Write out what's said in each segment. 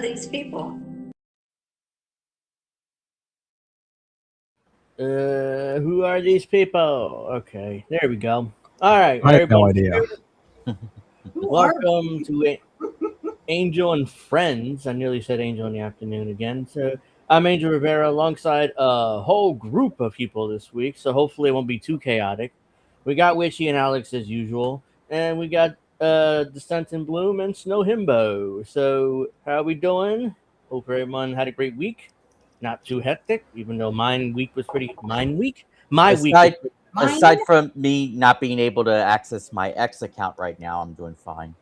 these people? Who are these people? Okay, there we go. All right, I have no everybody. idea. Welcome to Angel and Friends. I nearly said Angel in the Afternoon again. So I'm Angel Rivera alongside a whole group of people this week. So hopefully it won't be too chaotic. We got Witchy and Alex as usual, and we got Descent in Bloom and Snow Himbo. So how are we doing? Hope everyone had a great week. Not too hectic, even though my week was pretty. Aside from me not being able to access my X account right now, I'm doing fine.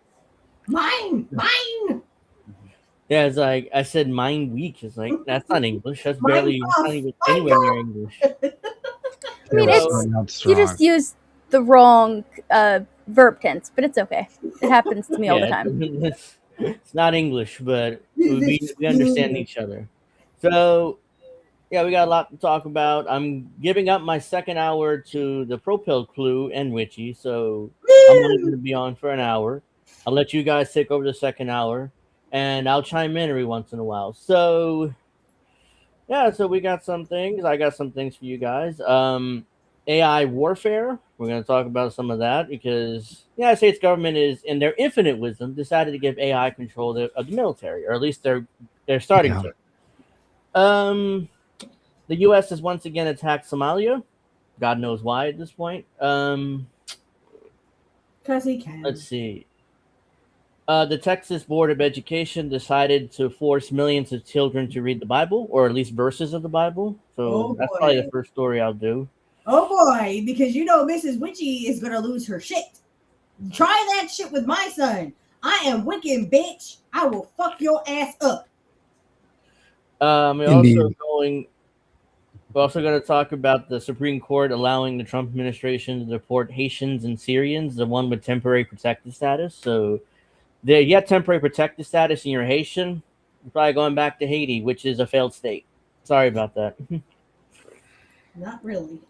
Mine. Yeah, it's like I said, mine week. It's like that's not English. That's Mine barely off. not even anywhere near English. I mean, you just used the wrong verb tense, but it's okay. It happens to me all the time. It's not English, but we understand each other. So, yeah, we got a lot to talk about. I'm giving up my second hour to the Pro Pill Clue and Witchy, so I'm only going to be on for an hour. I'll let you guys take over the second hour, and I'll chime in every once in a while. So, yeah, so we got some things. I got some things for you guys. AI warfare. We're going to talk about some of that because the United States government is, in their infinite wisdom, decided to give AI control of the military, or at least they're starting to. The U.S. has once again attacked Somalia. God knows why at this point. Because he can. Let's see. The Texas Board of Education decided to force millions of children to read the Bible, or at least verses of the Bible. So that's probably the first story I'll do. Oh boy, because you know Mrs. Witchy is gonna lose her shit. Try that shit with my son. I am wicked, bitch. I will fuck your ass up. We're also going to talk about the Supreme Court allowing the Trump administration to deport Haitians and Syrians, the one with temporary protected status. So you get temporary protected status and you're Haitian, you're probably going back to Haiti, which is a failed state. Sorry about that. Not really.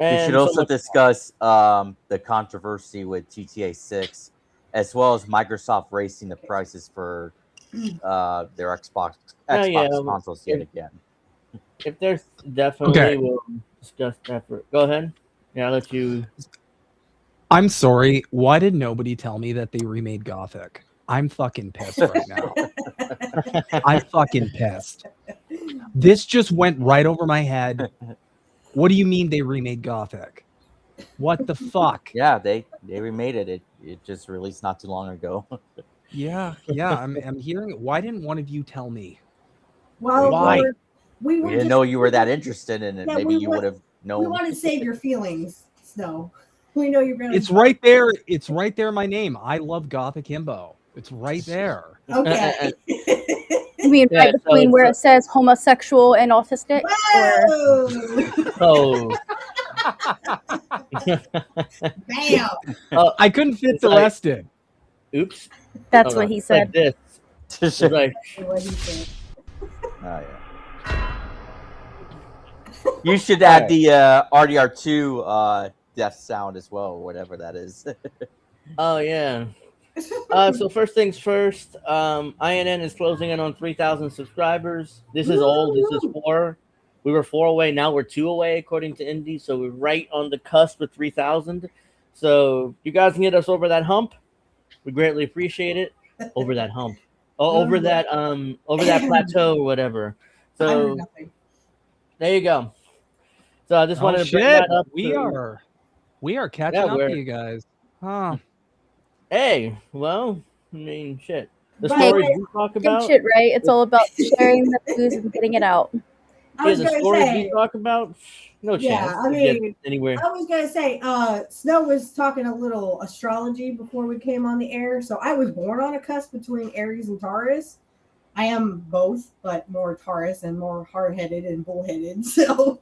We should also discuss the controversy with GTA 6, as well as Microsoft raising the prices for their Xbox consoles yet again. If there's definitely, we'll discuss that. Go ahead. Yeah, I'll let you. I'm sorry. Why did nobody tell me that they remade Gothic? I'm fucking pissed right now. I'm fucking pissed. This just went right over my head. What do you mean they remade Gothic? What the fuck? Yeah, they remade it. It just released not too long ago. Yeah. I'm hearing it. Why didn't one of you tell me? Well, why? We didn't know you were that interested in it. Yeah, maybe you would have known. We want to save your feelings, Snow. We know you're gonna. It's right there. It's right there. My name. I love Gothic Himbo. It's right there. Okay. You mean right between where it says homosexual and autistic? Oh. Bam. I couldn't fit the rest in. Oops. That's what he said. Like this. Like, what he said. Oh, yeah. You should add the RDR2 death sound as well, or whatever that is. Oh, yeah. So first things first, INN is closing in on 3,000 subscribers. This is old. This is 4. We were 4 away. Now we're 2 away, according to Indy. So we're right on the cusp of 3,000. So you guys can get us over that hump. We greatly appreciate it. Over that hump. Oh, over that plateau or whatever. So there you go. So I just wanted to bring that up. We are catching up to you guys. Huh. Hey, well, I mean, shit. The stories you talk about. Shit, right? It's all about sharing the news and getting it out. The stories we talk about, no chance. Yeah, I mean, anywhere. I was gonna say, Snow was talking a little astrology before we came on the air. So I was born on a cusp between Aries and Taurus. I am both, but more Taurus and more hard-headed and bullheaded. So,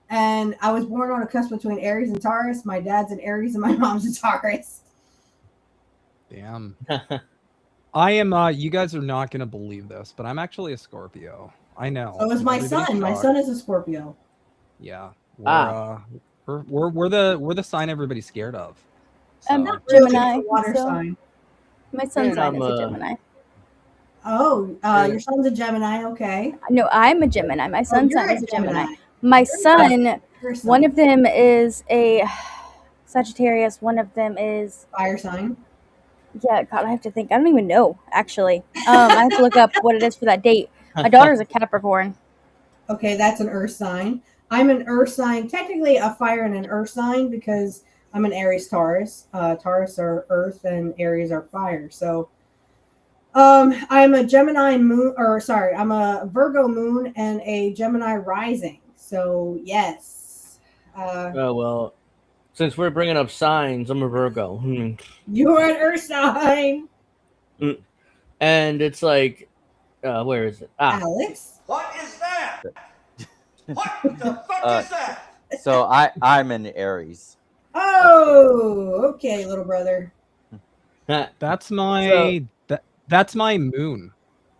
and I was born on a cusp between Aries and Taurus. My dad's an Aries and my mom's a Taurus. Damn. I am. You guys are not gonna believe this, but I'm actually a Scorpio. I know. So is my son. My son is a Scorpio. Yeah. We're the sign everybody's scared of. So. I'm Gemini. Water sign. My son's sign is a Gemini. Oh, your son's a Gemini. Okay. No, I'm a Gemini. My son's you're son a is a Gemini. Gemini. My son, Your son. one of them is a Sagittarius. One of them is Fire sign. Yeah, God, I have to think. I don't even know, actually. I have to look up what it is for that date. My daughter's a Capricorn. Okay, that's an earth sign. I'm an earth sign, technically a fire and an earth sign because I'm an Aries Taurus. Taurus are earth and Aries are fire. So I'm a Gemini moon, or sorry, I'm a Virgo moon and a Gemini rising. So yes. Oh well, since we're bringing up signs, I'm a Virgo. You're an earth sign. And it's like, where is it? Alex. What is that? What the fuck is that? So I'm an Aries. Oh, okay, little brother. That's my that's my moon.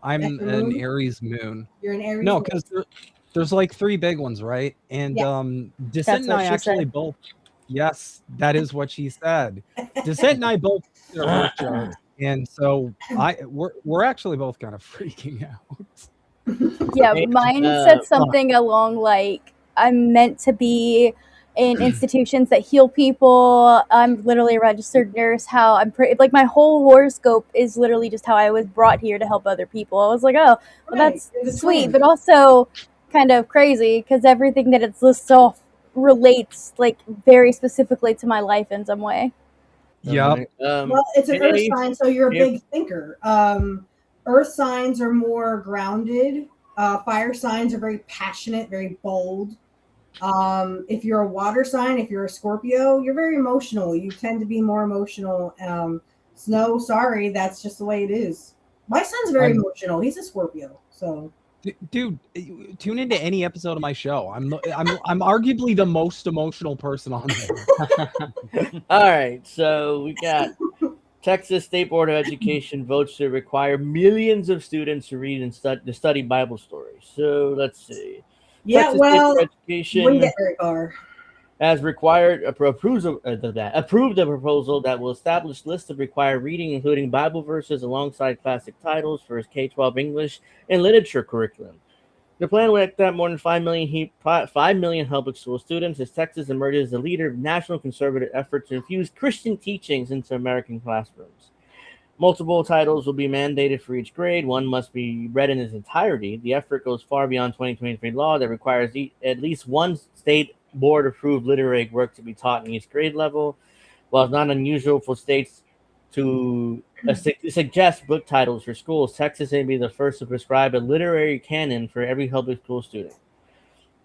I'm That's your an moon? Aries moon. You're an Aries. No, moon. because there's like 3 big ones, right? And Yeah. Descent and what I she actually said. both. Yes, that is what she said. Descent and I both are Earth charts, and so we're actually both kind of freaking out. Yeah, Hey, mine said something along like, I'm meant to be in institutions that heal people. I'm literally a registered nurse. How I'm like, my whole horoscope is literally just how I was brought here to help other people. I was like, oh, well, that's sweet, but also kind of crazy because everything that it lists off relates like very specifically to my life in some way. Yep. Well, it's an earth sign, so you're a big thinker. Earth signs are more grounded. Fire signs are very passionate, very bold. If you're a water sign, if you're a Scorpio, you're very emotional. You tend to be more emotional. Snow, sorry, that's just the way it is. My son's very emotional. He's a Scorpio, so. Dude, tune into any episode of my show. I'm arguably the most emotional person on there. All right, so we got Texas State Board of Education votes to require millions of students to read and study Bible stories. So let's see. Yeah, Texas well, State Board of Education wouldn't get very far. has required approved a proposal that will establish lists of required reading, including Bible verses alongside classic titles for its K-12 English and literature curriculum. The plan would accept more than 5 million public school students as Texas emerges as a leader of national conservative effort to infuse Christian teachings into American classrooms. Multiple titles will be mandated for each grade. One must be read in its entirety. The effort goes far beyond 2023 law that requires at least one state board-approved literary work to be taught in each grade level. While it's not unusual for states to suggest book titles for schools, Texas may be the first to prescribe a literary canon for every public school student.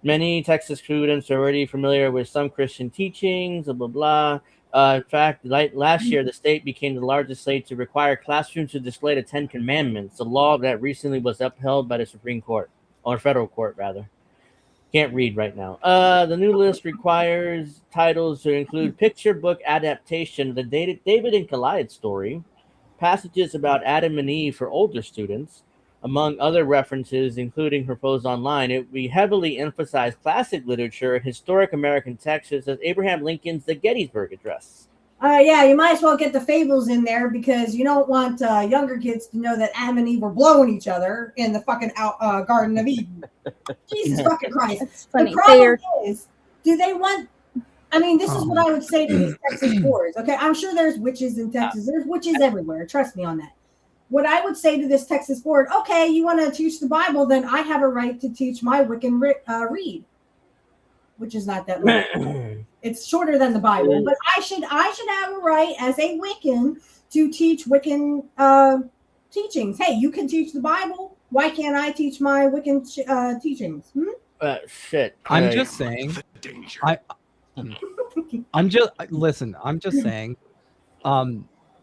Many Texas students are already familiar with some Christian teachings, blah, blah, blah. In fact, last year, the state became the largest state to require classrooms to display the 10 Commandments, a law that recently was upheld by the Supreme Court, or federal court, rather. Can't read right now. The new list requires titles to include picture book adaptation of the David and Goliath story, passages about Adam and Eve for older students, among other references, including proposed online. It will heavily emphasize classic literature and historic American texts, such as Abraham Lincoln's The Gettysburg Address. Yeah, you might as well get the fables in there because you don't want younger kids to know that Adam and Eve were blowing each other in the fucking Garden of Eden. Jesus fucking Christ. That's funny. The problem is, do they want... I mean, this is what I would say to these Texas boards. Okay, I'm sure there's witches in Texas. There's witches everywhere. Trust me on that. What I would say to this Texas board, okay, you want to teach the Bible, then I have a right to teach my Wiccan read, which is not that long. It's shorter than the Bible, but I should have a right as a Wiccan to teach Wiccan teachings. Hey, you can teach the Bible. Why can't I teach my Wiccan teachings? Shit. I'm just saying. I'm just saying.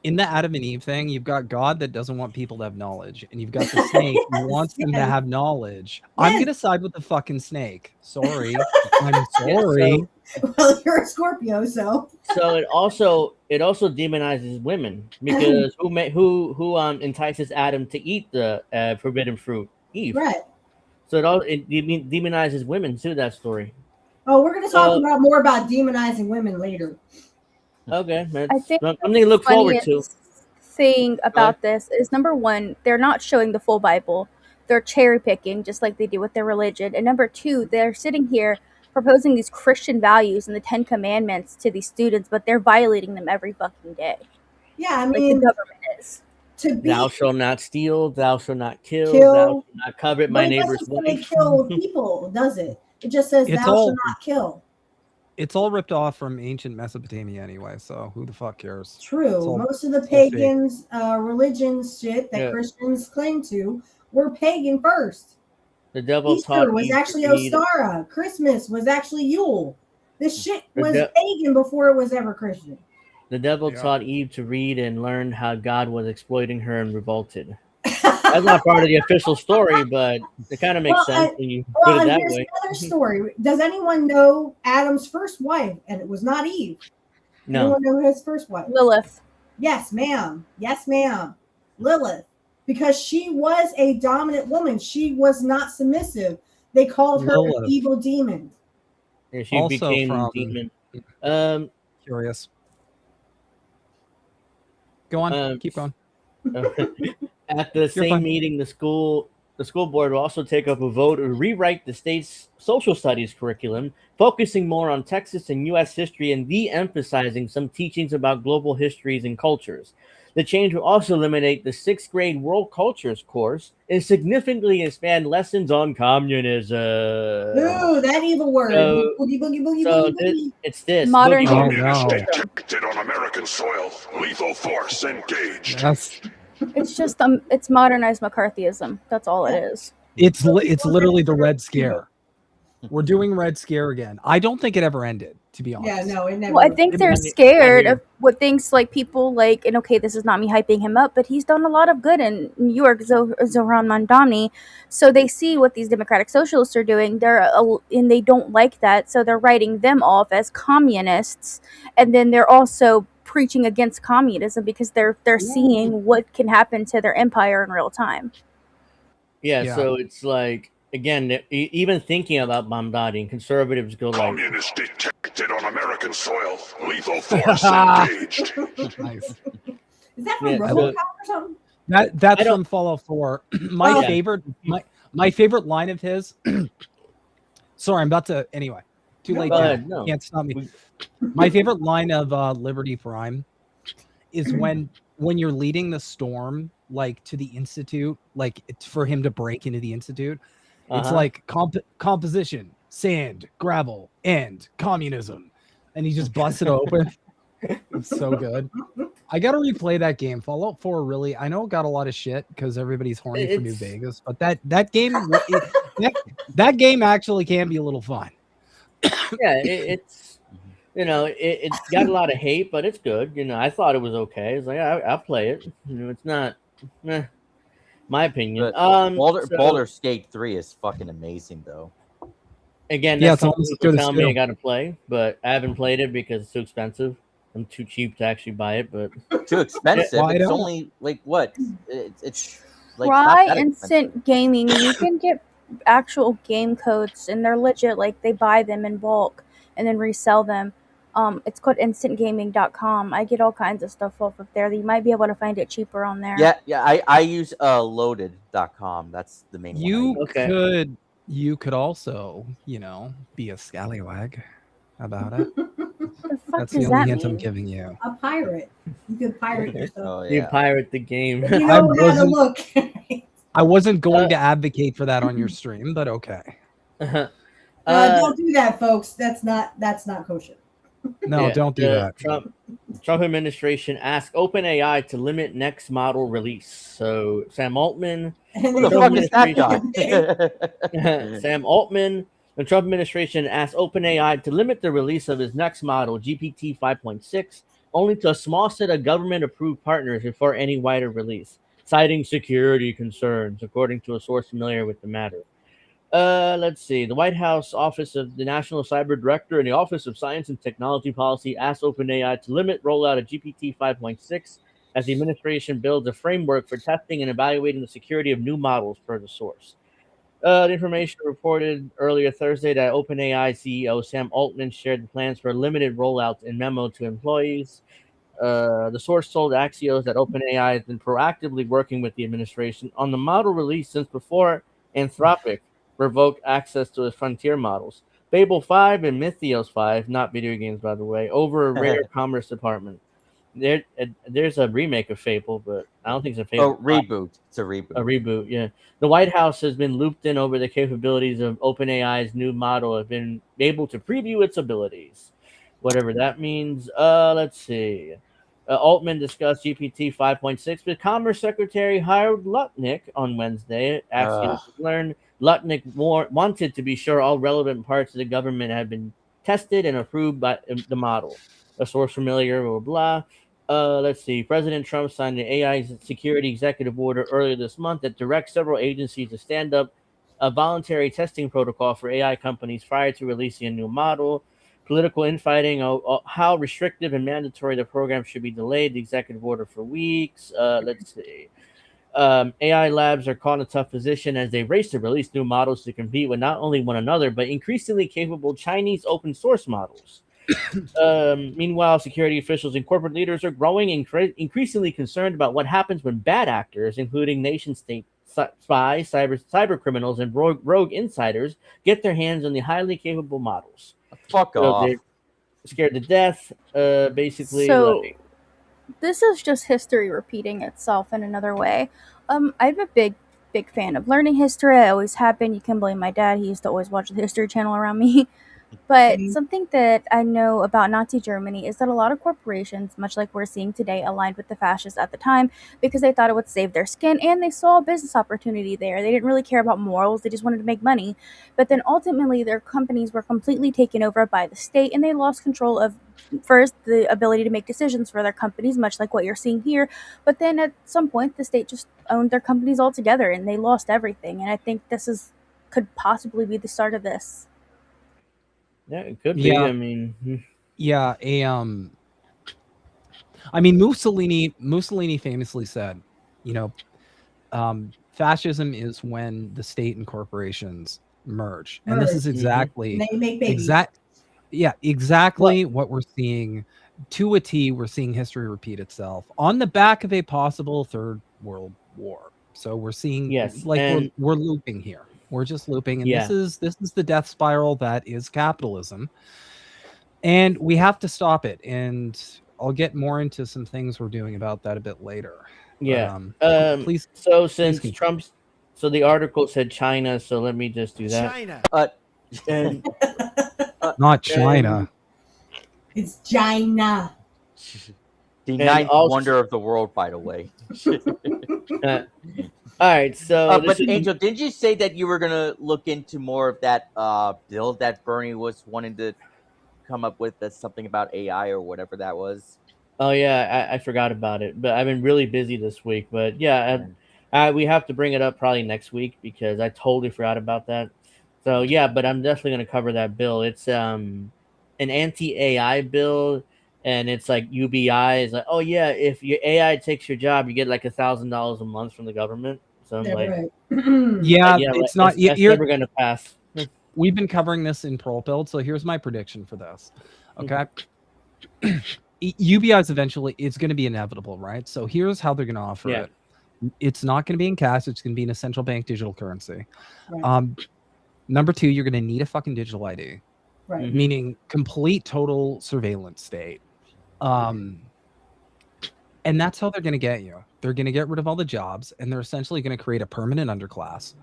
In the Adam and Eve thing, you've got God that doesn't want people to have knowledge, and you've got the snake who wants them to have knowledge. Yes. I'm gonna side with the fucking snake. Sorry, I'm sorry. Well, you're a Scorpio, so. So it also demonizes women because who entices Adam to eat the forbidden fruit? Eve. Right. So it demonizes women too. That story. Oh, we're going to talk more about demonizing women later. Okay, I think something to look forward to. thing about this is, number one, they're not showing the full Bible. They're cherry picking just like they do with their religion. And number two, they're sitting here proposing these Christian values and the 10 Commandments to these students, but they're violating them every fucking day. Yeah, I Like the mean, government is. to be Thou shalt not steal, thou shalt not kill, thou shalt not covet my but it neighbor's doesn't say wife. kill people, does it? It just says It's thou all- shalt not kill. It's all ripped off from ancient Mesopotamia anyway, so who the fuck cares? True. all- Most of the it's all fake. pagans, religions shit that Yeah. Christians claim to were pagan first. The devil Easter taught was Eve to actually read- Ostara. Christmas was actually Yule. This shit The was de- pagan before it was ever Christian. The devil Yeah. taught Eve to read and learn how God was exploiting her and revolted. That's not part of the official story, but it kind of makes Well, sense when you put Well, it and that here's way. another story. Does anyone know Adam's first wife? And it was not Eve. No, Anyone know his first wife? Lilith. Yes, ma'am. Yes, ma'am. Lilith. Because she was a dominant woman. She was not submissive. They called her an Lilith. evil demon. and she Also became from- the demon. Curious. Go on. Keep going. At the same fine. meeting, the school board will also take up a vote to rewrite the state's social studies curriculum, focusing more on Texas and U.S. history and de-emphasizing some teachings about global histories and cultures. The change will also eliminate the 6th grade world cultures course and significantly expand lessons on communism. Ooh, that evil word. So- Boogie, boogie, boogie, So boogie, boogie. it's this Modern boogie- Oh, no. Detected on American soil. Lethal force engaged. That's It's just it's modernized McCarthyism. That's all it is. it's literally the Red Scare. We're doing Red Scare again. I don't think it ever ended, to be honest. Yeah, no, it never. Well, I think I they're mean, scared I of what things like people like, and okay, this is not me hyping him up, but he's done a lot of good in New York, Zohran Mandani. So they see what these democratic socialists are doing, and they don't like that, so they're writing them off as communists, and then they're also preaching against communism because they're seeing what can happen to their empire in real time. Yeah, so it's like, again, even thinking about Mamdani, conservatives go like, Communist detected on American soil. Lethal force engaged. Nice. Is that from Yeah, RoboCop or something? That's I don't- from Fallout 4. My Oh. favorite my favorite line of his. Sorry, I'm about to anyway. Too No, late go now. ahead, no. Can't stop me. My favorite line of Liberty Prime is when you're leading the storm like to the institute, like for him to break into the institute. It's Uh-huh. like composition, sand, gravel, and communism, and he just busts it open. It's so good. I gotta replay that game. Fallout 4 really. I know it got a lot of shit because everybody's horny for New It's- Vegas, but that game that game actually can be a little fun. yeah, it's, it got a lot of hate, but it's good. I thought it was okay. It's like, I'll play it. It's not, my opinion. But So, Baldur's Gate 3 is fucking amazing, though. again, Yeah, that's it's something almost as people good as tell me I two. got to play, but I haven't played it because it's too expensive. I'm too cheap to actually buy it, but Too expensive. Why It's don't- only like what? It's like Try not that expensive. Instant Gaming. You can get actual game codes, and they're legit. Like they buy them in bulk and then resell them. It's called instantgaming.com. I get all kinds of stuff off of there. You might be able to find it cheaper on there. Yeah. I use loaded.com. That's the main one. I You use. Okay. you could also, be a scallywag about it. What the fuck That's the does only that hint I'm mean? giving you. A pirate. You could pirate yourself. Oh you yeah. pirate the game. You I know how to wasn't- look. I wasn't going to advocate for that on your stream, but okay. Don't do that, folks. That's not kosher. No, Yeah, don't do the that. Trump administration asked OpenAI to limit next model release. So Sam Altman, And Who the they fuck don't is that use guy? Sam Altman, the Trump administration asked OpenAI to limit the release of its next model, GPT 5.6, only to a small set of government-approved partners before any wider release, citing security concerns, according to a source familiar with the matter. Let's see. The White House Office of the National Cyber Director and the Office of Science and Technology Policy asked OpenAI to limit rollout of GPT 5.6 as the administration builds a framework for testing and evaluating the security of new models, per the source. The information reported earlier Thursday that OpenAI CEO Sam Altman shared the plans for limited rollouts in memo to employees. The source told Axios that OpenAI has been proactively working with the administration on the model release since before Anthropic revoked access to its frontier models. Fable 5 and Mythios 5, not video games by the way, over a rare Commerce Department. There's a remake of Fable, but I don't think it's a Fable. Oh, reboot. It's a reboot. A reboot, yeah. The White House has been looped in over the capabilities of OpenAI's new model, have been able to preview its abilities, whatever that means. Let's see. Altman discussed GPT 5.6 with Commerce Secretary Howard Lutnick on Wednesday. Axios learned Lutnick wanted to be sure all relevant parts of the government had been tested and approved by the model. A source familiar, blah, blah. Let's see. President Trump signed the AI security executive order earlier this month that directs several agencies to stand up a voluntary testing protocol for AI companies prior to releasing a new model. Political infighting, how restrictive and mandatory the program should be delayed. The executive order for weeks. Let's see. AI labs are caught in a tough position as they race to release new models to compete with not only one another, but increasingly capable Chinese open source models. Meanwhile, security officials and corporate leaders are growing increasingly concerned about what happens when bad actors, including nation-state spies, cyber criminals, and rogue insiders, get their hands on the highly capable models. Fuck off. They're scared to death, basically. So, this is just history repeating itself in another way. I'm a big fan of learning history. I always have been. You can blame my dad. He used to always watch the History Channel around me. But something that I know about Nazi Germany is that a lot of corporations, much like we're seeing today, aligned with the fascists at the time because they thought it would save their skin and they saw a business opportunity there. They didn't really care about morals. They just wanted to make money. But then ultimately their companies were completely taken over by the state and they lost control of, first, the ability to make decisions for their companies, much like what you're seeing here. But then at some point, the state just owned their companies altogether and they lost everything. And I think this could possibly be the start of this. Yeah, it could be. I mean, Mussolini famously said, fascism is when the state and corporations merge. And this is exactly they make babies. Exactly what we're seeing to a T. We're seeing history repeat itself on the back of a possible third world war. So we're seeing, we're looping here. We're just looping, and this is the death spiral that is capitalism, and we have to stop it. And I'll get more into some things we're doing about that a bit later. Please. So since Trump's, so the article said China, so let me just do that. China. Not China. It's China. The ninth wonder of the world, by the way. All right, so but Angel, didn't you say that you were gonna look into more of that bill that Bernie was wanting to come up with? That's something about AI or whatever that was. Oh yeah, I forgot about it, but I've been really busy this week. But yeah, we have to bring it up probably next week because I totally forgot about that. So yeah, but I'm definitely gonna cover that bill. It's an anti-AI bill. And it's like UBI is like, oh yeah, if your AI takes your job, you get like $1,000 a month from the government. So I'm like, it's not. That's never gonna pass. We've been covering this in Pro Build, so here's my prediction for this. Okay, UBI is eventually it's going to be inevitable, right? So here's how they're going to offer it. It's not going to be in cash. It's going to be in a central bank digital currency. Right. Number two, you're going to need a fucking digital ID, right? Meaning complete total surveillance state. And that's how they're going to get you. They're going to get rid of all the jobs, and they're essentially going to create a permanent underclass.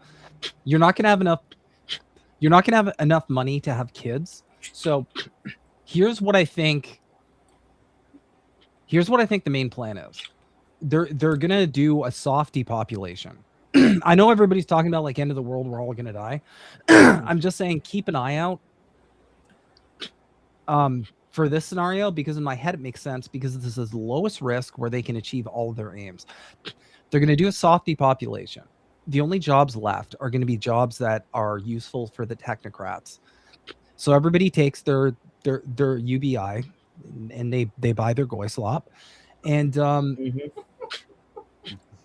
You're not going to have enough. You're not going to have enough money to have kids. So here's what I think. Here's what I think the main plan is. They're going to do a soft depopulation. I know everybody's talking about like end of the world. We're all going to die. I'm just saying, keep an eye out. For this scenario, because in my head it makes sense because this is the lowest risk where they can achieve all of their aims. They're going to do a soft depopulation. The only jobs left are going to be jobs that are useful for the technocrats. So everybody takes their UBI and they buy their goy slop, and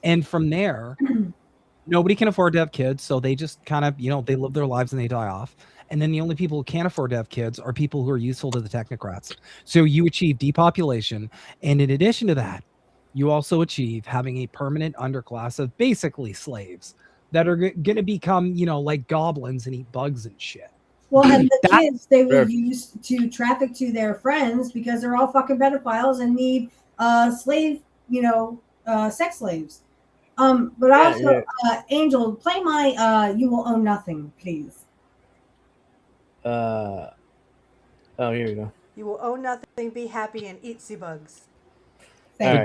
and from there, nobody can afford to have kids, so they just kind of they live their lives and they die off. And then the only people who can't afford to have kids are people who are useful to the technocrats. So you achieve depopulation. And in addition to that, you also achieve having a permanent underclass of basically slaves that are going to become, like goblins and eat bugs and shit. Well, and the kids they will use to traffic to their friends because they're all fucking pedophiles and need slave, sex slaves. But also, Angel, play my "You Will Own Nothing," please. Oh, here we go. You will own nothing, be happy, and eat sea bugs. The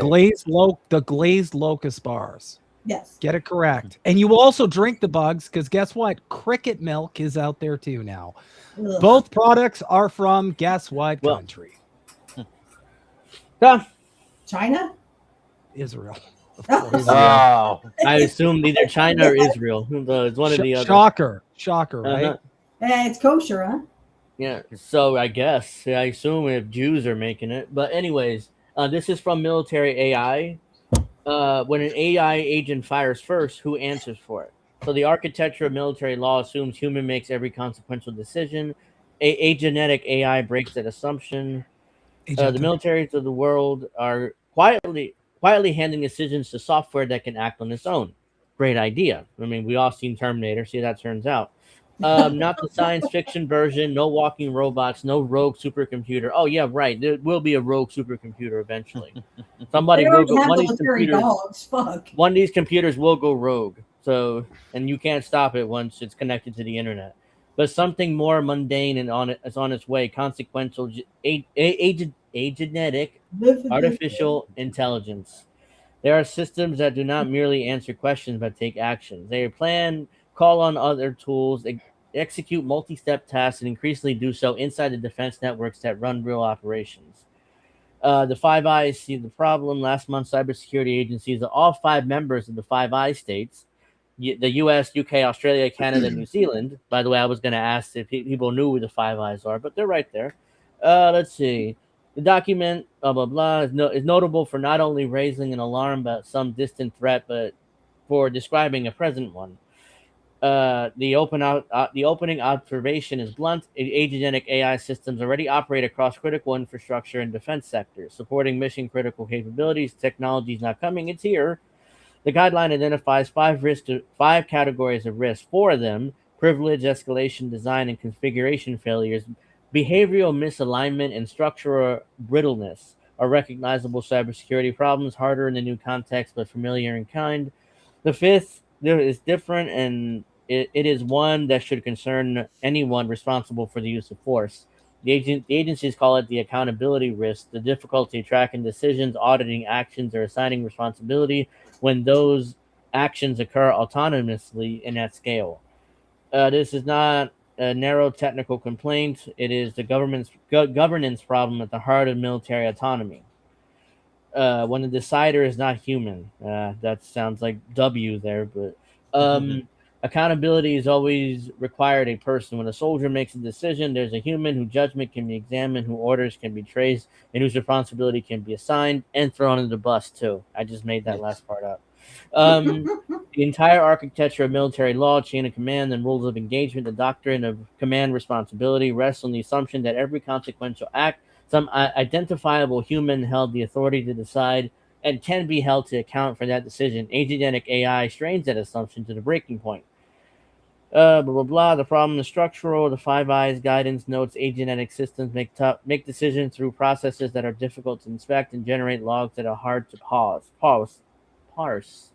glazed locust bars. Yes. Get it correct. And you also drink the bugs because guess what? Cricket milk is out there too now. Ugh. Both products are from guess what country? China? Israel. Of course. Oh. I assumed either China or Israel. It's one of the other. Shocker, right? It's kosher, huh? Yeah, so I guess. I assume if Jews are making it. But anyways, this is from military AI. When an AI agent fires first, who answers for it? So the architecture of military law assumes human makes every consequential decision. Agenetic AI breaks that assumption. The militaries of the world are quietly handing decisions to software that can act on its own. Great idea. I mean, we all seen Terminator. See how that turns out. Not the science fiction version. No walking robots. No rogue supercomputer. Oh yeah, right. There will be a rogue supercomputer eventually. Somebody will go. One of these computers will go rogue. So, and you can't stop it once it's connected to the internet. But something more mundane and is on its way. Consequential, agenetic, artificial intelligence. There are systems that do not merely answer questions but take actions. They plan, call on other tools, execute multi-step tasks, and increasingly do so inside the defense networks that run real operations. The Five Eyes see the problem. Last month, cybersecurity agencies, all 5 members of the Five Eyes states, the U.S., UK, Australia, Canada, New Zealand. By the way, I was going to ask if people knew who the Five Eyes are, but they're right there. Let's see. The document, blah, blah, blah, is notable for not only raising an alarm about some distant threat, but for describing a present one. The opening observation is blunt. Agenetic AI systems already operate across critical infrastructure and defense sectors, supporting mission-critical capabilities. Technology is not coming; it's here. The guideline identifies 5 categories of risk. 4 of them: privilege, escalation, design, and configuration failures, behavioral misalignment, and structural brittleness are recognizable cybersecurity problems, harder in the new context but familiar in kind. The 5th is different, and it is one that should concern anyone responsible for the use of force. The agencies call it the accountability risk, the difficulty tracking decisions, auditing actions, or assigning responsibility when those actions occur autonomously and at scale. This is not a narrow technical complaint. It is the governance problem at the heart of military autonomy. When the decider is not human. That sounds like W there, but accountability is always required a person. When a soldier makes a decision, there's a human whose judgment can be examined, whose orders can be traced, and whose responsibility can be assigned and thrown under the bus too. I just made that last part up. The entire architecture of military law, chain of command, and rules of engagement, the doctrine of command responsibility rests on the assumption that every consequential act, some identifiable human held the authority to decide and can be held to account for that decision. Agenetic AI strains that assumption to the breaking point. Blah, blah, blah. The problem is structural. The Five Eyes guidance notes agenetic systems make decisions through processes that are difficult to inspect and generate logs that are hard to parse. Yes.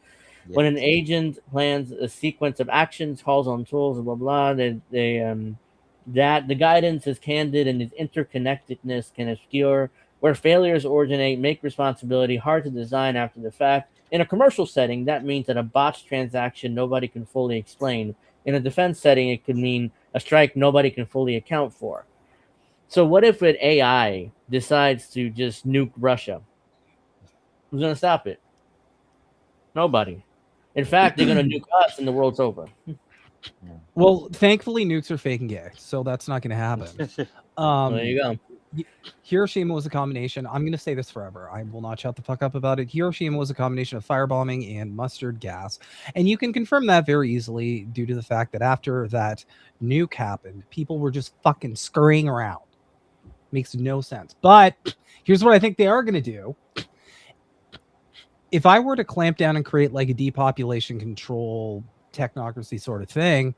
When an agent plans a sequence of actions, calls on tools, blah, blah, that the guidance is candid and its interconnectedness can obscure where failures originate, make responsibility hard to design after the fact. In a commercial setting, that means that a botched transaction nobody can fully explain. In a defense setting, it could mean a strike nobody can fully account for. So what if an AI decides to just nuke Russia? Who's going to stop it? Nobody. In fact, they're going to nuke us and the world's over. Well, thankfully, nukes are fake and gay, so that's not going to happen. There you go. Hiroshima was a combination. I'm going to say this forever. I will not shut the fuck up about it. Hiroshima was a combination of firebombing and mustard gas. And you can confirm that very easily due to the fact that after that nuke happened, people were just fucking scurrying around. Makes no sense. But here's what I think they are going to do. If I were to clamp down and create like a depopulation control technocracy sort of thing,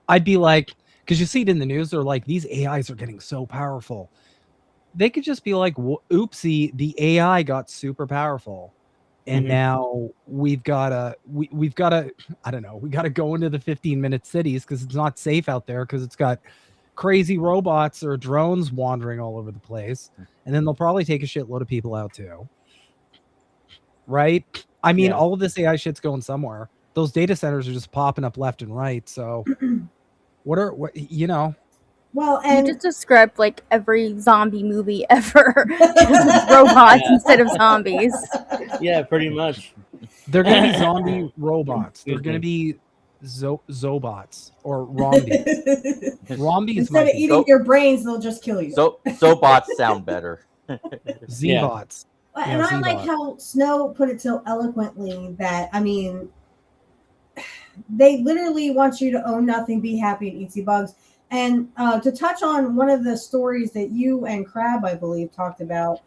I'd be like, because you see it in the news, they're like, these AIs are getting so powerful. They could just be like, oopsie, the AI got super powerful. And now we've got to, I don't know, we got to go into the 15-minute cities because it's not safe out there because it's got crazy robots or drones wandering all over the place. And then they'll probably take a shitload of people out too. Right? I mean, all of this AI shit's going somewhere. Those data centers are just popping up left and right. So what you know? Well, and you just described like every zombie movie ever. Just robots instead of zombies. Yeah, pretty much. They're going to be zombie robots. They're going to be Zobots or Rombies. Rombies instead of eating your brains, they'll just kill you. Zobots sound better. Z-bots. And I like how Snow put it so eloquently that, I mean, they literally want you to own nothing, be happy, and eat the bugs. And to touch on one of the stories that you and Crab, I believe, talked about,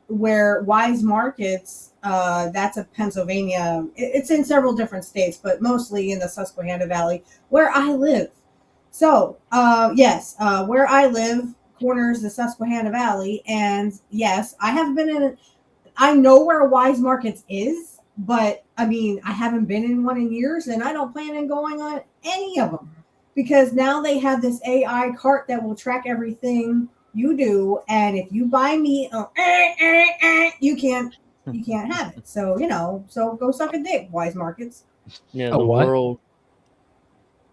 where Wise Markets, that's a Pennsylvania, it's in several different states, but mostly in the Susquehanna Valley, where I live. So, yes, where I live corners the Susquehanna Valley, and yes, I have been in, I know where Wise Markets is, but I mean, I haven't been in one in years, and I don't plan on going on any of them. Because now they have this AI cart that will track everything you do, and if you buy meat, you can't have it. So so go suck a dick, Wise Markets. Yeah, the world.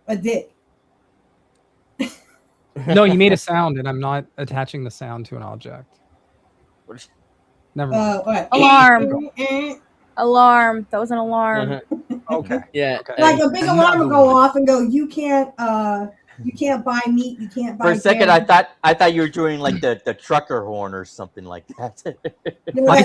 A dick. No, you made a sound, and I'm not attaching the sound to an object. Never mind. Alarm. Alarm. That was an alarm. Okay. Yeah. Okay. Like a big alarm will go off and go, you can't buy meat, you can't buy. For a second, I thought you were doing like the trucker horn or something like that. I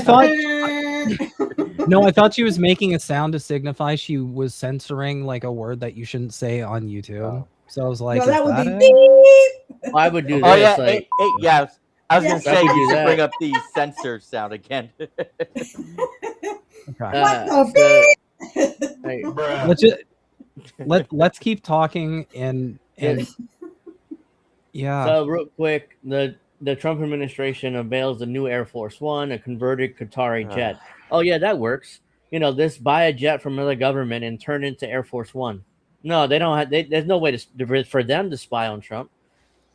thought she was making a sound to signify she was censoring like a word that you shouldn't say on YouTube. Oh. So I was like, no, that would be beep. I would do this. Oh yeah, like, yeah. I was gonna say you should that. bring up the censor sound again. Let's keep talking and yeah. So real quick, the Trump administration unveils the new Air Force One, a converted Qatari jet. Oh yeah, that works. This buy a jet from another government and turn it into Air Force One. No, they don't have. There's no way for them to spy on Trump.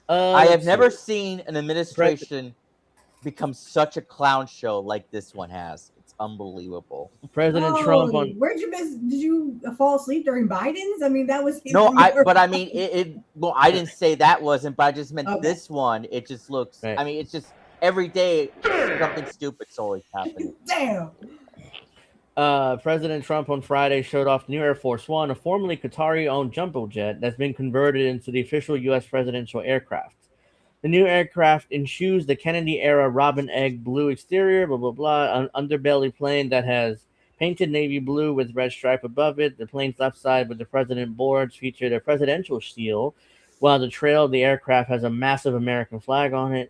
I have never seen an administration become such a clown show like this one has. It's unbelievable. President Trump on. Where'd you miss? Did you fall asleep during Biden's? I mean, that was no. But I mean, it. Well, I didn't say that wasn't, but I just meant this one. It just looks. Right. I mean, it's just every day something stupid's always happening. Damn. President Trump on Friday showed off the new Air Force One, a formerly Qatari-owned jumbo jet that's been converted into the official U.S. presidential aircraft. The new aircraft eschews the Kennedy-era robin egg blue exterior, blah, blah, blah, an underbelly plane that has painted navy blue with red stripe above it. The plane's left side with the president boards featured a presidential seal, while the trail of the aircraft has a massive American flag on it.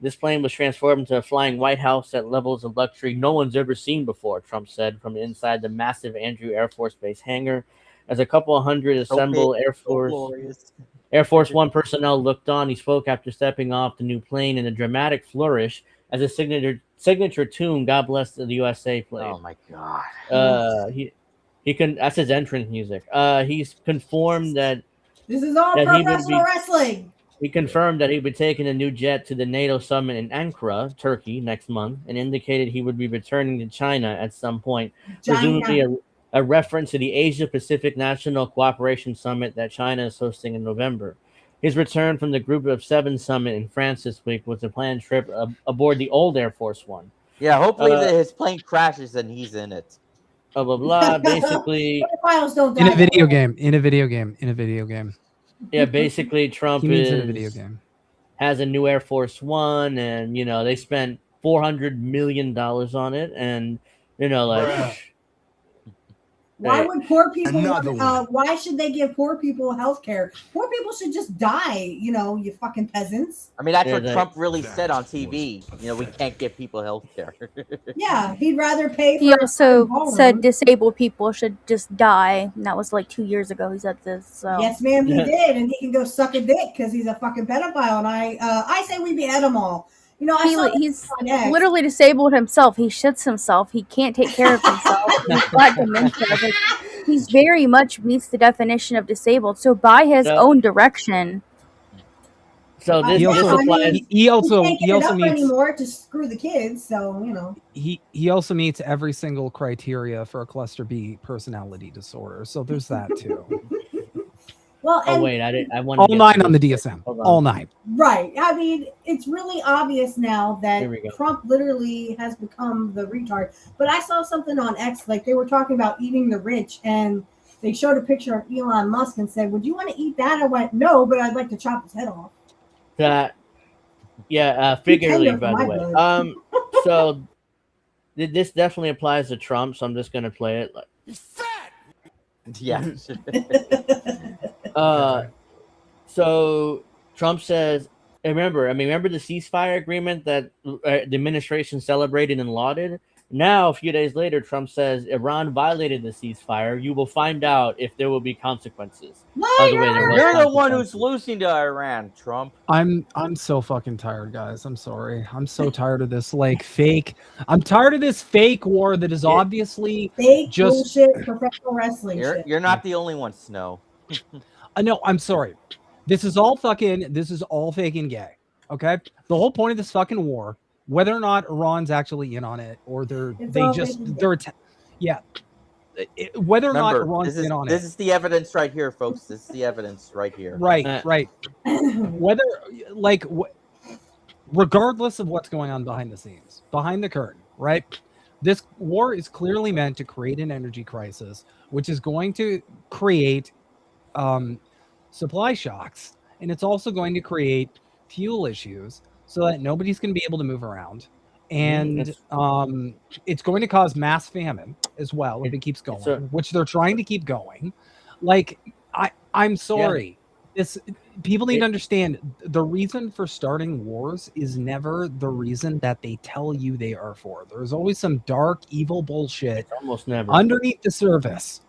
This plane was transformed into a flying White House at levels of luxury no one's ever seen before, Trump said from inside the massive Andrew Air Force Base hangar. As a couple of hundred assembled Air Force One personnel looked on, he spoke after stepping off the new plane in a dramatic flourish as a signature tune, God Bless the USA, played. Oh my God. That's his entrance music. He's confirmed that this is all professional wrestling. He confirmed that he'd be taking a new jet to the NATO summit in Ankara, Turkey, next month, and indicated he would be returning to China at some point, presumably a reference to the Asia-Pacific National Cooperation Summit that China is hosting in November. His return from the Group of 7 summit in France this week was a planned trip aboard the old Air Force One. Yeah, hopefully his plane crashes and he's in it. Blah, blah, blah. Basically, in a video game. Yeah, basically Trump he means is in a video game. has a new Air Force One, and they spent $400 million on it, and why would poor people Another why should they give poor people health care? Poor people should just die, you fucking peasants. I mean, that's what Trump really said on TV. We can't give people health care. Yeah, he'd rather pay for. He also said disabled people should just die. And that was like 2 years ago. He said this. So. Yes, ma'am, he did, and he can go suck a dick because he's a fucking pedophile. And I say we behead them all. He's literally disabled himself. He shits himself. He can't take care of himself. He's got dementia. He's very much meets the definition of disabled. So by his own direction. So this applies. He also meets anymore to screw the kids. So he also meets every single criteria for a cluster B personality disorder. So there's that too. Well, I want all 9 on the DSM. All 9. Right. I mean, it's really obvious now that Trump literally has become the retard. But I saw something on X, like they were talking about eating the rich, and they showed a picture of Elon Musk and said, "Would you want to eat that?" I went, "No, but I'd like to chop his head off." Figuratively, by the way. So this definitely applies to Trump. So I'm just gonna play it. He's fat. Yeah. So Trump says, remember the ceasefire agreement that the administration celebrated and lauded? Now, a few days later, Trump says Iran violated the ceasefire. You will find out if there will be consequences. You're the one who's losing to Iran, Trump. I'm so fucking tired, guys. I'm sorry. I'm so tired of this fake. I'm tired of this fake war that is obviously fake just bullshit professional wrestling. You're not the only one, Snow. No, I'm sorry. This is all fake and gay. Okay? The whole point of this fucking war, whether or not Iran's actually in on it or whether or not Iran's in on it. This is the evidence right here, folks. This is the evidence right here. Right. Whether regardless of what's going on behind the scenes, behind the curtain, right? This war is clearly meant to create an energy crisis, which is going to create supply shocks, and it's also going to create fuel issues so that nobody's going to be able to move around, and it's going to cause mass famine as well if it keeps going, which they're trying to keep going. I'm sorry, people need to understand the reason for starting wars is never the reason that they tell you they are for. There's always some dark evil bullshit almost never underneath the surface.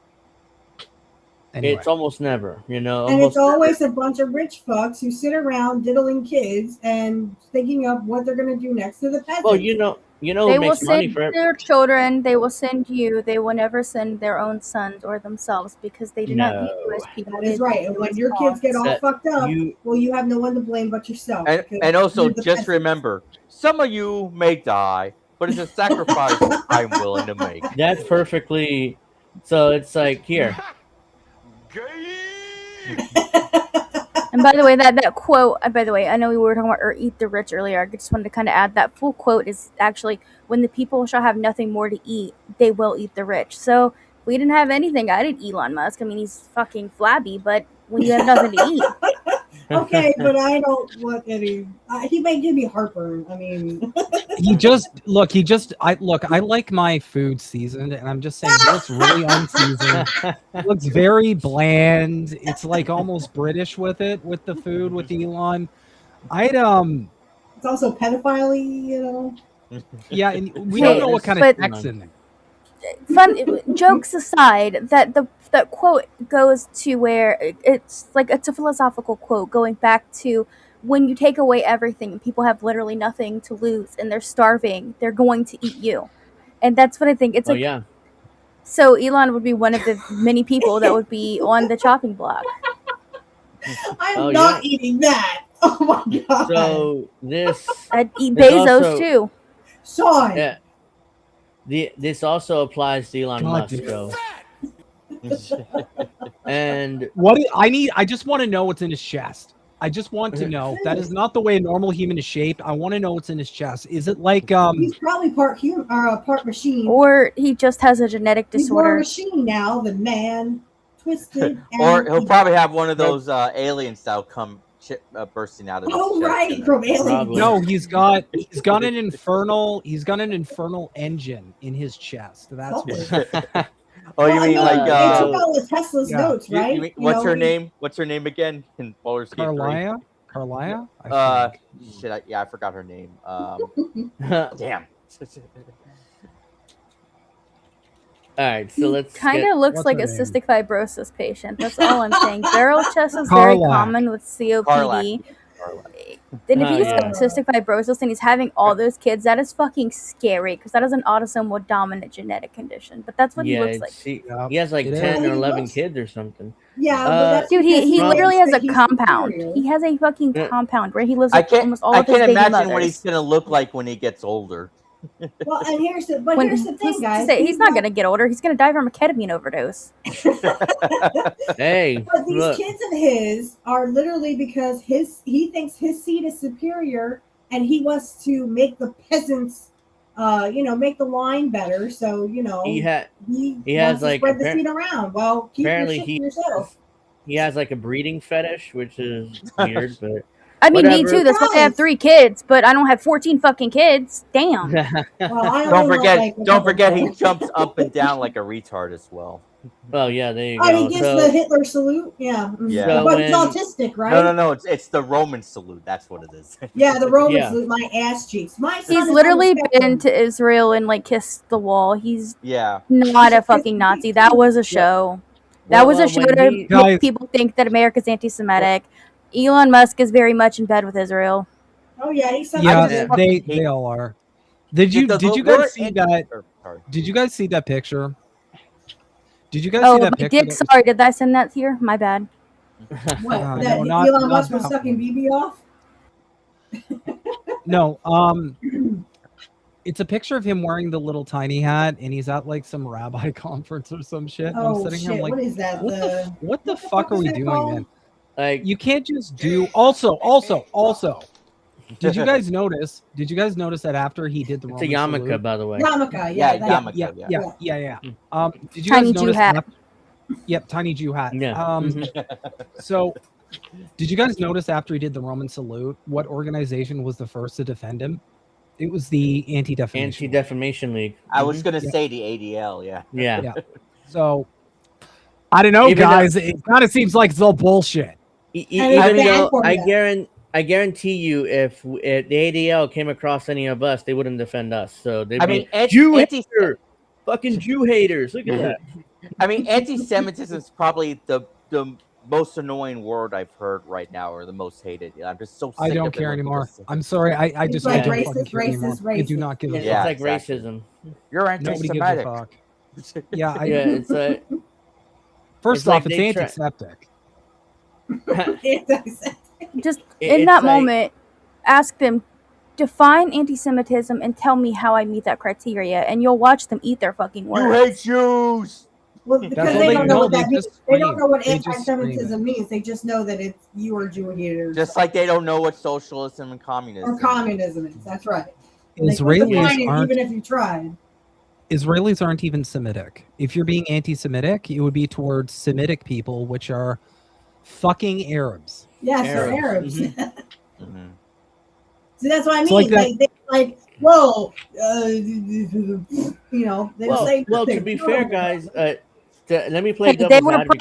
Anyway. It's almost never, and it's always a bunch of rich fucks who sit around diddling kids and thinking of what they're going to do next to the peasants. Well, they will send their children. They will send you. They will never send their own sons or themselves because they do not view you as people. That is right. And when your kids get all fucked up, you have no one to blame but yourself. And also, just remember, some of you may die, but it's a sacrifice I'm willing to make. That's perfectly. So it's like here. And by the way, that quote, by the way, I know we were talking about or eat the rich earlier. I just wanted to kind of add that full quote is actually, when the people shall have nothing more to eat, they will eat the rich. So if we didn't have anything, I'd eat Elon Musk. I mean, he's fucking flabby, but when you have nothing to eat. Okay, but I don't want any. He may give me heartburn. I mean, I like my food seasoned, and I'm just saying he looks really unseasoned. It looks very bland. It's like almost British with the food with Elon. It's also pedophile-y, Yeah, and we don't know what kind of text in there. Jokes aside, that quote goes to where it's a philosophical quote going back to when you take away everything and people have literally nothing to lose and they're starving, they're going to eat you. And that's what I think. It's so Elon would be one of the many people that would be on the chopping block. I'm not eating that. Oh my god. So I'd eat Bezos also, too. Sean. Yeah. This also applies to Elon Musk, though. And I just want to know what's in his chest. I just want to know. That is not the way a normal human is shaped. I want to know what's in his chest. Is it like he's probably part human or part machine, or he just has a genetic disorder? He's more machine now than man, twisted. Or he'll probably have one of those aliens that'll come chip bursting out of his Oh chest. right, from Alien. Probably. No, he's got an infernal engine in his chest. That's what. Oh, you Well, I mean like they took all of Tesla's yeah. notes, right? you mean, what's her name? What's her name again in Baldur's Gate 3? Carlia? Shit, I forgot her name. Damn. All right, so let's Kind of looks what's like her a name? cystic fibrosis patient. That's all I'm saying. Barrel chest is very Carlac. common with COPD. Carlac. Then if he's yeah. got cystic fibrosis and he's having all those kids, that is fucking scary because that is an autosomal dominant genetic condition. But that's what he looks like. He has like It 10 is. or 11 kids or something. Yeah, but that's Dude, because he from- literally has a he's compound. superior. He has a fucking Yeah. compound where he lives I with can't. almost all I of his can't baby imagine mothers. what he's gonna look like when he gets older. Well, and here's the Who's thing, to guys. say he's not gonna get older. He's gonna die from a ketamine overdose. Hey, But these look. kids of his are literally because he thinks his seed is superior, and he wants to make the peasants, make the line better. So He he has wants to like spread the seed around. Well, keep your apparently shit to yourself. he has like a breeding fetish, which is weird, but I mean, me Whatever. too. That's why I have 3 kids, but I don't have 14 fucking kids. Damn. Well, I Don't only want, forget. like, a Don't couple forget. He more. jumps up and down like a retard as well. well, yeah, there you Oh, go. he gives So, the Hitler salute. Yeah. Yeah. So But he's when- autistic, right? No. It's the Roman salute. That's what it is. Yeah, the Roman Yeah. salute. My ass cheeks. My son He's is on literally the spectrum. been to Israel and like kissed the wall. He's Yeah. not a fucking Nazi. That was a show. That was a show when to he- Guys- make people think that America's anti-Semitic. Elon Musk is very much in bed with Israel. Oh yeah, he's Yeah, Yeah. they all are. Did you guys see that? Did you guys see that picture? Did you guys Oh, see that my picture? dick. Sorry, did I send that here? My bad. What? No, That not- Elon not Musk was that sucking one. BB off? No, it's a picture of him wearing the little tiny hat, and he's at like some rabbi conference or some shit. And I'm Oh sitting shit! here like, What is that? what the the fuck fuck are is we that doing, called? man? like, You can't just do. Also, did you guys notice? Did you guys notice that after he did the it's a Roman yarmulke, salute? by the way. Yarmulke, Yeah, that- yarmulke. Yeah. Did you Tiny guys Jew notice? hat. Yep, tiny Jew hat. Yeah. So, did you guys notice after he did the Roman salute, what organization was the first to defend him? It was the Anti-Defamation League. Anti-Defamation League. I was gonna Yeah. say the ADL. Yeah. Yeah. Yeah. So, I don't know, Even though- guys. It kind of seems like it's all bullshit. And it's Even bad though for you. I guarantee you, if the ADL came across any of us, they wouldn't defend us. So they'd I be mean, Jew hater, fucking Jew haters. Look at that. I mean, anti-Semitism is probably the most annoying word I've heard right now, or the most hated. I'm just so sick I of don't it care when people anymore. say, I'm sorry. I It's just like I don't racist, fucking care anymore. racist, I do racist. not give a It's Yeah, fuck. like exactly. racism. You're Nobody gives a anti-Semitic. fuck. Yeah. Yeah, it's like First it's like off, it's they try- antiseptic. Just It- in that it's like- moment, ask them, define anti-Semitism and tell me how I meet that criteria, and you'll watch them eat their fucking You words. hate Jews. Well, That's because all they they don't know know, what they that means. just They don't scream. know what They just scream anti-Semitism means. They just know that it's you are Jew haters Just like they don't know what socialism and communism. or communism is. That's right. They couldn't define Israelis it aren't even if you tried. Israelis aren't even Semitic. If you're being anti-Semitic, it would be towards Semitic people, which are fucking Arabs. Yes, they're Arabs. Arabs. Mhm. See, that's what I It's mean. like that- They like, whoa, they well, say well, to nothing. be fair, guys, let me play Hey, they devil's were advocate.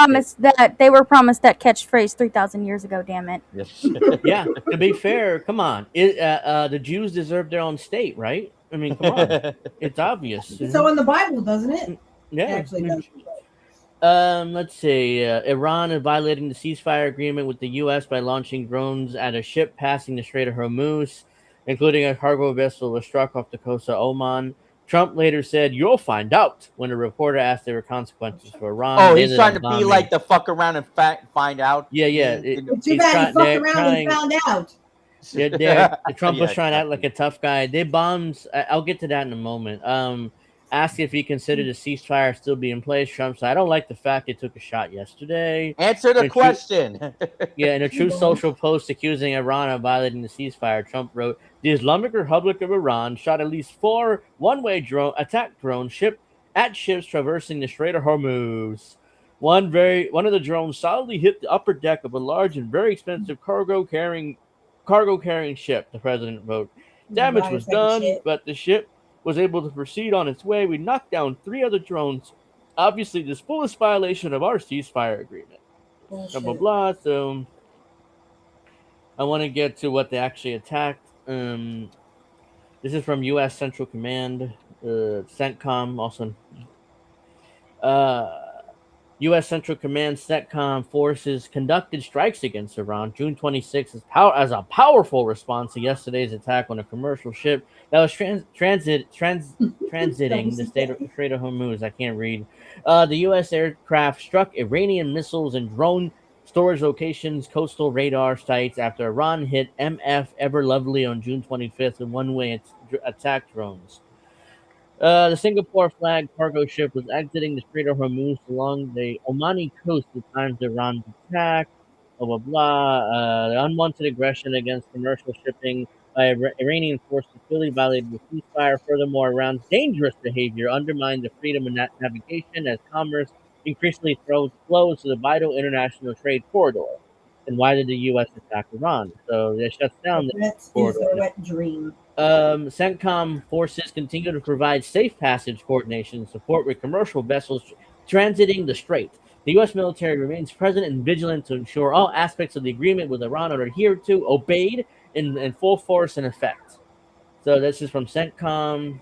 promised that catchphrase 3,000 years ago. Damn it! Yes. Yeah, to be fair, come on. The Jews deserve their own state, right? I mean, come on. It's obvious. So in the Bible, doesn't it? Yeah. It actually does. Let's see. Iran is violating the ceasefire agreement with the U.S. by launching drones at a ship passing the Strait of Hormuz, including a cargo vessel was struck off the coast of Oman. Trump later said, "You'll find out," when a reporter asked there were consequences for Iran. Oh, They he's ended trying up to be bombing. like the fuck around and find out. Yeah. Too He's bad he fucked they're around trying- and found out. the Trump was Yeah, trying to act like a tough guy. They bombed. I'll get to that in a moment. Asked if he considered a ceasefire still be in place. Trump said, "I don't like the fact they took a shot yesterday." Answer the But you- question. Yeah, in a true social post accusing Iran of violating the ceasefire, Trump wrote, "The Islamic Republic of Iran shot at least 4 one-way drone attack drones ships traversing the Strait of Hormuz." One of the drones solidly hit the upper deck of a large and very expensive cargo carrying ship. The president wrote. Damage was done, but the ship was able to proceed on its way. We knocked down 3 other drones. Obviously, this fullest violation of our ceasefire agreement. Blah blah blah. So I want to get to what they actually attacked. This is from U.S. Central Command, CENTCOM, also. U.S. Central Command CENTCOM forces conducted strikes against Iran June 26th as a powerful response to yesterday's attack on a commercial ship that was transiting the Strait of Hormuz. I can't read. The U.S. aircraft struck Iranian missiles and drone storage locations, coastal radar sites after Iran hit MF Ever Lovely on June 25th with one-way attack drones. The Singapore flag cargo ship was exiting the Strait of Hormuz along the Omani coast at the time of Iran's attack. Blah blah blah. The unwanted aggression against commercial shipping by Iranian forces clearly violated the ceasefire. Furthermore, Iran's dangerous behavior undermined the freedom of navigation as commerce increasingly flows to the vital international trade corridor. And why did the U.S. attack Iran? So they shut down the corridor. Is their wet dream. CENTCOM forces continue to provide safe passage coordination and support with commercial vessels transiting the strait. The U.S. military remains present and vigilant to ensure all aspects of the agreement with Iran are adhered to, obeyed, in full force and effect. So this is from CENTCOM.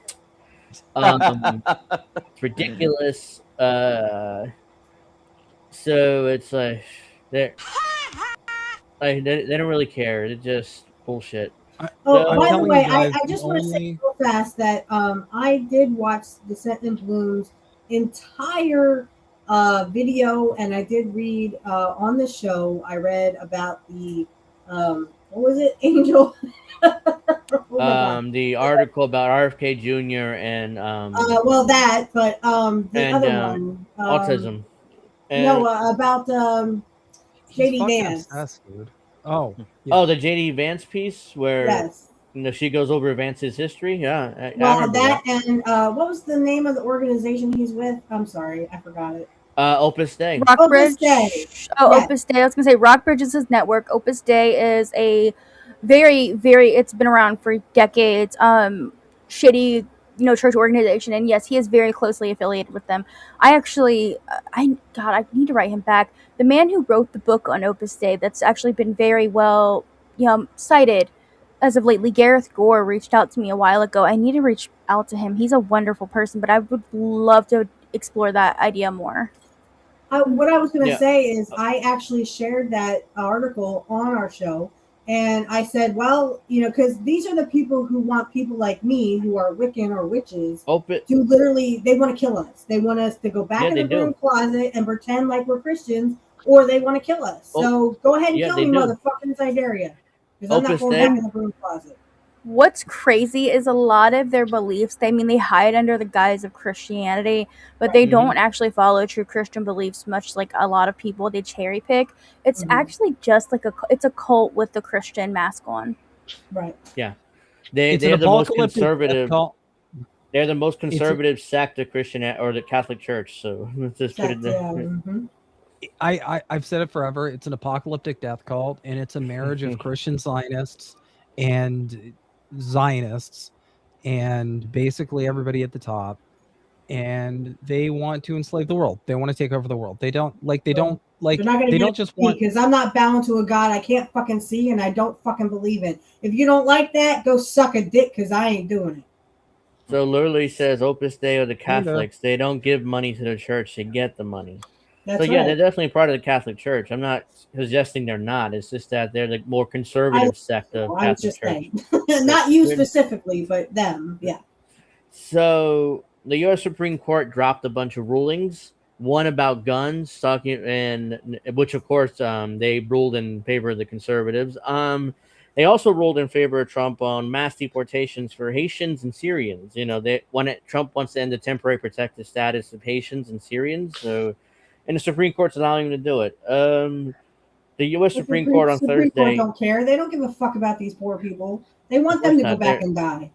It's ridiculous. So it's like they don't really care. It's just bullshit. By the way, I just want to say real fast that I did watch Descent in Bloom's entire video, and I did read on the show. I read about the what was it, Angel? The article about RFK Jr. and well, that, but the other one, autism. About JD Vance. Oh, yeah. Oh, the JD Vance piece where she goes over Vance's history. Yeah, well, that and what was the name of the organization he's with? I'm sorry, I forgot it. Opus Dei. Opus Dei. Opus Dei. I was gonna say Rockbridge is his network. Opus Dei is a very, very. It's been around for decades. Shitty, church organization, and yes, he is very closely affiliated with them. I need to write him back. The man who wrote the book on Opus Dei, that's actually been very well, cited as of lately. Gareth Gore reached out to me a while ago. I need to reach out to him. He's a wonderful person, but I would love to explore that idea more. What I was going to say is I actually shared that article on our show, and I said, well, because these are the people who want people like me who are Wiccan or witches to literally, they want to kill us. They want us to go back in the broom closet and pretend like we're Christians, or they want to kill us. So go ahead and kill me, motherfucker, in Siberia, because I'm not going back in the broom closet. What's crazy is a lot of their beliefs, they hide under the guise of Christianity, but they don't actually follow true Christian beliefs, much like a lot of people. They cherry pick. It's actually just like it's a cult with the Christian mask on. Right. Yeah. They're the most conservative. They're the most conservative sect of Christian or the Catholic Church. So let's just put it there. I've said it forever. It's an apocalyptic death cult, and it's a marriage of Christian Zionists and Zionists and basically everybody at the top, and they want to enslave the world. They want to take over the world. They don't just want, because I'm not bound to a God I can't fucking see and I don't fucking believe in. If you don't like that, go suck a dick, because I ain't doing it. So literally says Opus Dei or the Catholics, they don't give money to the church, they get the money. That's so yeah, they're definitely part of the Catholic Church. I'm not suggesting they're not. It's just that they're the more conservative sect of Catholic Church. Not you specifically, but them. Yeah. So the U.S. Supreme Court dropped a bunch of rulings. One about guns, which of course they ruled in favor of the conservatives. They also ruled in favor of Trump on mass deportations for Haitians and Syrians. Trump wants to end the temporary protected status of Haitians and Syrians. So. And the Supreme Court's allowing him to do it. The U.S. Supreme Court on Thursday. Court don't care. They don't give a fuck about these poor people. They want them to go back and die.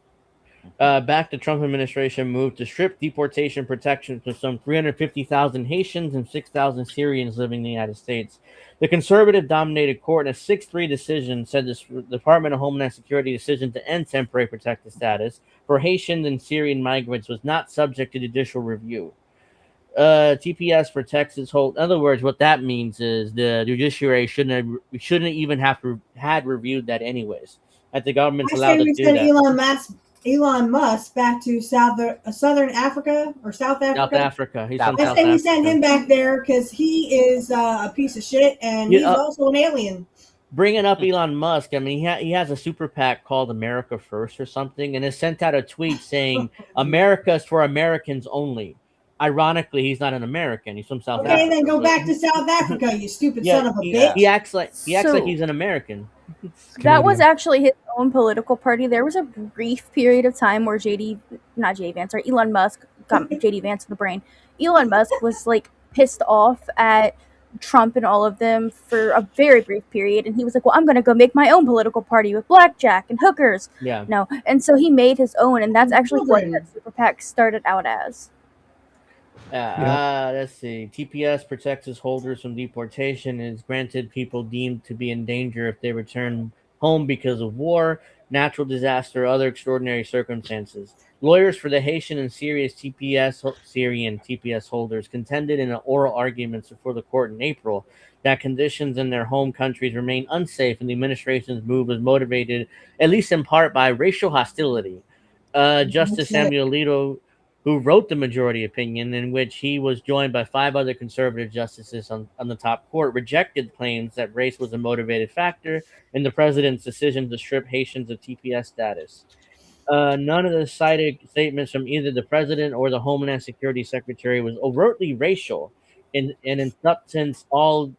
back the Trump administration moved to strip deportation protections for some 350,000 Haitians and 6,000 Syrians living in the United States. The conservative-dominated court, in a 6-3 decision, said the Department of Homeland Security decision to end temporary protected status for Haitian and Syrian migrants was not subject to judicial review. TPS protects its whole. In other words, what that means is the judiciary shouldn't even have had reviewed that anyways. That the government's I allowed say to we do send that. Elon Musk back to Southern Africa or South Africa. South Africa. He's from I South say we Africa. send him back there because he is a piece of shit and he's also an alien. Bringing up Elon Musk, I mean, he has a super PAC called America First or something, and has sent out a tweet saying America is for Americans only. Ironically, he's not an American. He's from South Africa. Okay, then go back to South Africa, you stupid son of a bitch. He acts like he's an American. That was actually his own political party. There was a brief period of time where Elon Musk got JD Vance in the brain. Elon Musk was like pissed off at Trump and all of them for a very brief period, and he was like, well, I'm going to go make my own political party with blackjack and hookers. Yeah. No. And so he made his own, and that's actually what that super PAC started out as. Let's see. TPS protects its holders from deportation and is granted people deemed to be in danger if they return home because of war, natural disaster, or other extraordinary circumstances. Lawyers for the Haitian and Syrian TPS holders contended in an oral arguments before the court in April that conditions in their home countries remain unsafe, and the administration's move was motivated, at least in part, by racial hostility. Justice Samuel Alito, who wrote the majority opinion, in which he was joined by 5 other conservative justices on the top court, rejected claims that race was a motivated factor in the president's decision to strip Haitians of TPS status. None of the cited statements from either the president or the Homeland Security Secretary was overtly racial, and in substance, all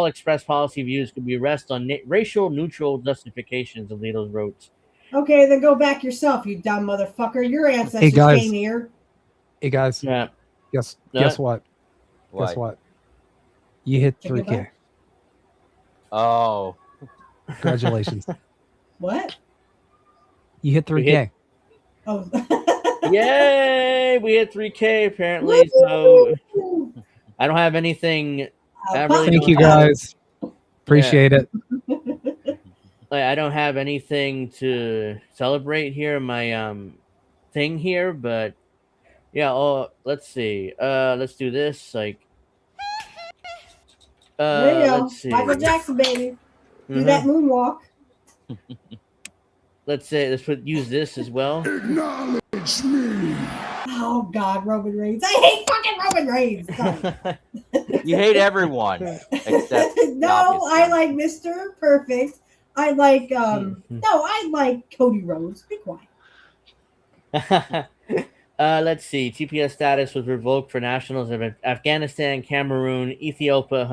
expressed policy views could be rest on racial neutral justifications, Alito wrote. Okay, then go back yourself, you dumb motherfucker. Your ancestors came here. Hey guys. Yeah. Guess what? Guess what? You hit 3K. Oh. Congratulations. What? You hit 3K. Oh. Yay! We hit 3K apparently. So I don't have anything. Thank you guys. Appreciate it. I don't have anything to celebrate here in my thing here, but yeah. Oh, let's see. Let's do this. Like, there you go. Let's see. Michael Jackson, baby. Do that moonwalk. Let's say use this as well. Acknowledge me. Oh God, Roman Reigns. I hate fucking Roman Reigns. You hate everyone except no, I like Mr. Perfect. I like I like Cody Rhodes. Be quiet. Let's see. TPS status was revoked for nationals of Afghanistan, Cameroon, Ethiopia,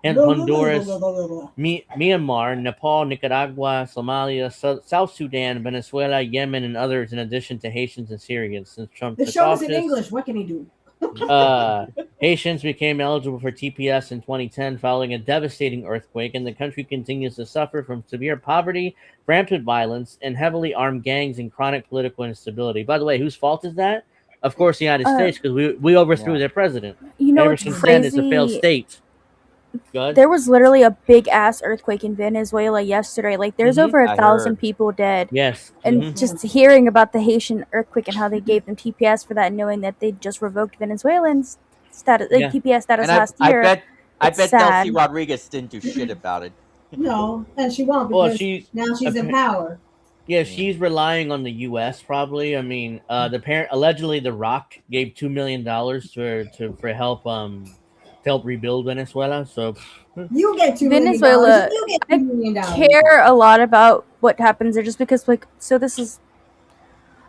and Honduras, Myanmar, Nepal, Nicaragua, Somalia, South Sudan, Venezuela, Yemen, and others, in addition to Haitians and Syrians. Since Trump the took show office, is in English. What can he do? Haitians became eligible for TPS in 2010 following a devastating earthquake, and the country continues to suffer from severe poverty, rampant violence, and heavily armed gangs and chronic political instability. By the way, whose fault is that? Of course, the United States, because we overthrew their president. You know, ever since then, it's a failed state. There was literally a big ass earthquake in Venezuela yesterday. Like, there's over 1,000 people dead. Yes. And just hearing about the Haitian earthquake and how they gave them TPS for that, knowing that they just revoked Venezuelans status, TPS status last year. I bet Delcy Rodriguez didn't do shit about it. No, and she won't because now she's in power. Yeah, she's relying on the U.S. probably. I mean, allegedly, The Rock gave $2 million for help help rebuild Venezuela. So you get $2 million. Venezuela. You get $2 million. I care a lot about what happens there, just because, like, so this is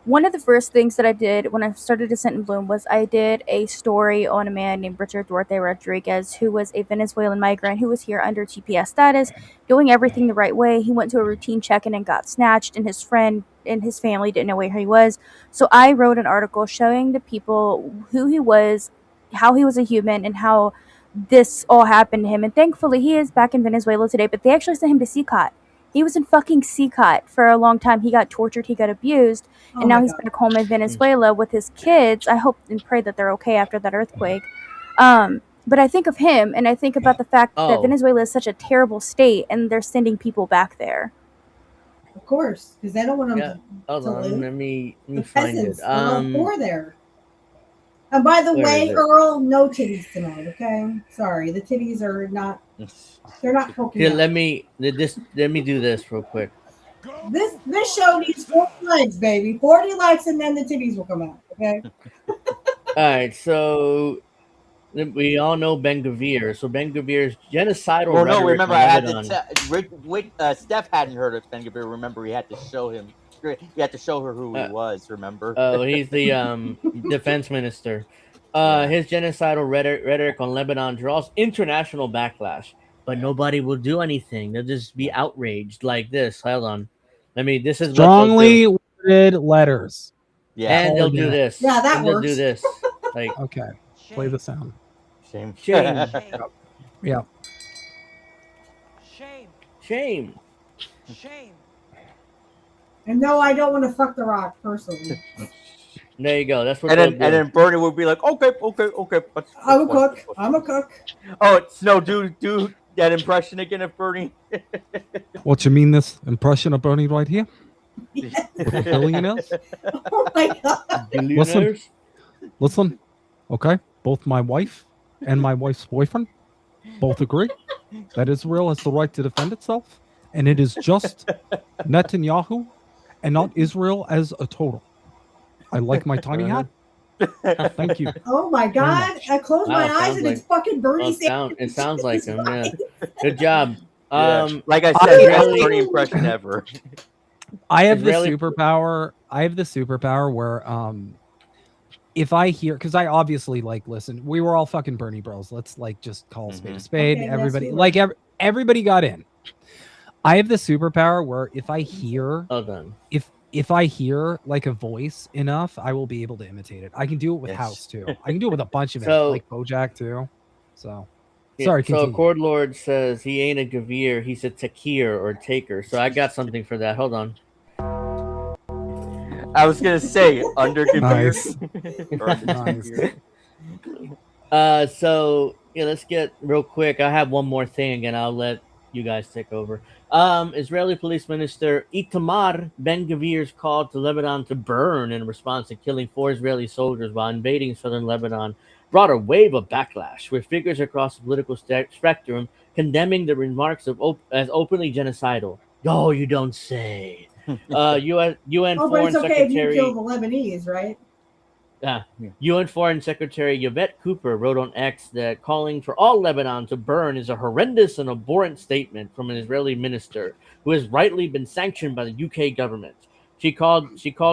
one of the first things that I did when I started Descent in Bloom was I did a story on a man named Richard Duarte Rodriguez, who was a Venezuelan migrant who was here under TPS status, doing everything the right way. He went to a routine check-in and got snatched, and his friend and his family didn't know where he was. So I wrote an article showing the people who he was, how he was a human, and how this all happened to him. And thankfully, he is back in Venezuela today, but they actually sent him to CECOT. He was in fucking CEASEFIRE for a long time. He got tortured, he got abused, and now he's back home in Venezuela with his kids. I hope and pray that they're okay after that earthquake. But I think of him, and I think about the fact that Venezuela is such a terrible state, and they're sending people back there. Of course, because they don't want them to Hold on, live. let me The find peasants, it. they're all poor there. And by the Where way, is it? Earl, no titties tonight, okay? Sorry, the titties are not, they're not poking Here, out. let me do this real quick. This show needs 40 likes, baby. 40 likes, and then the titties will come out, okay? All right, so we all know Ben Gvir. So Ben Gvir's genocidal Well, rhetoric no, remember, in I had Lebanon. to Steph hadn't heard of Ben Gvir. Remember, he had to show him. You had to show her who he was. Remember? Oh, he's the defense minister. His genocidal rhetoric on Lebanon draws international backlash, but nobody will do anything. They'll just be outraged like this. Hold on, this is strongly worded letters. Yeah, and they'll do this. Yeah, that and works. They'll do this. Like Okay, play the sound. Shame. Shame. Yeah. Shame. Shame. Shame. And no, I don't want to fuck the Rock personally. There you go. That's what. And then Bernie would be like, okay. I'm a cook. I'm a cook. Oh, no, do that impression again of Bernie. What you mean? This impression of Bernie right here? With the billionaires? Oh my god. Listen. Okay, both my wife and my wife's boyfriend both agree that Israel has the right to defend itself, and it is just Netanyahu and not Israel as a total. I like my tiny hat. Thank you. Oh my god. I close my eyes and it's fucking Bernie Sanders. It sounds like him. Yeah. Good job. Like I said, best Bernie impression ever. I have the superpower. I have the superpower where if I hear, because I obviously listen, we were all fucking Bernie bros. Let's just call a spade a spade. Okay, everybody that's everybody got in. I have the superpower where if I hear if I hear a voice enough, I will be able to imitate it. I can do it with House too. I can do it with a bunch of it, like Bojack too. So sorry. So Cord Lord says he ain't a Gavir, he's a Takir or taker. So I got something for that. Hold on. I was gonna say under Gavir. Nice. So let's get real quick. I have one more thing again. I'll let you guys take over. Israeli Police Minister Itamar Ben-Gvir's call to Lebanon to burn in response to killing 4 Israeli soldiers while invading southern Lebanon brought a wave of backlash, with figures across the political spectrum condemning the remarks as openly genocidal. Oh, you don't say. UN Foreign Secretary. If you Secretary. kill the Lebanese, right? UN Foreign Secretary Yvette Cooper wrote on X that calling for all Lebanon to burn is a horrendous and abhorrent statement from an Israeli minister who has rightly been sanctioned by the UK government. She called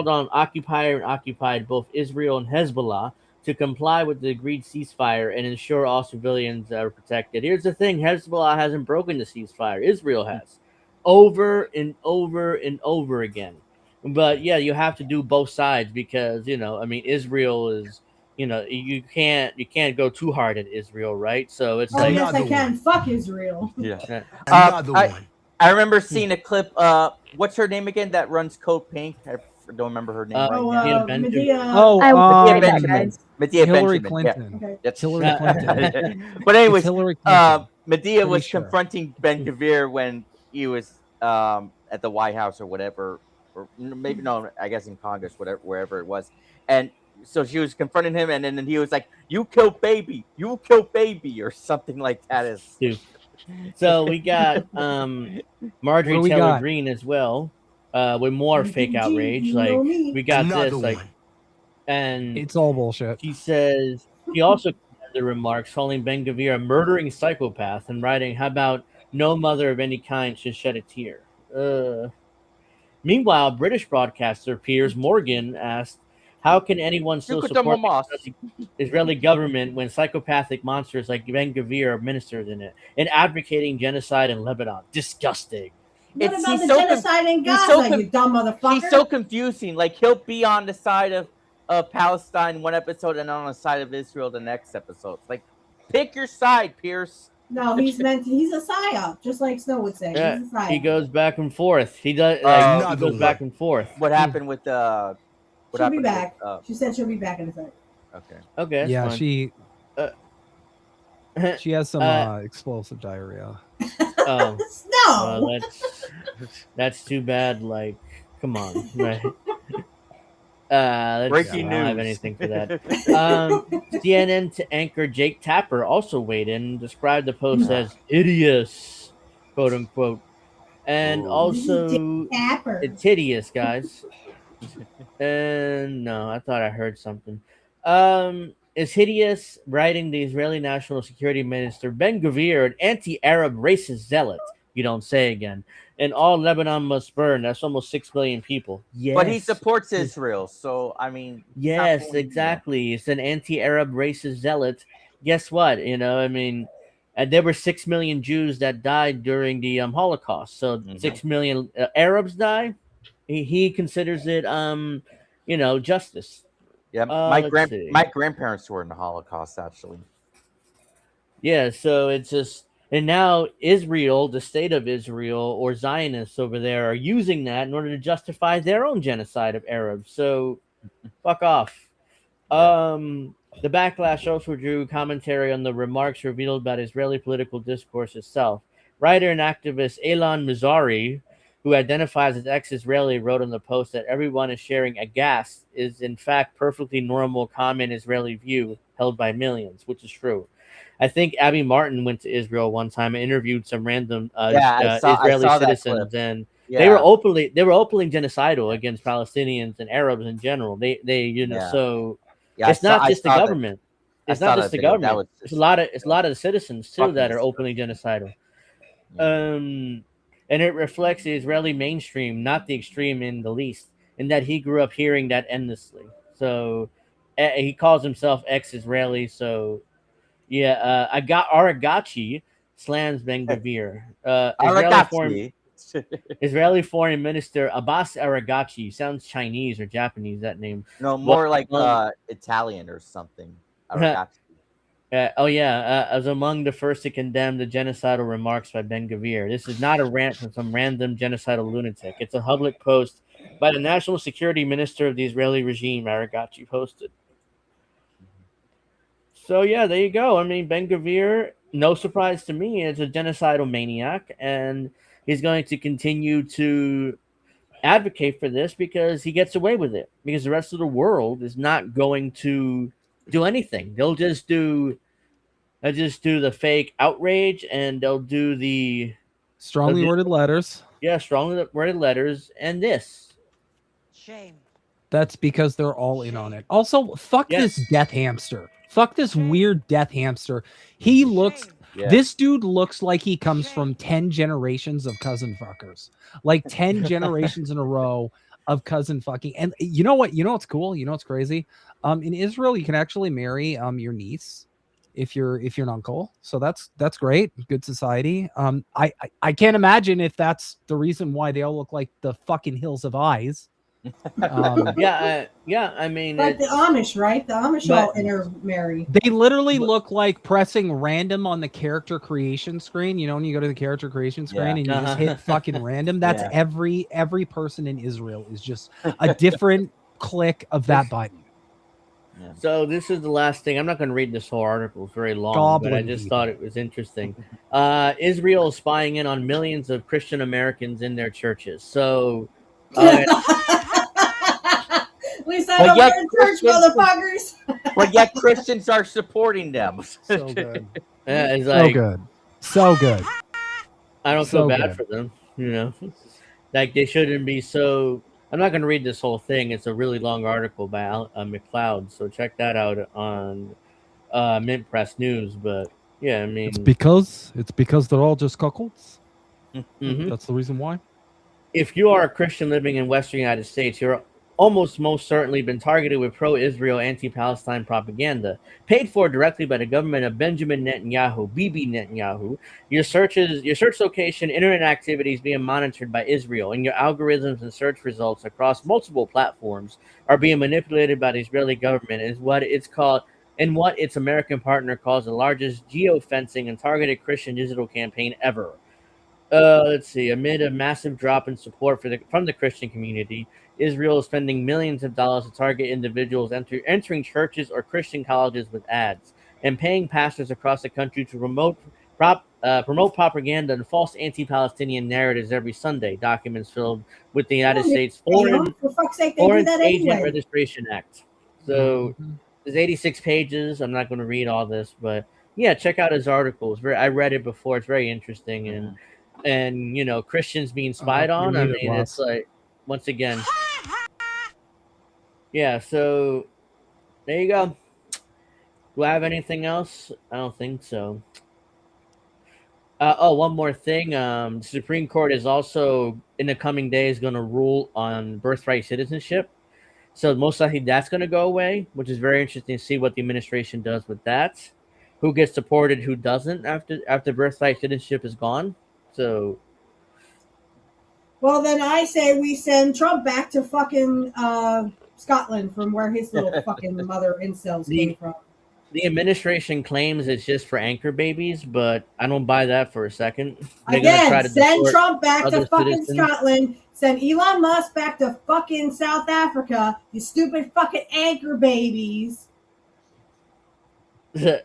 on occupier and occupied both Israel and Hezbollah to comply with the agreed ceasefire and ensure all civilians are protected. Here's the thing: Hezbollah hasn't broken the ceasefire. Israel has, over and over and over again. But yeah, you have to do both sides because Israel is you can't go too hard at Israel, right? So it's like yes, I can. Fuck Israel. Yeah. I remember seeing a clip. What's her name again? That runs Code Pink. I don't remember her name right now. Medea. Medea Benjamin. Medea Hillary Benjamin. Clinton. Yeah. Okay. That's Hillary Clinton. But anyways, Hillary Clinton. Medea was Pretty sure. confronting Ben Gvir when he was at the White House or whatever, or maybe no, I guess in Congress, wherever it was, and so she was confronting him, and then he was like, "You killed baby, or something like that." So we got Marjorie Taylor Greene as well, with more fake outrage. Like we got and it's all bullshit. She says she also condemned the remarks, calling Ben Gvir a murdering psychopath, and writing, "How about no mother of any kind should shed a tear." Meanwhile, British broadcaster Piers Morgan asked, "How can anyone still support the Israeli government when psychopathic monsters like Ben Gvir are ministers in it and advocating genocide in Lebanon? Disgusting." What about the genocide in Gaza, you dumb motherfucker? He's so confusing. Like, he'll be on the side of Palestine one episode and on the side of Israel the next episode. Like, pick your side, Pierce. No, he's a psyop, just like Snow would say. Yeah, He's a psyop. he goes back and forth. He does. He goes back and forth. What happened with She'll be back. She said she'll be back in a sec. Okay. Okay. Yeah, fine. she has some explosive diarrhea. Oh no, well, that's too bad. Like, come on, right? Breaking I don't have news. anything for that. CNN to anchor Jake Tapper also weighed in and described the post as hideous, quote unquote, and also it's hideous, guys. And no, I thought I heard something. It's hideous, writing the Israeli National Security Minister Ben-Gvir, an anti-Arab racist zealot. You don't say again. And all Lebanon must burn. That's almost 6 million people. Yes. But he supports Israel, so I mean. Yes, exactly. It's an anti-Arab racist zealot. Guess what? I mean, there were 6 million Jews that died during the Holocaust. So 6 million Arabs die. He considers it, justice. Yeah, my grandparents were in the Holocaust, actually. Yeah, so it's just. And now Israel, the state of Israel, or Zionists over there are using that in order to justify their own genocide of Arabs. So, fuck off. The backlash also drew commentary on the remarks revealed about Israeli political discourse itself. Writer and activist Elan Mizari, who identifies as ex-Israeli, wrote on the post that everyone is sharing aghast is in fact perfectly normal, common Israeli view held by millions, which is true. I think Abby Martin went to Israel one time and interviewed some random Israeli citizens, and they were openly genocidal against Palestinians and Arabs in general. So it's not just the government. It's not just the government. It's a lot of the citizens too that are openly genocidal. And it reflects the Israeli mainstream, not the extreme in the least, in that he grew up hearing that endlessly. So he calls himself ex-Israeli. So. Yeah, Aragachi slams Ben-Gvir. Israeli Foreign Minister Abbas Aragachi sounds Chinese or Japanese. That name. No, more like Italian or something. Aragachi. As among the first to condemn the genocidal remarks by Ben-Gvir. This is not a rant from some random genocidal lunatic. It's a public post by the National Security Minister of the Israeli regime. Aragachi posted. So, yeah, there you go. I mean, Ben-Gvir, no surprise to me, is a genocidal maniac, and he's going to continue to advocate for this because he gets away with it, because the rest of the world is not going to do anything. They'll just do the fake outrage, and they'll do the... Strongly worded letters. Yeah, strongly worded letters, and this. Shame. That's because they're all in on it. Also, fuck this death hamster. Fuck this weird death hamster. He looks... This dude looks like he comes from 10 generations of cousin fuckers. Like 10 generations in a row of cousin fucking. And you know what? You know what's cool? You know what's crazy? In Israel, you can actually marry your niece if you're an uncle. So that's great. Good society. I can't imagine if that's the reason why they all look like the fucking hills of eyes. I mean, like the Amish, right? The Amish all intermarry. They literally look like pressing random on the character creation screen. You know, when you go to the character creation screen and you just hit fucking random. That's every person in Israel is just a different click of that button. So this is the last thing. I'm not going to read this whole article. It's very long, but I just thought it was interesting. Israel is spying in on millions of Christian Americans in their churches. So. We said over in church, motherfuckers. But yet Christians are supporting them. So good. It's like, so good. I don't feel bad for them. You know, like they shouldn't be so. I'm not going to read this whole thing. It's a really long article by McLeod, so check that out on Mint Press News. But yeah, I mean, it's because they're all just cuckolds. Mm-hmm. That's the reason why. If you are a Christian living in Western United States, you're almost most certainly been targeted with pro-Israel, anti-Palestine propaganda, paid for directly by the government of Benjamin Netanyahu, Bibi Netanyahu. Your search location, internet activities being monitored by Israel, and your algorithms and search results across multiple platforms are being manipulated by the Israeli government. Is what it's called in what its American partner calls the largest geofencing and targeted Christian digital campaign ever. Let's see. Amid a massive drop in support from the Christian community, Israel is spending millions of dollars to target individuals entering churches or Christian colleges with ads, and paying pastors across the country to promote propaganda and false anti-Palestinian narratives every Sunday. Documents filled with the United States Foreign For fuck's sake, they do that Agent anyway. Registration Act. So there's 86 pages. I'm not going to read all this, but yeah, check out his articles. I read it before. It's very interesting, and you know, Christians being spied on. I mean, it's like, once again, yeah. So there you go. Do I have anything else? I don't think so. One more thing. The Supreme Court is also in the coming days going to rule on birthright citizenship. So most likely that's going to go away, which is very interesting to see what the administration does with that. Who gets deported, who doesn't after birthright citizenship is gone. So, well, then I say we send Trump back to fucking Scotland, from where his little fucking mother incels came from. The administration claims it's just for anchor babies, but I don't buy that for a second. Again, send Trump back to fucking Scotland. Send Elon Musk back to fucking South Africa. You stupid fucking anchor babies. Yeah,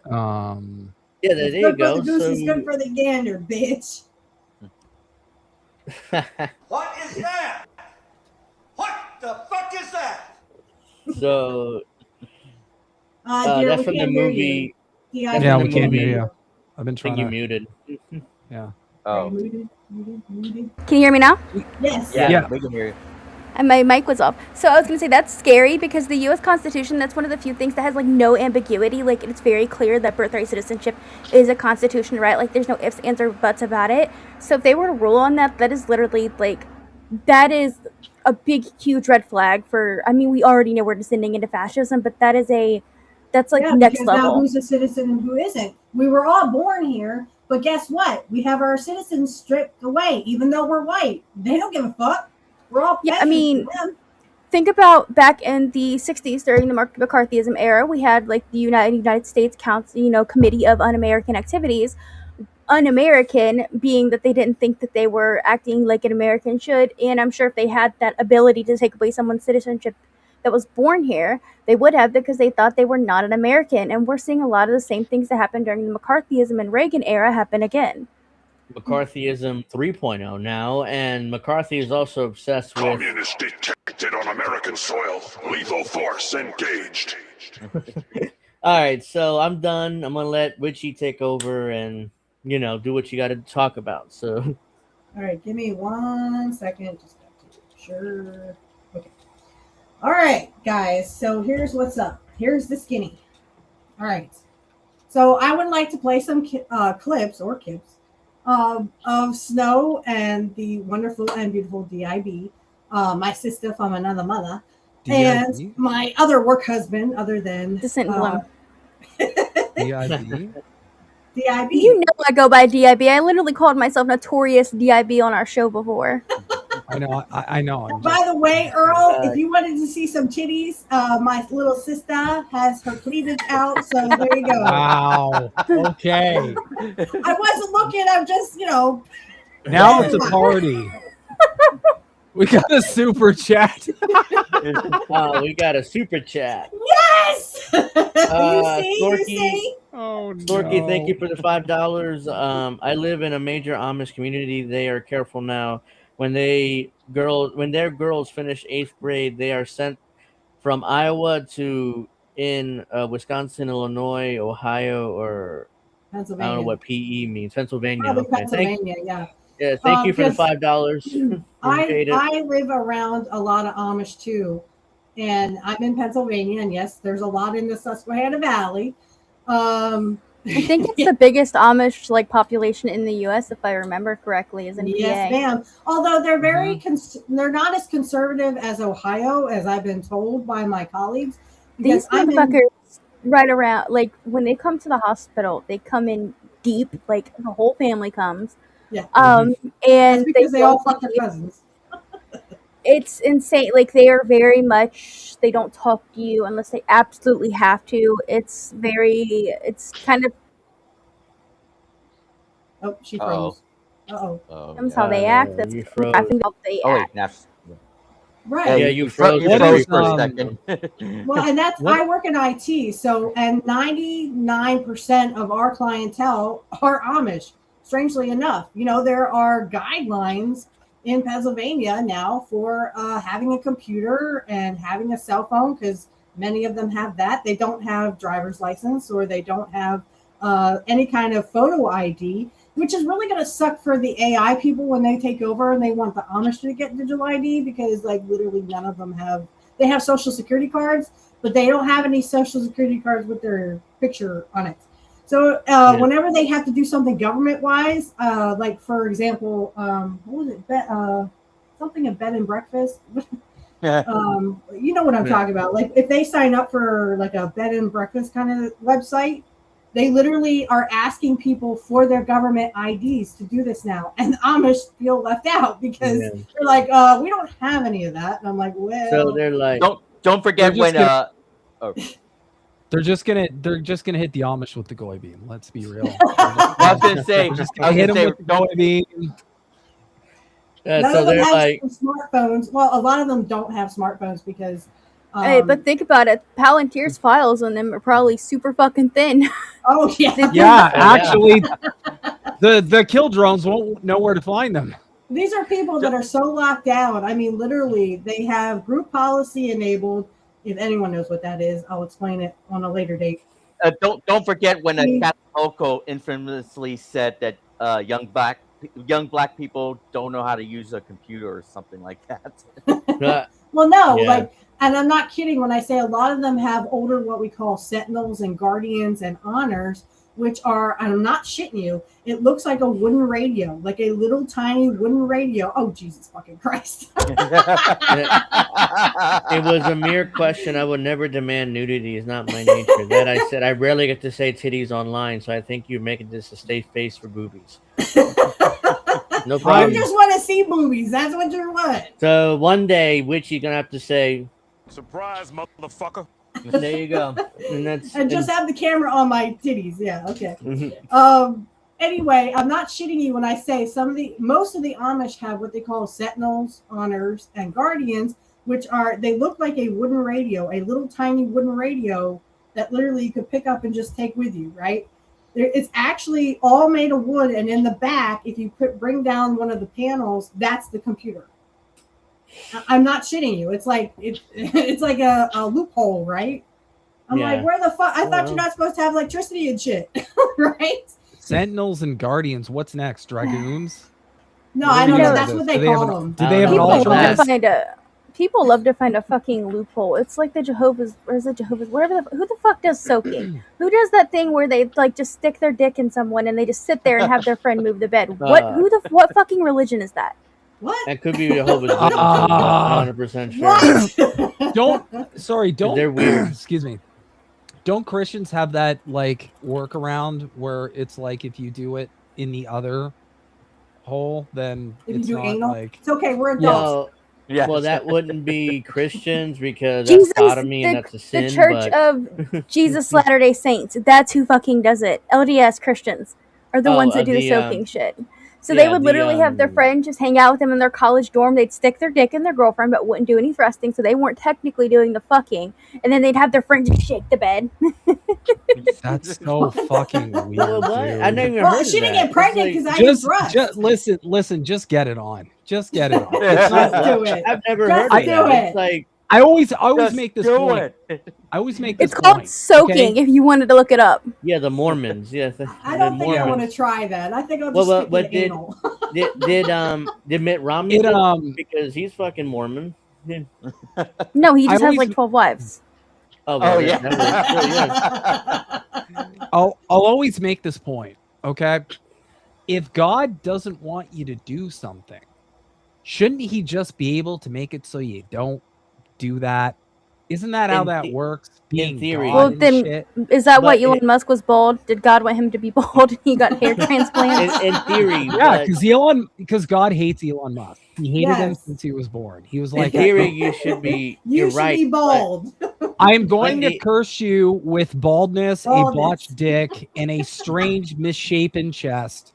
there you go. The goose is good for the gander, bitch. What is that? What the fuck is that? So Dear, that's from the movie. Yeah, we can't hear you. I've been trying. I think you muted. Yeah. Oh. Muted. Can you hear me now? Yes. Yeah, we can hear you. And my mic was off. So I was going to say that's scary because the U.S. Constitution, that's one of the few things that has like no ambiguity. Like it's very clear that birthright citizenship is a constitutional right. Like there's no ifs, ands, or buts about it. So if they were to rule on that, that is literally like, that is a big, huge red flag for, I mean, we already know we're descending into fascism, but that's like next level. Now who's a citizen and who isn't? We were all born here, but guess what? We have our citizens stripped away, even though we're white. They don't give a fuck. We're all I mean, think about back in the 60s during the McCarthyism era, we had like the United States Council, Committee of Un-American Activities. Un-American being that they didn't think that they were acting like an American should, and I'm sure if they had that ability to take away someone's citizenship that was born here, they would have, because they thought they were not an American. And we're seeing a lot of the same things that happened during the McCarthyism and Reagan era happen again. McCarthyism 3.0 now, and McCarthy is also obsessed with communist detected on American soil. Lethal force engaged. All right, so I'm done. I'm gonna let Witchy take over and do what you got to talk about. So, all right, give me 1 second. Just got to sure. Okay. All right, guys. So here's what's up. Here's the skinny. All right. So I would like to play some clips of Snow and the wonderful and beautiful DIB, my sister from another mother, and my other work husband, other than Descent Bloom. DIB. DIB. You know I go by DIB. I literally called myself Notorious DIB on our show before. I know. By the way, Earl, if you wanted to see some titties, my little sister has her cleavage out, so there you go. Wow. Okay. I wasn't looking. I'm just, Now it's a party. We got a super chat. We got a super chat. Yes. You see? Oh no. Storky, thank you for the $5. I live in a major Amish community. They are careful now. When their girls finish 8th grade, they are sent from Iowa to Wisconsin, Illinois, Ohio, or Pennsylvania. I don't know what PE means. Pennsylvania. Probably Okay. Pennsylvania, Yeah, thank you for the $5. I live around a lot of Amish too, and I'm in Pennsylvania, and yes, there's a lot in the Susquehanna Valley. I think it's the biggest Amish population in the U.S. if I remember correctly. Is in yes, PA. ma'am. Although they're they're not as conservative as Ohio, as I've been told by my colleagues. These motherfuckers right around, when they come to the hospital, they come in deep, the whole family comes. Yeah. And that's because they all fuck their cousins. It's insane. Like, they are very much, they don't talk to you unless they absolutely have to. It's kind of Oh, she froze. That's how they act. That's you froze. I think how they Oh wait, act. now. Right. Yeah, you froze. You What froze is, for a second. Well, and that's I work in IT, so and 99% of our clientele are Amish. Strangely enough, there are guidelines in Pennsylvania now for having a computer and having a cell phone, because many of them have that. They don't have driver's license, or they don't have any kind of photo ID, which is really going to suck for the AI people when they take over and they want the Amish to get digital ID, because literally none of them have. They have social security cards, but they don't have any social security cards with their picture on it. So whenever they have to do something government-wise, like for example, what was it? Something a bed and breakfast. You know what I'm talking about. Like if they sign up for like a bed and breakfast kind of website, they literally are asking people for their government IDs to do this now, and the Amish feel left out because they're like, we don't have any of that. And I'm like, well, so they're like, don't forget when they're just gonna hit the Amish with the goy beam. Let's be real. I was gonna say, hit them with the goy beam. None of them have smartphones. Well, a lot of them don't have smartphones because. Hey, but think about it. Palantir's files on them are probably super fucking thin. Oh yeah. Yeah, actually, the kill drones won't know where to find them. These are people that are so locked down. I mean, literally, they have group policy enabled. If anyone knows what that is, I'll explain it on a later date. Don't forget when Cataloco infamously said that young black people don't know how to use a computer or something like that. Well, no, and I'm not kidding when I say a lot of them have older, what we call sentinels and guardians and honors, which are, and I'm not shitting you, it looks like a wooden radio, like a little tiny wooden radio. Oh, Jesus fucking Christ. It was a mere question. I would never demand nudity. It's not my nature. That I said, I rarely get to say titties online, so I think you're making this a safe face for boobies. No problem. You just want to see movies. That's what you want. So one day, Witchy gonna have to say, "Surprise, motherfucker!" There you go. And just have the camera on my titties. Yeah. Okay. Anyway, I'm not shitting you when I say most of the Amish have what they call sentinels, honors, and guardians, which they look like a wooden radio, a little tiny wooden radio that literally you could pick up and just take with you, right? It's actually all made of wood, and in the back, if you bring down one of the panels, that's the computer. I'm not shitting you. It's like it's like a loophole, right? I'm like, where the fuck? I thought you're not supposed to have electricity and shit, right? Sentinels and guardians. What's next? Dragoons? No, I don't know. That's what they call them. Do they have an ultra? People love to find a fucking loophole. It's like the Jehovah's, or is it Jehovah's? Whatever. Who the fuck does soaking? Who does that thing where they just stick their dick in someone and they just sit there and have their friend move the bed? What fucking religion is that? What? That could be Jehovah's Witnesses. I'm 100% sure. Don't. They're weird. Excuse me. Don't Christians have that workaround where it's like if you do it in the other hole, then if it's you do not anal? like it's okay. We're adults. Yeah. Well, that wouldn't be Christians because that's sodomy and that's a sin. The Church of Jesus Latter-day Saints. That's who fucking does it. LDS Christians are the ones that do the soaking shit. So they would literally have their friend just hang out with them in their college dorm. They'd stick their dick in their girlfriend, but wouldn't do any thrusting, so they weren't technically doing the fucking. And then they'd have their friend just shake the bed. That's so fucking weird. What? I never even heard of she didn't that. get pregnant because I didn't thrust. Just listen. Just get it on. Just get it on. Just do it. I've never heard of that. It's like I always make this point. I always make this It's called point, soaking. okay? If you wanted to look it up. Yeah, the Mormons. Yes, I don't think I want to try that. I think I'll just stick to anal. Did Mitt Romney because he's fucking Mormon? No, he just has like 12 wives. Oh yeah. I'll always make this point, okay? If God doesn't want you to do something, shouldn't he just be able to make it so you don't do that? Isn't that how that works? Being theory. God Well, and then shit? is that why Elon Musk was bald? Did God want him to be bald and he got hair transplants? In theory, Yeah, because God hates Elon Musk. He hated him since he was born. He was like, in theory, you should be. You You're should right. be bald. I am going to curse you with baldness, a Baldness. botched dick, and a strange, misshapen chest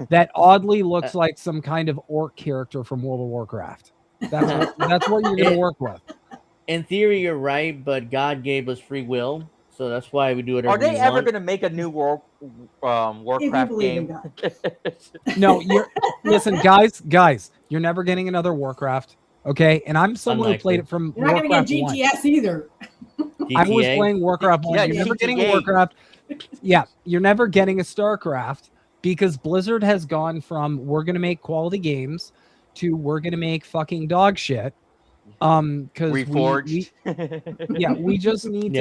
that oddly looks like some kind of orc character from World of Warcraft. That's what you're going to work with. In theory, you're right, but God gave us free will, so that's why we do whatever Are they we ever want. going to make a new Warcraft game? No, listen, guys, you're never getting another Warcraft, okay? And I'm someone who played it from You're not Warcraft going to get GTS either. I was playing Warcraft 1. Yeah, You're never getting a GTA. Warcraft. Yeah, you're never getting a StarCraft because Blizzard has gone from we're going to make quality games to we're going to make fucking dog shit. Because Reforged. we just need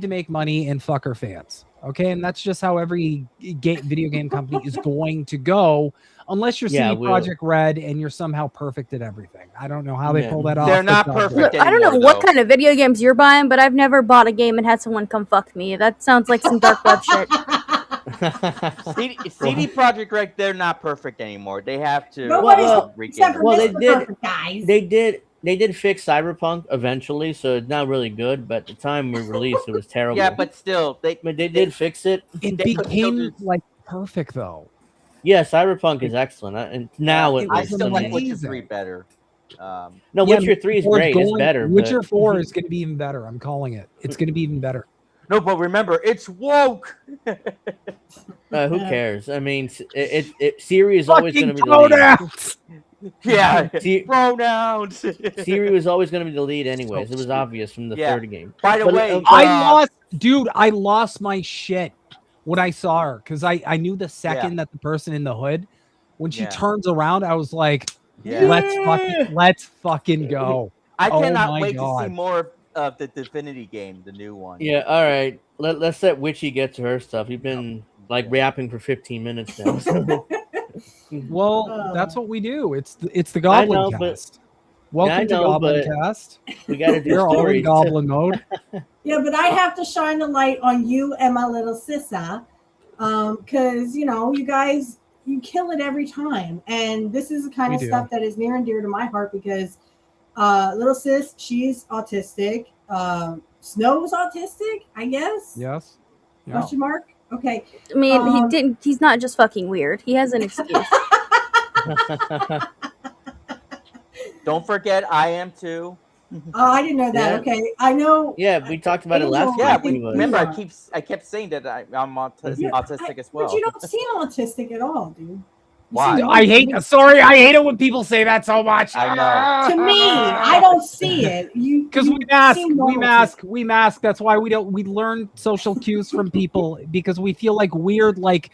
to make money and fuck our fans. Okay, and that's just how every video game company is going to go, unless you're CD Projekt Red and you're somehow perfect at everything. I don't know how they pull that off. They're not perfect. Look, I don't know what kind of video games you're buying, but I've never bought a game and had someone come fuck me. That sounds like some dark web shit. CD Projekt Red, they're not perfect anymore. They have to. They did fix Cyberpunk eventually, so it's not really good. But at the time we released, it was terrible. Yeah, but still, they did fix it. It became like perfect though. Yeah, Cyberpunk is excellent, and now I still like Witcher 3 better. No, Witcher 3 is great. It's better. Witcher 4 is going to be even better. I'm calling it. It's going to be even better. No, but remember, it's woke. Who cares? I mean, Siri is always going to be the lead. Yeah, pronouns. Siri was always going to be the lead, anyways. It was obvious from the third game. By the way, I lost my shit when I saw her because I knew the second that the person in the hood, when she turns around, I was like, let's fucking go. I cannot wait to see more of the Divinity game, the new one. Yeah, all right. Let's let Witchy get to her stuff. You've been rapping for 15 minutes now. So. Well, that's what we do. It's the Goblin Cast. Welcome to Goblin Cast. We got to do You're all in Goblin mode. Yeah, but I have to shine the light on you and my little sissa, because you guys, you kill it every time, and this is the kind of stuff that is near and dear to my heart because little sis, she's autistic. Snow's autistic, I guess. Yes. Yeah. Question mark. Okay. I mean, he's not just fucking weird. He has an excuse. Don't forget, I am too. Oh, I didn't know that. Yeah. Okay, I know. Yeah, we talked about it last week. Remember, I kept saying that I'm autistic as well. But you don't seem autistic at all, dude. Why? I hate it when people say that so much. I know. To me, I don't see it. Because we mask. That's why we learn social cues from people because we feel like weird, like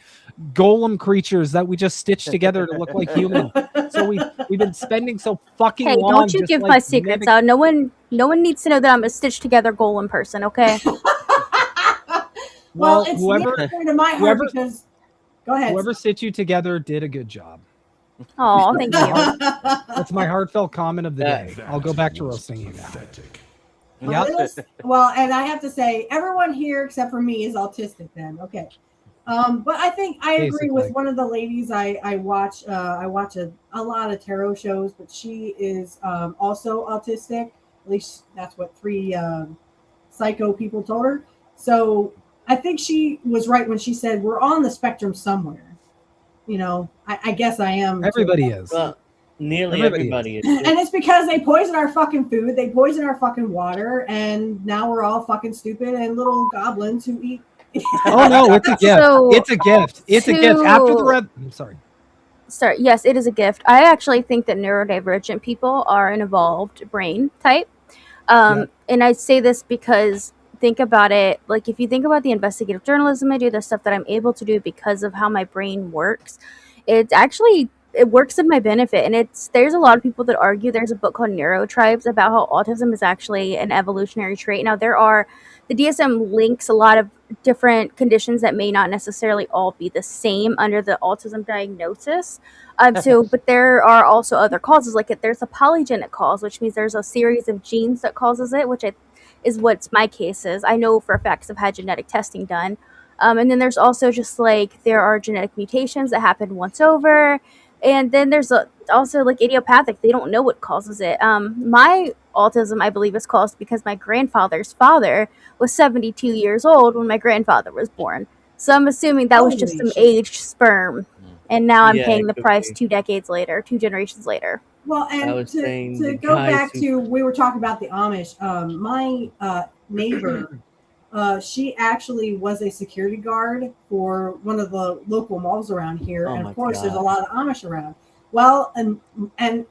golem creatures that we just stitch together to look like human. So we've been spending so fucking long. Hey, don't you give my secrets out. No one needs to know that I'm a stitched together golem person, okay? Well, it's near to my heart because go ahead. Whoever stitched you together did a good job. Oh, thank you. That's my heartfelt comment of the day. I'll go back to roasting you now. Well, and I have to say, everyone here except for me is autistic then. Okay. But I think I agree with one of the ladies I watch. I watch a lot of tarot shows, but she is also autistic. At least that's what 3 psycho people told her. So I think she was right when she said we're on the spectrum somewhere. I guess I am. Everybody is. Well, nearly everybody is. And it's because they poison our fucking food, they poison our fucking water, and now we're all fucking stupid and little goblins who eat. Oh no, it's a gift. It's a gift. It's a gift. After the I'm sorry. Sorry. Yes, it is a gift. I actually think that neurodivergent people are an evolved brain type. And I say this because think about it, like if you think about the investigative journalism I do, the stuff that I'm able to do because of how my brain works, it's actually it works in my benefit. And there's a lot of people that argue. There's a book called Neurotribes about how autism is actually an evolutionary trait. Now the DSM links a lot of different conditions that may not necessarily all be the same under the autism diagnosis. But there are also other causes. Like there's a polygenic cause, which means there's a series of genes that causes it, which is what my case is. I know for a fact 'cause I've had genetic testing done. And then there's also just like there are genetic mutations that happen once over. And then there's also like idiopathic. They don't know what causes it. My autism, I believe, is caused because my grandfather's father was 72 years old when my grandfather was born. So I'm assuming that was just some aged sperm. And now I'm paying the price 2 decades later, 2 generations later. Well, and to go back to, we were talking about the Amish. My neighbor, she actually was a security guard for one of the local malls around here. And of course, there's a lot of Amish around. Well, and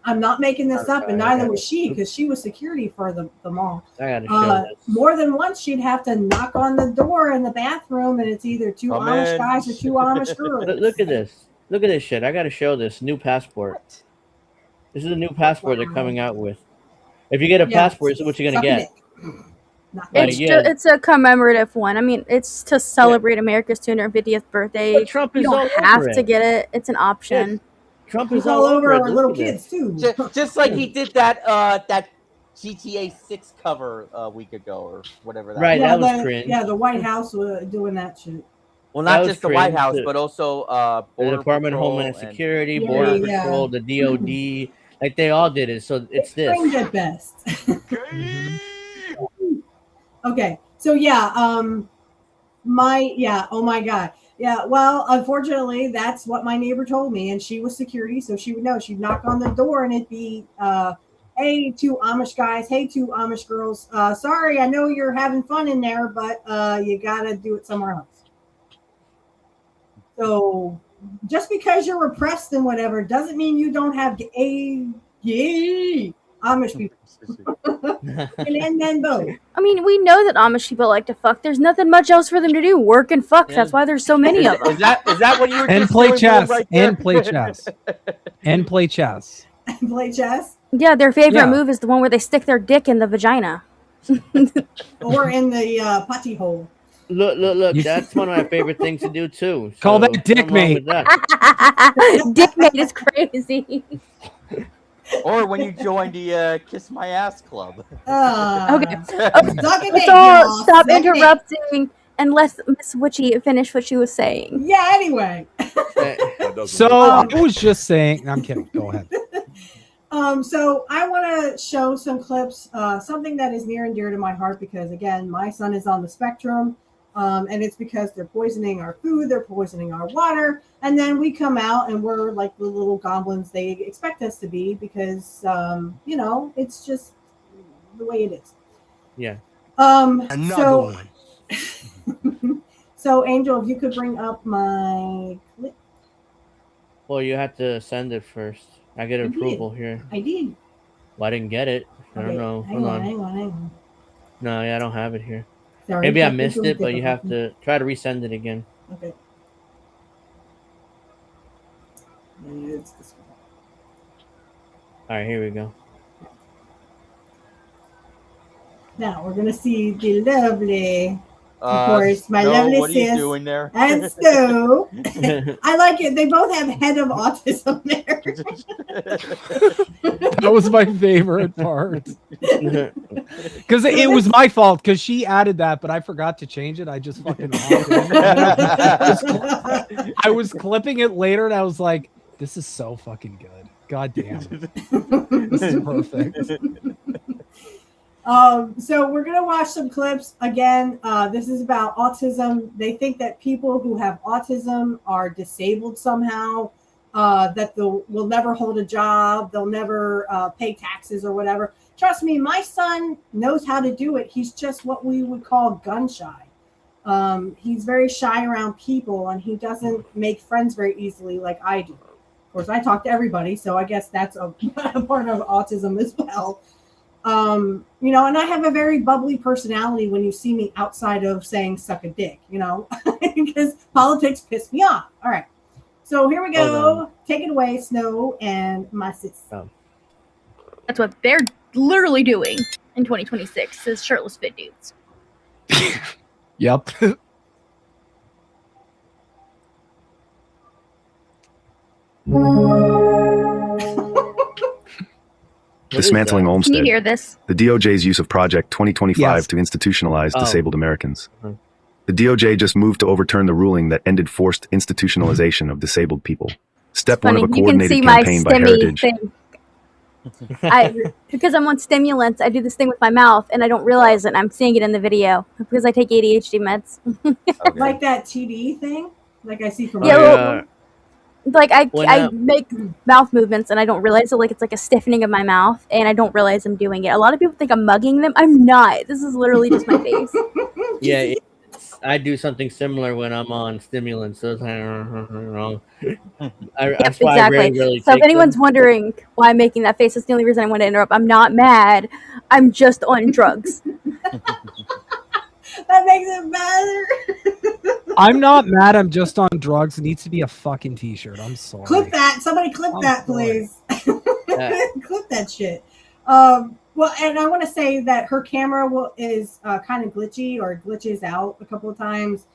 I'm not making this up, and neither was she, because she was security for the mall. I gotta show this. More than once, she'd have to knock on the door in the bathroom, and it's either 2 Amish guys or 2 Amish girls. Look at this. Look at this shit. I gotta show this new passport. This is a new passport they're coming out with. If you get a passport, this is what you're gonna get. It's a commemorative one. I mean, it's to celebrate America's 250th birthday. But Trump is you don't have to get it. It's an option. Yes. Trump is all over our little kids too. Just like he did that GTA 6 cover a week ago or whatever. That was cringe. Yeah, the White House was doing that shit. Well, not just the White House, but also the Department of Homeland Security, Border Patrol, the DOD. Like they all did it. So it's this. Cringe at best. Okay, so oh my god. Yeah, well, unfortunately, that's what my neighbor told me, and she was security, so she would know. She'd knock on the door, and it'd be, hey, 2 Amish guys, hey, 2 Amish girls. Sorry, I know you're having fun in there, but you gotta do it somewhere else. So, just because you're repressed and whatever doesn't mean you don't have Amish people. And then both. I mean, we know that Amish people like to fuck. There's nothing much else for them to do. Work and fuck. Yeah. That's why there's so many of them. Is that what you were and just play doing chess right and play chess and play chess and play chess? Yeah, their favorite move is the one where they stick their dick in the vagina. Or in the putty hole. Look. That's one of my favorite things to do too. So call that dick mate. Dick mate is crazy. Or when you join the Kiss My Ass Club. Okay. Stop interrupting and let Miss Witchy finish what she was saying. Yeah, anyway. So I was just saying, I'm kidding. Go ahead. So I want to show some clips, something that is near and dear to my heart, because again, my son is on the spectrum. And it's because they're poisoning our food, they're poisoning our water, and then we come out and we're like the little goblins they expect us to be because, it's just the way it is. Yeah. Another one. So, Angel, if you could bring up my clip. Well, you have to send it first. I get approval here. I did. Well, I didn't get it. I don't know. Hold on. Hang on. No, I don't have it here. Sorry, maybe I missed it, but you have to try to resend it again. Okay. It's this one. All right, here we go. Now we're gonna see the lovely, of course, my lovely what sis are you doing there? and Stu. I like it. They both have head of autism there. That was my favorite part. Because it was my fault, because she added that, but I forgot to change it. I just fucking I was clipping it later, and I was like, this is so fucking good. God damn. This is perfect. So we're going to watch some clips. Again, this is about autism. They think that people who have autism are disabled somehow, that will never hold a job. They'll never pay taxes or whatever. Trust me, my son knows how to do it. He's just what we would call gun shy. He's very shy around people, and he doesn't make friends very easily like I do. Of course, I talk to everybody, so I guess that's a part of autism as well. And I have a very bubbly personality when you see me outside of saying suck a dick, because politics piss me off. All right. So here we Hold go. Take it away, Snow and my sis. Oh. That's what they're literally doing in 2026 is shirtless fit dudes. Yep. Dismantling Can you Olmsted. hear this? The DOJ's use of Project 2025 Yes. to institutionalize Oh. disabled Americans. Mhm. The DOJ just moved to overturn the ruling that ended forced institutionalization of disabled people. Step one of a Funny, you can see coordinated my campaign by stimmy Heritage. thing. Because I'm on stimulants, I do this thing with my mouth, and I don't realize it. And I'm seeing it in the video because I take ADHD meds. Okay. Like that TD thing, like I see from Yeah, my Like When I make mouth movements, and I don't realize it. Like it's like a stiffening of my mouth, and I don't realize I'm doing it. A lot of people think I'm mugging them. I'm not. This is literally just my face. Yeah, I do something similar when I'm on stimulants. So it's like, wrong. That's why I really So if take anyone's them. wondering why I'm making that face, that's the only reason I want to interrupt. I'm not mad. I'm just on drugs. That makes it better. I'm not mad. I'm just on drugs. It needs to be a fucking t-shirt. I'm sorry. Clip that. Somebody clip I'm that, sorry. please. Clip that shit. Well, and I want to say that her camera is kind of glitchy or glitches out a couple of times.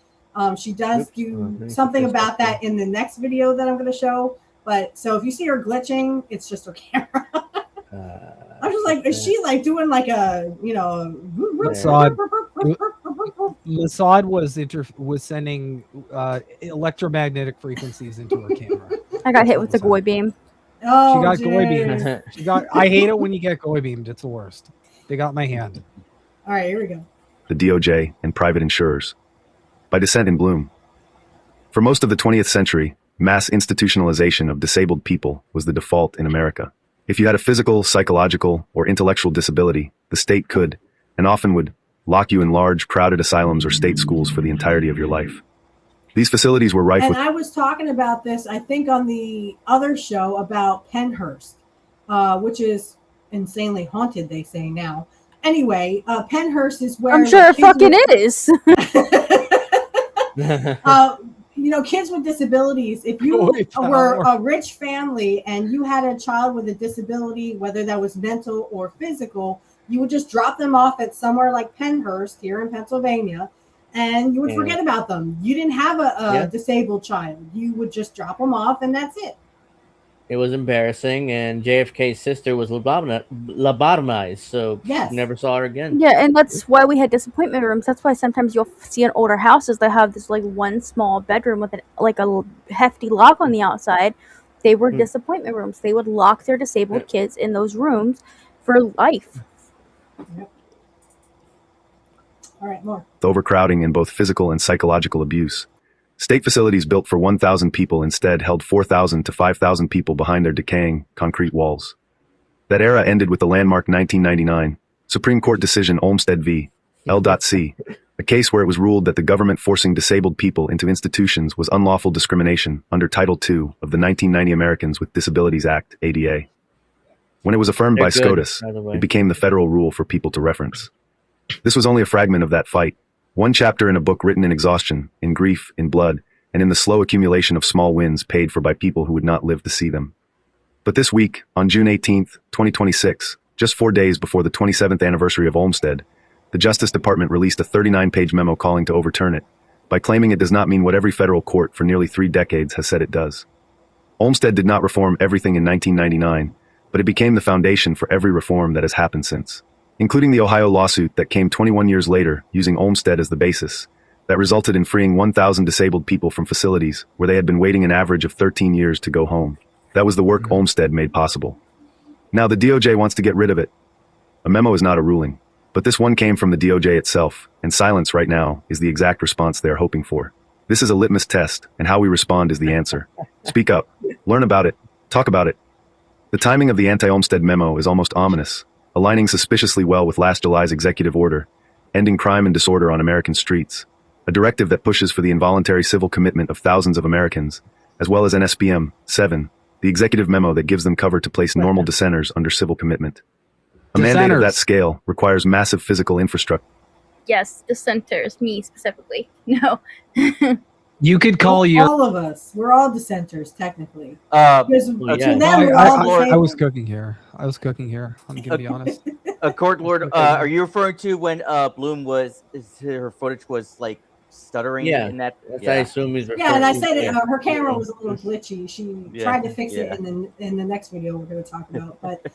She does do something about that in the next video that I'm going to show. But so if you see her glitching, it's just her camera. I'm just like, is she like doing like a, you know, Mossad was sending electromagnetic frequencies into her camera. I got hit with the goy beam. Oh, She got goy geez. beamed. I hate it when you get goy beamed. It's the worst. They got my hand. All right, here we go. The DOJ and private insurers. By descent in Bloom. For most of the 20th century, mass institutionalization of disabled people was the default in America. If you had a physical, psychological, or intellectual disability, the state could, and often would, lock you in large, crowded asylums or state schools for the entirety of your life. These facilities were rife And with... I was talking about this, I think, on the other show about Pennhurst, which is insanely haunted, they say now. Anyway, Pennhurst is where... I'm sure it fucking is. You know, kids with disabilities, if you were a rich family and you had a child with a disability, whether that was mental or physical, you would just drop them off at somewhere like Pennhurst here in Pennsylvania, and you would forget about them. You didn't have a disabled child. You would just drop them off, and that's it. It was embarrassing, and JFK's sister was lobotomized, so never saw her again. Yeah, and that's why we had disappointment rooms. That's why sometimes you'll see in older houses that have this like one small bedroom with a hefty lock on the outside. They were disappointment rooms. They would lock their disabled kids in those rooms for life. Yep. All right, more. overcrowding and both physical and psychological abuse. State facilities built for 1,000 people instead held 4,000 to 5,000 people behind their decaying, concrete walls. That era ended with the landmark 1999 Supreme Court decision Olmsted v. L.C., a case where it was ruled that the government forcing disabled people into institutions was unlawful discrimination under Title II of the 1990 Americans with Disabilities Act, ADA. When it was affirmed by SCOTUS, it became the federal rule for people to reference. This was only a fragment of that fight, one chapter in a book written in exhaustion, in grief, in blood, and in the slow accumulation of small wins paid for by people who would not live to see them. But this week, on June 18th, 2026, just 4 days before the 27th anniversary of Olmsted, the Justice Department released a 39-page memo calling to overturn it, by claiming it does not mean what every federal court for nearly 3 decades has said it does. Olmsted did not reform everything in 1999, but it became the foundation for every reform that has happened since, including the Ohio lawsuit that came 21 years later using Olmsted as the basis, that resulted in freeing 1,000 disabled people from facilities where they had been waiting an average of 13 years to go home. That was the work Olmsted made possible. Now the DOJ wants to get rid of it. A memo is not a ruling, but this one came from the DOJ itself, and silence right now is the exact response they are hoping for. This is a litmus test, and how we respond is the answer. Speak up, learn about it, talk about it. The timing of the anti-Olmsted memo is almost ominous, aligning suspiciously well with last July's executive order, ending crime and disorder on American streets, a directive that pushes for the involuntary civil commitment of thousands of Americans, as well as NSPM 7, the executive memo that gives them cover to place normal dissenters under civil commitment. A mandate of that scale requires massive physical infrastructure. Yes, dissenters, me specifically. No. You could call you. All of us. We're all dissenters, technically. yeah. To them, we're all the same. I was cooking here. I'm gonna be honest. Court Lord, are you referring to when Bloom her footage was like stuttering? Yeah, in that. I assume he's referring. Yeah, and I to, said her camera was a little glitchy. She tried to fix it in the next video we're going to talk about. But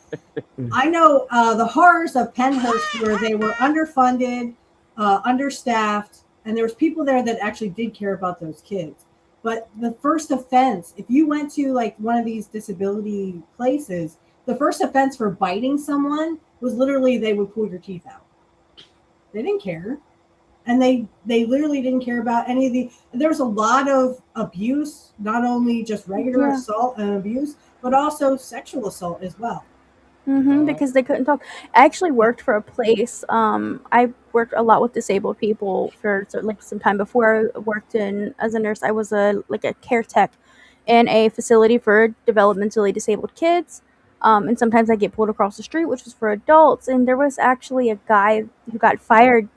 I know the horrors of Pennhurst, where they were underfunded, understaffed, and there was people there that actually did care about those kids. But the first offense, if you went to like one of these disability places, the first offense for biting someone was literally they would pull your teeth out. They didn't care. And they literally didn't care about any of the. There's a lot of abuse, not only just regular assault and abuse, but also sexual assault as well. Because they couldn't talk. I actually worked for a place. I worked a lot with disabled people for some time before I worked as a nurse. I was a care tech in a facility for developmentally disabled kids. And sometimes I get pulled across the street, which was for adults. And there was actually a guy who got fired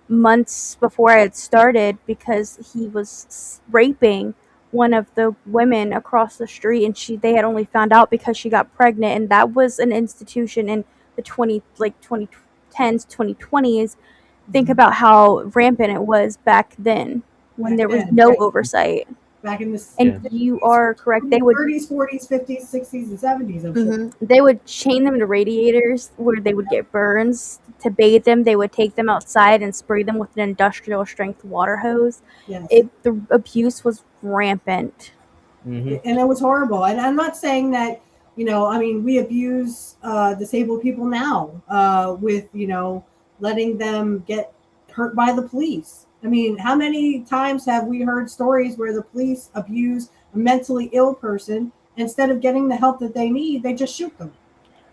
months before I had started because he was raping one of the women across the street, and they had only found out because she got pregnant, and that was an institution in the 2010s, 2020s. Think about how rampant it was back then when there was no oversight. Back in the you are correct. They would 30s, 40s, 50s, 60s, and 70s. I'm sure. They would chain them to radiators where they would get burns. To bathe them, they would take them outside and spray them with an industrial strength water hose. Yes. The abuse was rampant. And it was horrible. And I'm not saying that, we abuse disabled people now with, letting them get hurt by the police. I mean, how many times have we heard stories where the police abuse a mentally ill person? Instead of getting the help that they need, they just shoot them.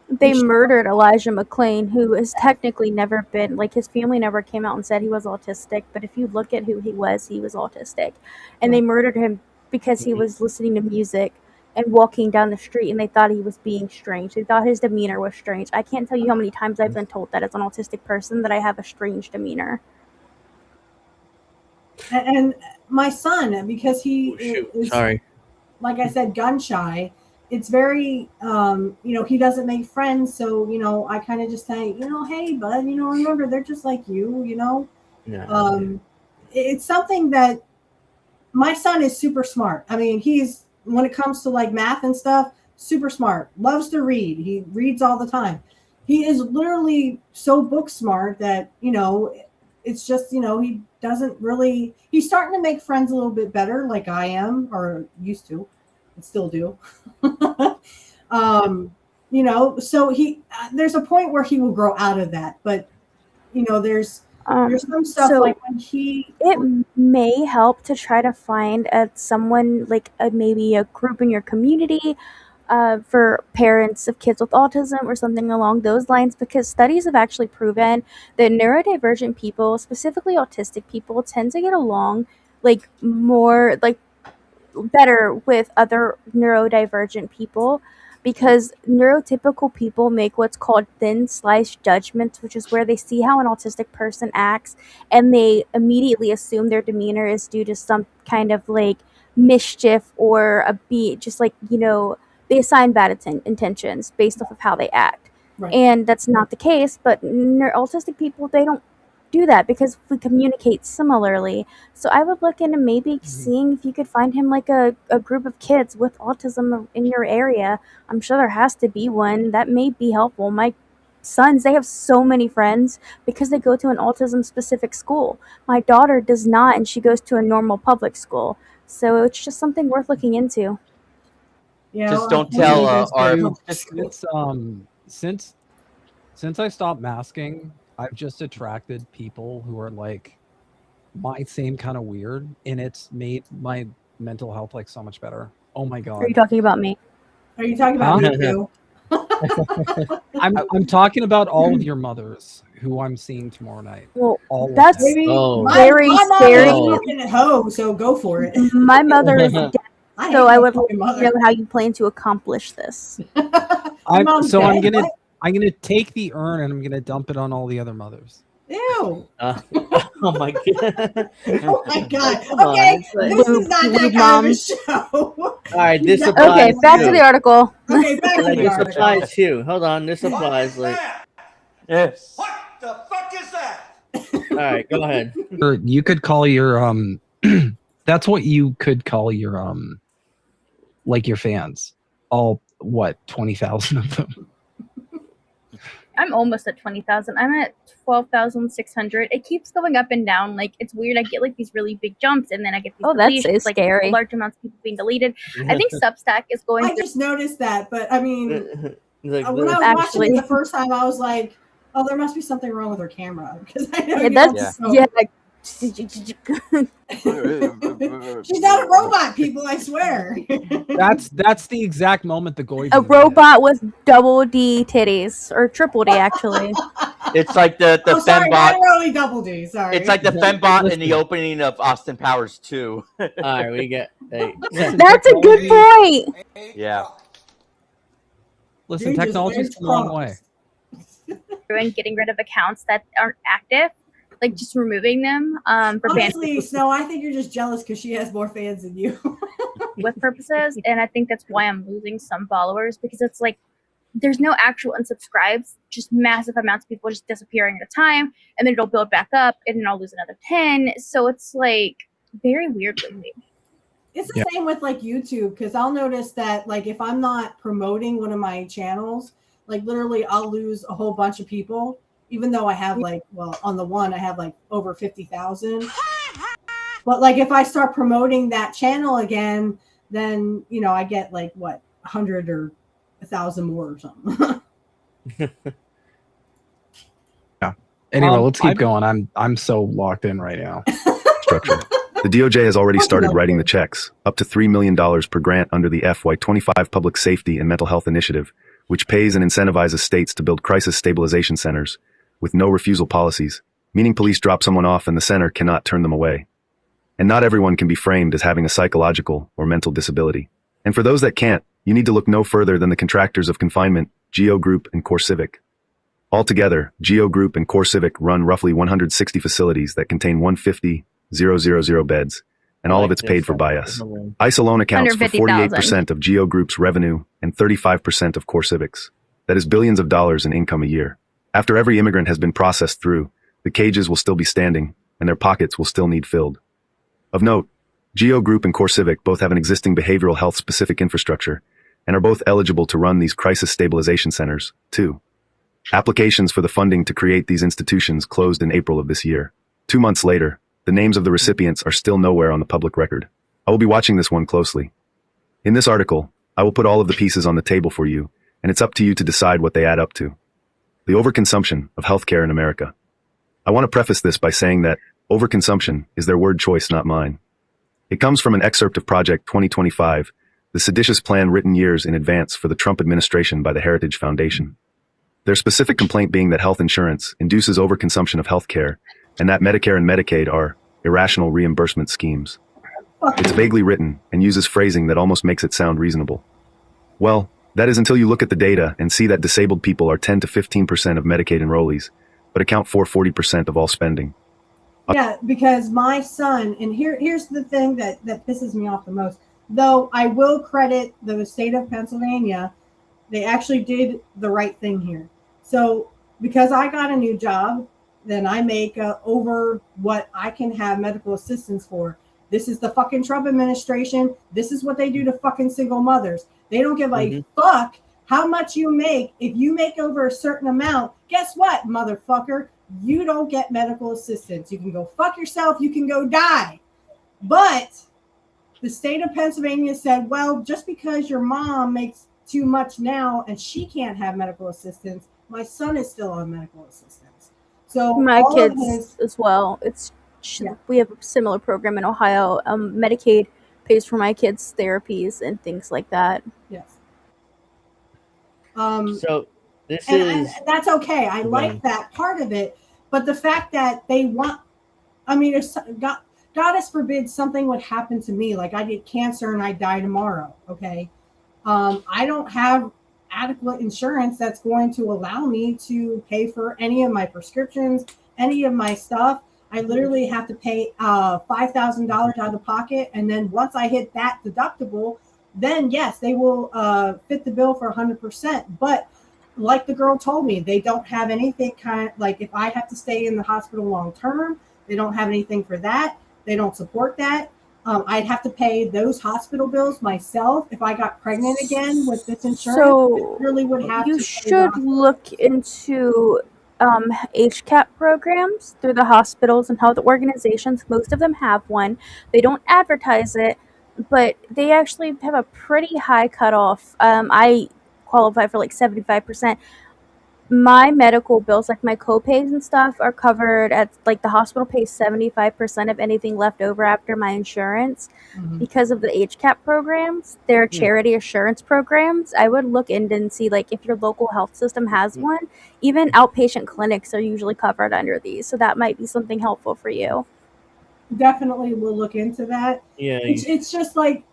They murdered Elijah McClain, who has technically never been, his family never came out and said he was autistic, but if you look at who he was autistic. And they murdered him because he was listening to music and walking down the street, and they thought he was being strange. They thought his demeanor was strange. I can't tell you how many times I've been told that as an autistic person that I have a strange demeanor. And my son, because he is, like I said, gun shy, it's very, he doesn't make friends. So, I kind of just say, hey, bud, remember, they're just like you, It's something that my son is super smart. I mean, when it comes to math and stuff, super smart, loves to read. He reads all the time. He is literally so book smart that, it's just, he doesn't really, he's starting to make friends a little bit better like I am or used to and still do. So there's a point where he will grow out of that. But, there's some stuff when it may help to try to find someone maybe a group in your community for parents of kids with autism or something along those lines, because studies have actually proven that neurodivergent people, specifically autistic people, tend to get along more better with other neurodivergent people, because neurotypical people make what's called thin slice judgments, which is where they see how an autistic person acts and they immediately assume their demeanor is due to some kind of mischief or they assign bad intentions based off of how they act. Right. And that's not the case, but autistic people, they don't do that because we communicate similarly. So I would look into maybe seeing if you could find him a group of kids with autism in your area. I'm sure there has to be one. That may be helpful. My sons, they have so many friends because they go to an autism specific school. My daughter does not, and she goes to a normal public school. So it's just something worth looking into. Yeah, just don't tell since I stopped masking, I've just attracted people who are my same kind of weird, and it's made my mental health so much better. Oh my god. Are you talking about me? Are you talking about me too? I'm talking about all of your mothers who I'm seeing tomorrow night. Well, all that's of them. very scary. At home, so go for it. My mother is dead, so I would like to know how you plan to accomplish this. I'm gonna take the urn and I'm gonna dump it on all the other mothers. Ew. Oh my god. Oh my god. Come on, Okay, it's like- this is not that Lube kind of a moms. show. All right, this applies. Okay, back to too. the article. Okay, back to Like, the this article. applies too. Hold on, this What applies. is Like, that? Yes. What the fuck is that? all right, go ahead. Or you could call your that's what you could call your like your fans. All what, 20,000 of them. I'm almost at 20,000. I'm at 12,600. It keeps going up and down. Like, it's weird. I get like these really big jumps, and then I get these Oh, that's deletions, like scary. large amounts of people being deleted. I think Substack is going I through. just noticed that, but I mean, Like, when I was Actually- watching it the first time, I was like, "Oh, there must be something wrong with her camera." Because I know Yeah, you that's know, yeah. she's not a robot, people. I swear. That's the exact moment the Goy A robot with double D titties, or triple D actually. It's like the Oh, sorry, fembot. not really double D. Sorry. It's like the fembot in the opening of Austin Powers 2. all right, we get. Hey, That's a good point. Yeah. Listen, Dude, just technology's wears come a long Crocs. way. And getting rid of accounts that aren't active, like just removing them for Honestly, Snow, I think you're just jealous because she has more fans than you. with purposes, and I think that's why I'm losing some followers, because it's like there's no actual unsubscribes, just massive amounts of people just disappearing at a time, and then it'll build back up, and then I'll lose another 10. So it's like very weird lately. It's the same with like YouTube, because I'll notice that like if I'm not promoting one of my channels, like literally I'll lose a whole bunch of people, even though I have like, well, on the one I have like over 50,000. But like if I start promoting that channel again, then you know I get like what 100 or 1,000 more or something. Anyway, let's keep going. I'm so locked in right now. Structure. The DOJ has already started writing the checks, up to $3 million per grant under the FY25 Public Safety and Mental Health Initiative, which pays and incentivizes states to build crisis stabilization centers with no refusal policies, meaning police drop someone off and the center cannot turn them away. And not everyone can be framed as having a psychological or mental disability. And for those that can't, you need to look no further than the contractors of confinement, Geo Group and CoreCivic. Altogether, Geo Group and CoreCivic run roughly 160 facilities that contain 150,000 beds, and all of it's paid for by us. ICE alone accounts for 48% of Geo Group's revenue and 35% of CoreCivic's. That is billions of dollars in income a year. After every immigrant has been processed through, the cages will still be standing, and their pockets will still need filled. Of note, Geo Group and CoreCivic both have an existing behavioral health specific infrastructure, and are both eligible to run these crisis stabilization centers, too. Applications for the funding to create these institutions closed in April of this year. 2 months later, the names of the recipients are still nowhere on the public record. I will be watching this one closely. In this article, I will put all of the pieces on the table for you, and it's up to you to decide what they add up to. The overconsumption of healthcare in America. I want to preface this by saying that overconsumption is their word choice, not mine. It comes from an excerpt of Project 2025, the seditious plan written years in advance for the Trump administration by the Heritage Foundation. Their specific complaint being that health insurance induces overconsumption of health care, and that Medicare and Medicaid are irrational reimbursement schemes. It's vaguely written and uses phrasing that almost makes it sound reasonable. Well, that is until you look at the data and see that disabled people are 10 to 15% of Medicaid enrollees, but account for 40% of all spending. Yeah, because my son, and here's the thing that pisses me off the most, though I will credit the state of Pennsylvania, they actually did the right thing here. So because I got a new job, then I make over what I can have medical assistance for. This is the fucking Trump administration. This is what they do to fucking single mothers. They don't give a fuck how much you make. If you make over a certain amount, guess what, motherfucker? You don't get medical assistance. You can go fuck yourself. You can go die. But the state of Pennsylvania said, well, just because your mom makes too much now and she can't have medical assistance, my son is still on medical assistance. So my kids as well. We have a similar program in Ohio. Medicaid pays for my kids' therapies and things like that. Yes. So this and that's okay. I like that part of it, but the fact that they want, I mean, if God forbid something would happen to me, like I get cancer and I die tomorrow. Okay. I don't have adequate insurance that's going to allow me to pay for any of my prescriptions, any of my stuff. I literally have to pay $5,000 out of pocket, and then once I hit that deductible, then yes, they will fit the bill for 100%. But like the girl told me, they don't have anything like if I have to stay in the hospital long term, they don't have anything for that. They don't support that. I'd have to pay those hospital bills myself if I got pregnant again with this insurance. So really would have you to should look into HCAP programs through the hospitals and health organizations. Most of them have one. They don't advertise it, but they actually have a pretty high cutoff. I qualify for like 75%. My medical bills, like my co-pays and stuff, are covered at, like, the hospital pays 75% of anything left over after my insurance. Because of the HCAP programs, they're charity assurance programs. I would look into and see, like, if your local health system has one. Even outpatient clinics are usually covered under these, so that might be something helpful for you. Definitely will look into that. Yeah, it's just like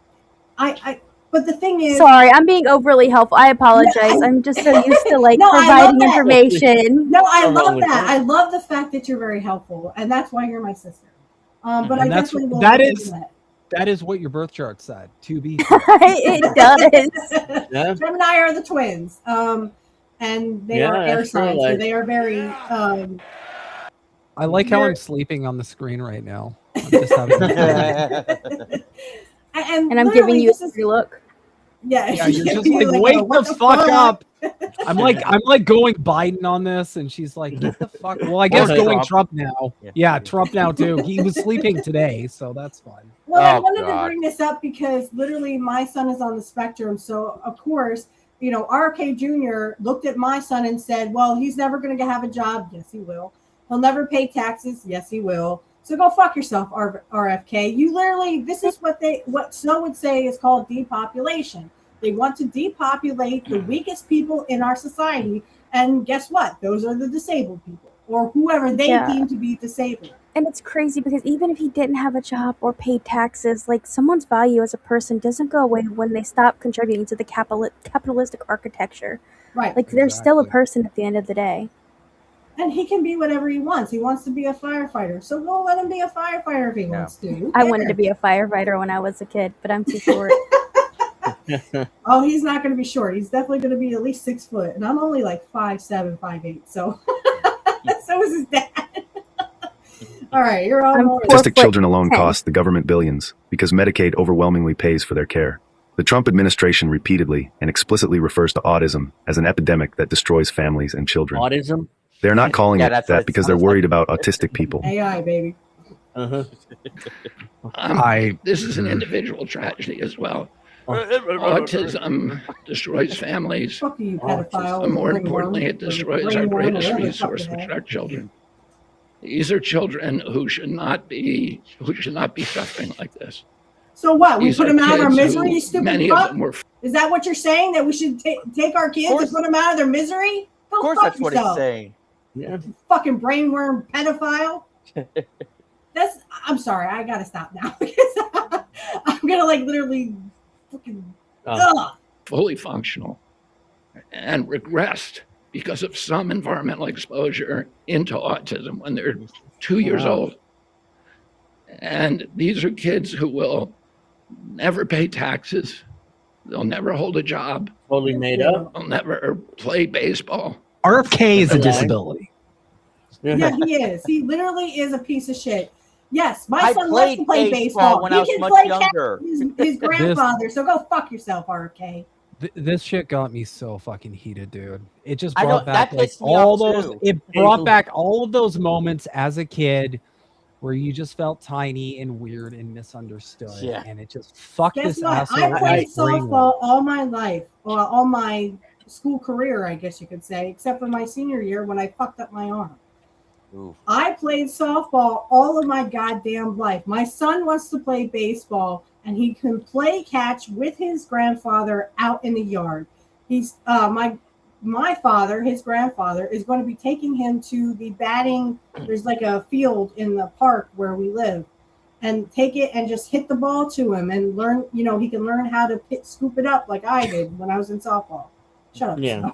but the thing is, sorry, I'm being overly helpful. I apologize. I'm just so used to like providing information. No, I love that. I love the fact that you're very helpful, and that's why you're my sister. But I definitely will. That is what your birth chart said. To be. It does. Yeah. Jim and I are the twins, and they are air signs, so they are very. I like how I'm sleeping on the screen right now. I'm just having and I'm giving you a free look. Yeah, you're just like, wake the fuck up. I'm like going Biden on this, and she's like, get the fuck. Well, I guess going Trump now. Yeah, Trump now too. He was sleeping today, so that's fine. Well, I wanted to bring this up because literally my son is on the spectrum, so of course, you know, RFK Jr. looked at my son and said, well, he's never going to have a job. Yes, he will. He'll never pay taxes. Yes, he will. So go fuck yourself, RFK. You literally, this is what Snow would say is called depopulation. They want to depopulate the weakest people in our society. And guess what? Those are the disabled people or whoever they deem to be disabled. And it's crazy because even if he didn't have a job or paid taxes, like someone's value as a person doesn't go away when they stop contributing to the capitalistic architecture. Right. Like they're still a person at the end of the day. And he can be whatever he wants. He wants to be a firefighter. So we'll let him be a firefighter if he wants to. I wanted to be a firefighter when I was a kid, but I'm too short. Oh, he's not going to be short. He's definitely going to be at least 6 foot. And I'm only like 5'7", 5'8". So, so is his dad. All right, you're all autistic children alone cost the government billions because Medicaid overwhelmingly pays for their care. The Trump administration repeatedly and explicitly refers to autism as an epidemic that destroys families and children. Autism? They're not calling it that because they're worried about autistic people. AI, baby. This is an individual tragedy as well. Autism destroys families. Fuck you, pedophile. And more importantly, it destroys our greatest resource, which are our children. These are children who should not be suffering like this. So what? We These put are them out of our kids misery, who- you stupid many of fuck? them were Is that what you're saying? That we should take our kids and put them out of their misery? Go Of course, fuck that's what yourself. he's saying. Yeah. Fucking brainworm pedophile. I'm sorry, I gotta stop now because I'm gonna like literally fucking fully functional and regressed because of some environmental exposure into autism when they're 2 years old. And these are kids who will never pay taxes. They'll never hold a job. Totally made up. They'll never play baseball. RFK is a disability. Yeah, he is. He literally is a piece of shit. Yes, my I son loves to play baseball. when He I was can much play younger. his grandfather. So go fuck yourself, RFK. This shit got me so fucking heated, dude. It just I know, brought back that like pissed me all off, those. too. It brought back all of those moments as a kid where you just felt tiny and weird and misunderstood. Yeah. And it just fucked Guess this what? asshole. I played in my brain. softball all my life, or all my school career, I guess you could say, except for my senior year when I fucked up my arm. Oof. I played softball all of my goddamn life. My son wants to play baseball, and he can play catch with his grandfather out in the yard. He's my father, his grandfather, is going to be taking him to the batting. There's like a field in the park where we live, and take it and just hit the ball to him and learn. You know, he can learn how to scoop it up like I did when I was in softball. Shut up. Yeah.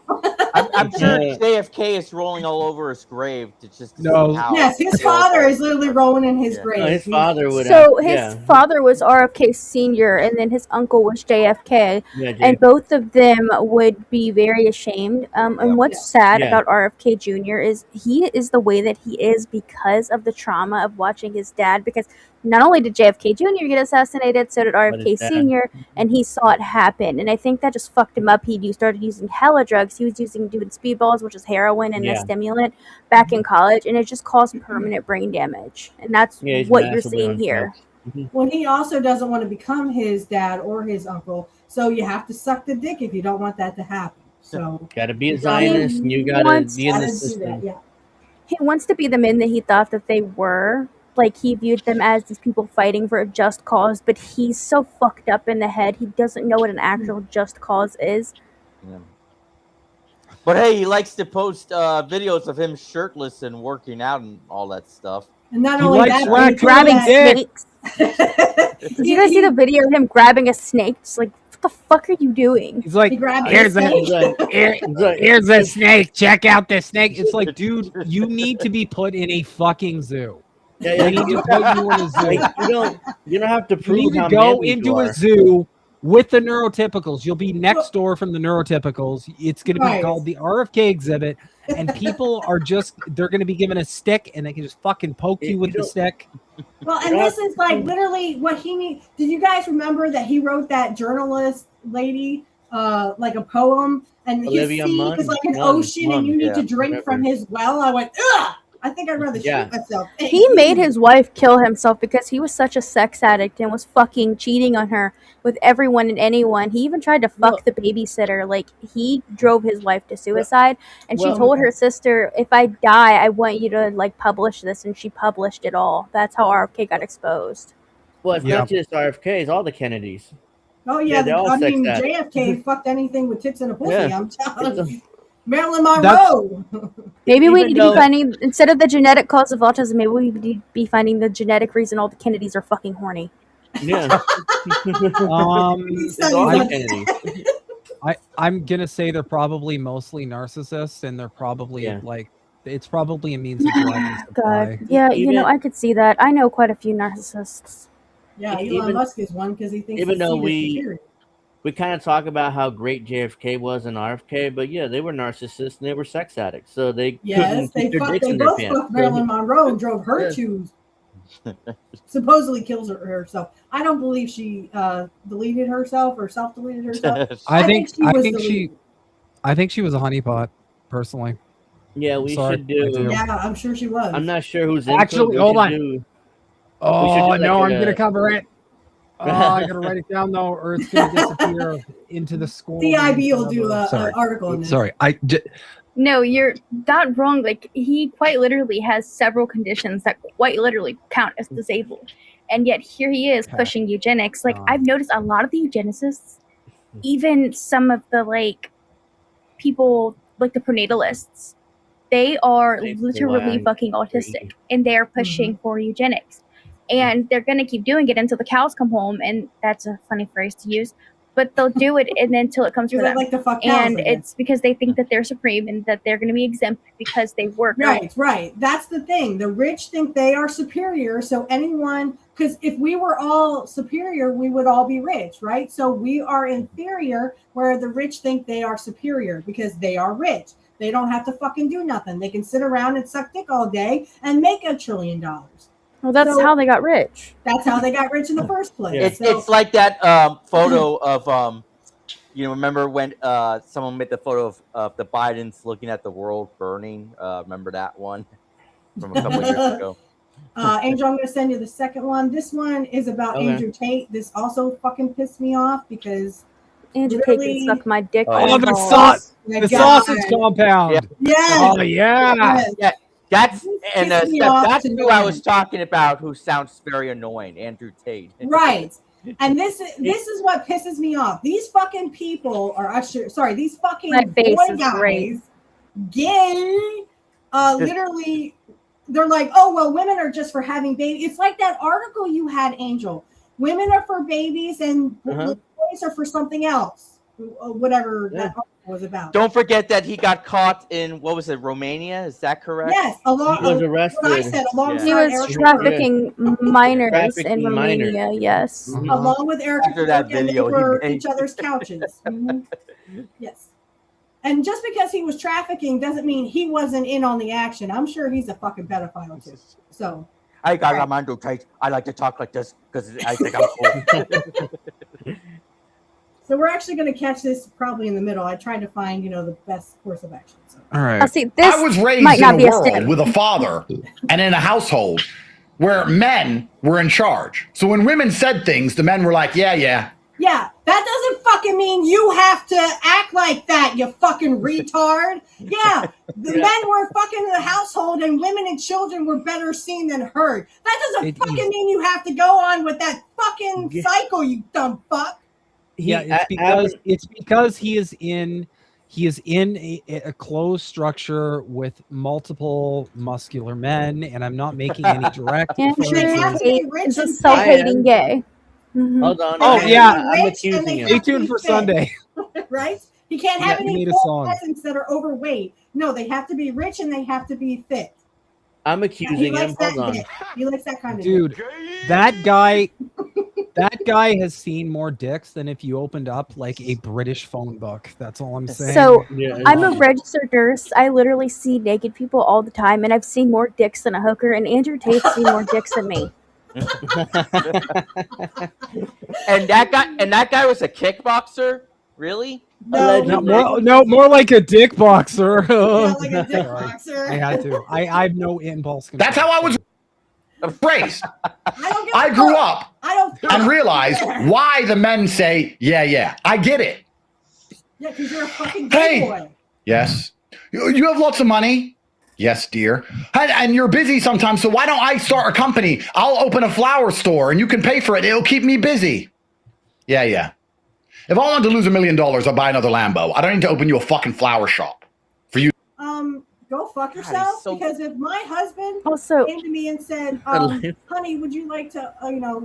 I'm sure JFK is rolling all over his grave to just No. see how. Yes, his father is literally rolling in his grave. No, his father would. So his father was RFK Sr. and then his uncle was JFK, and both of them would be very ashamed. And what's sad about RFK Jr. is he is the way that he is because of the trauma of watching his dad. Because not only did JFK Jr. get assassinated, so did RFK Sr. and he saw it happen. And I think that just fucked him up. He started using hella drugs. He was doing speedballs, which is heroin and a stimulant, back in college, and it just caused permanent brain damage. And that's what you're seeing here. Well, he also doesn't want to become his dad or his uncle, so you have to suck the dick if you don't want that to happen. So gotta be a Zionist, and you gotta be in the system. He wants to be the men that he thought that they were. Like, he viewed them as these people fighting for a just cause, but he's so fucked up in the head, he doesn't know what an actual just cause is. Yeah. But hey, he likes to post videos of him shirtless and working out and all that stuff. And not only that, but grabbing snakes. Did you guys see the video of him grabbing a snake? Just like, what the fuck are you doing? He's like, here's a snake. Check out this snake. It's like, dude, you need to be put in a fucking zoo. Yeah, you need to put you in a zoo. You don't have to prove you need how to go manly into you a are. zoo with the neurotypicals. You'll be next door from the neurotypicals. It's going to be called the RFK exhibit, and people are they're going to be given a stick, and they can just fucking poke you with the stick. Well, and this is like literally what he needs. Did you guys remember that he wrote that journalist lady like a poem, and his sea is like an ocean, and you need to drink from his well? I went, ugh! I think I'd rather shoot myself. He made his wife kill himself because he was such a sex addict and was fucking cheating on her with everyone and anyone. He even tried to fuck the babysitter. Like, he drove his wife to suicide, and she told her sister, if I die, I want you to, like, publish this, and she published it all. That's how RFK got exposed. Well, it's not just RFK, it's all the Kennedys. Oh, yeah, I mean, JFK fucked anything with tits and a pussy, I'm telling you. Marilyn Monroe. Maybe we need to be finding, instead of the genetic cause of autism, maybe we need to be finding the genetic reason all the Kennedys are fucking horny. Yeah. I'm gonna say they're probably mostly narcissists, and they're probably like, it's probably a means of driving supply. God, yeah, you know, I could see that. I know quite a few narcissists. Yeah, Elon Musk is one because he thinks even though we kind of talk about how great JFK was and RFK, but yeah, they were narcissists and they were sex addicts, so they couldn't keep their dicks in their both pants. fucked Marilyn Monroe and drove her to supposedly kills herself. I don't believe she deleted herself or self-deleted herself. I think she was a honeypot, personally. Yeah, we should do. Yeah, I'm sure she was. I'm not sure who's actually. Hold on. Like I'm gonna cover it. Oh, I gotta write it down though, or it's gonna disappear into the school. DIB will do an article on this. Sorry, No, you're not wrong. Like, he quite literally has several conditions that quite literally count as disabled, and yet here he is pushing eugenics. Like, I've noticed a lot of the eugenicists, even some of the like people like the pronatalists, they are literally fucking autistic, and they are pushing for eugenics. And they're going to keep doing it until the cows come home. And that's a funny phrase to use. But they'll do it and until it comes to them. Like to fuck cows, and it's because they think that they're supreme and that they're going to be exempt because they work. Right. That's the thing. The rich think they are superior. So anyone, because if we were all superior, we would all be rich, right? So we are inferior where the rich think they are superior because they are rich. They don't have to fucking do nothing. They can sit around and suck dick all day and make $1 trillion. Well, that's how they got rich. That's how they got rich in the first place. It's like that photo of remember when someone made the photo of the Bidens looking at the world burning? Remember that one from a couple of years ago? Angel, I'm going to send you the second one. This one is about Andrew Tate. This also fucking pissed me off because Andrew Tate can suck my dick. The sausage compound. Yeah. Oh yeah. That's who I was talking about, who sounds very annoying, Andrew Tate. Right. And this is what pisses me off. These fucking people these fucking boy guys, gay, literally, they're like, oh, well, women are just for having babies. It's like that article you had, Angel. Women are for babies and boys are for something else. whatever that article was about. Don't forget that he got caught in, what was it, Romania? Is that correct? Yes, He was arrested. What I said, alongside He was Eric trafficking minors Trafficking in Romania. minors. Yes. along with Eric After that and they video he were made. each other's couches. Yes. And just because he was trafficking doesn't mean he wasn't in on the action. I'm sure he's a fucking pedophile too. So I got Armando tight. I like to talk like this because I think I'm cool. So we're actually going to catch this probably in the middle. I tried to find, the best course of action. So. All right. Now, see, this I was raised might in not a be a world stick. with a father and in a household where men were in charge. So when women said things, the men were like, yeah. Yeah, that doesn't fucking mean you have to act like that, you fucking retard. Yeah, the men were fucking in the household and women and children were better seen than heard. That doesn't fucking mean you have to go on with that fucking cycle, you dumb fuck. It's because he is in a closed structure with multiple muscular men, and I'm not making any direct Andrew Tate is a self-hating gay. Mm-hmm. Hold on. Oh yeah, I'm accusing him. Stay tuned for Sunday. Right? He can't have he any made a poor song. peasants that are overweight. No, they have to be rich and they have to be fit. I'm He accusing likes him. that Hold on. dick. He likes that kind of Dude, dick. that guy has seen more dicks than if you opened up like a British phone book. That's all I'm saying. So I'm a registered nurse. I literally see naked people all the time, and I've seen more dicks than a hooker. And Andrew Tate's seen more dicks than me. And that guy was a kickboxer? Really? No, more like a dick boxer. Like a dick boxer. I had to. I have no impulse control. That's how I was raised. I grew up don't and realized why the men say, yeah. I get it. Yeah, because you're a fucking gay boy. Yes. You have lots of money. Yes, dear. And you're busy sometimes, so why don't I start a company? I'll open a flower store and you can pay for it. It'll keep me busy. Yeah. If I wanted to lose $1 million, I'll buy another Lambo. I don't need to open you a fucking flower shop for you. Go fuck yourself. Because if my husband came to me and said, honey, would you like to,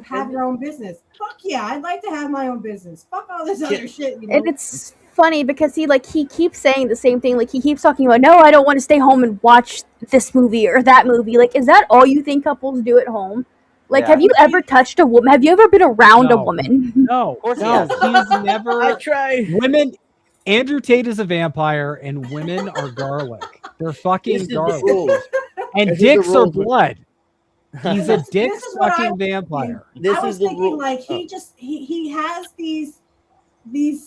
have your own business? Fuck yeah, I'd like to have my own business. Fuck all this other shit. And it's funny because he keeps saying the same thing. Like, he keeps talking about, no, I don't want to stay home and watch this movie or that movie. Like, is that all you think couples do at home? Like, have you ever touched a woman? Have you ever been around a woman? No, he's never. I try. Women. Andrew Tate is a vampire, and women are garlic. They're fucking garlic. And dicks are blood. He's a dick sucking vampire. I was thinking, like, he has these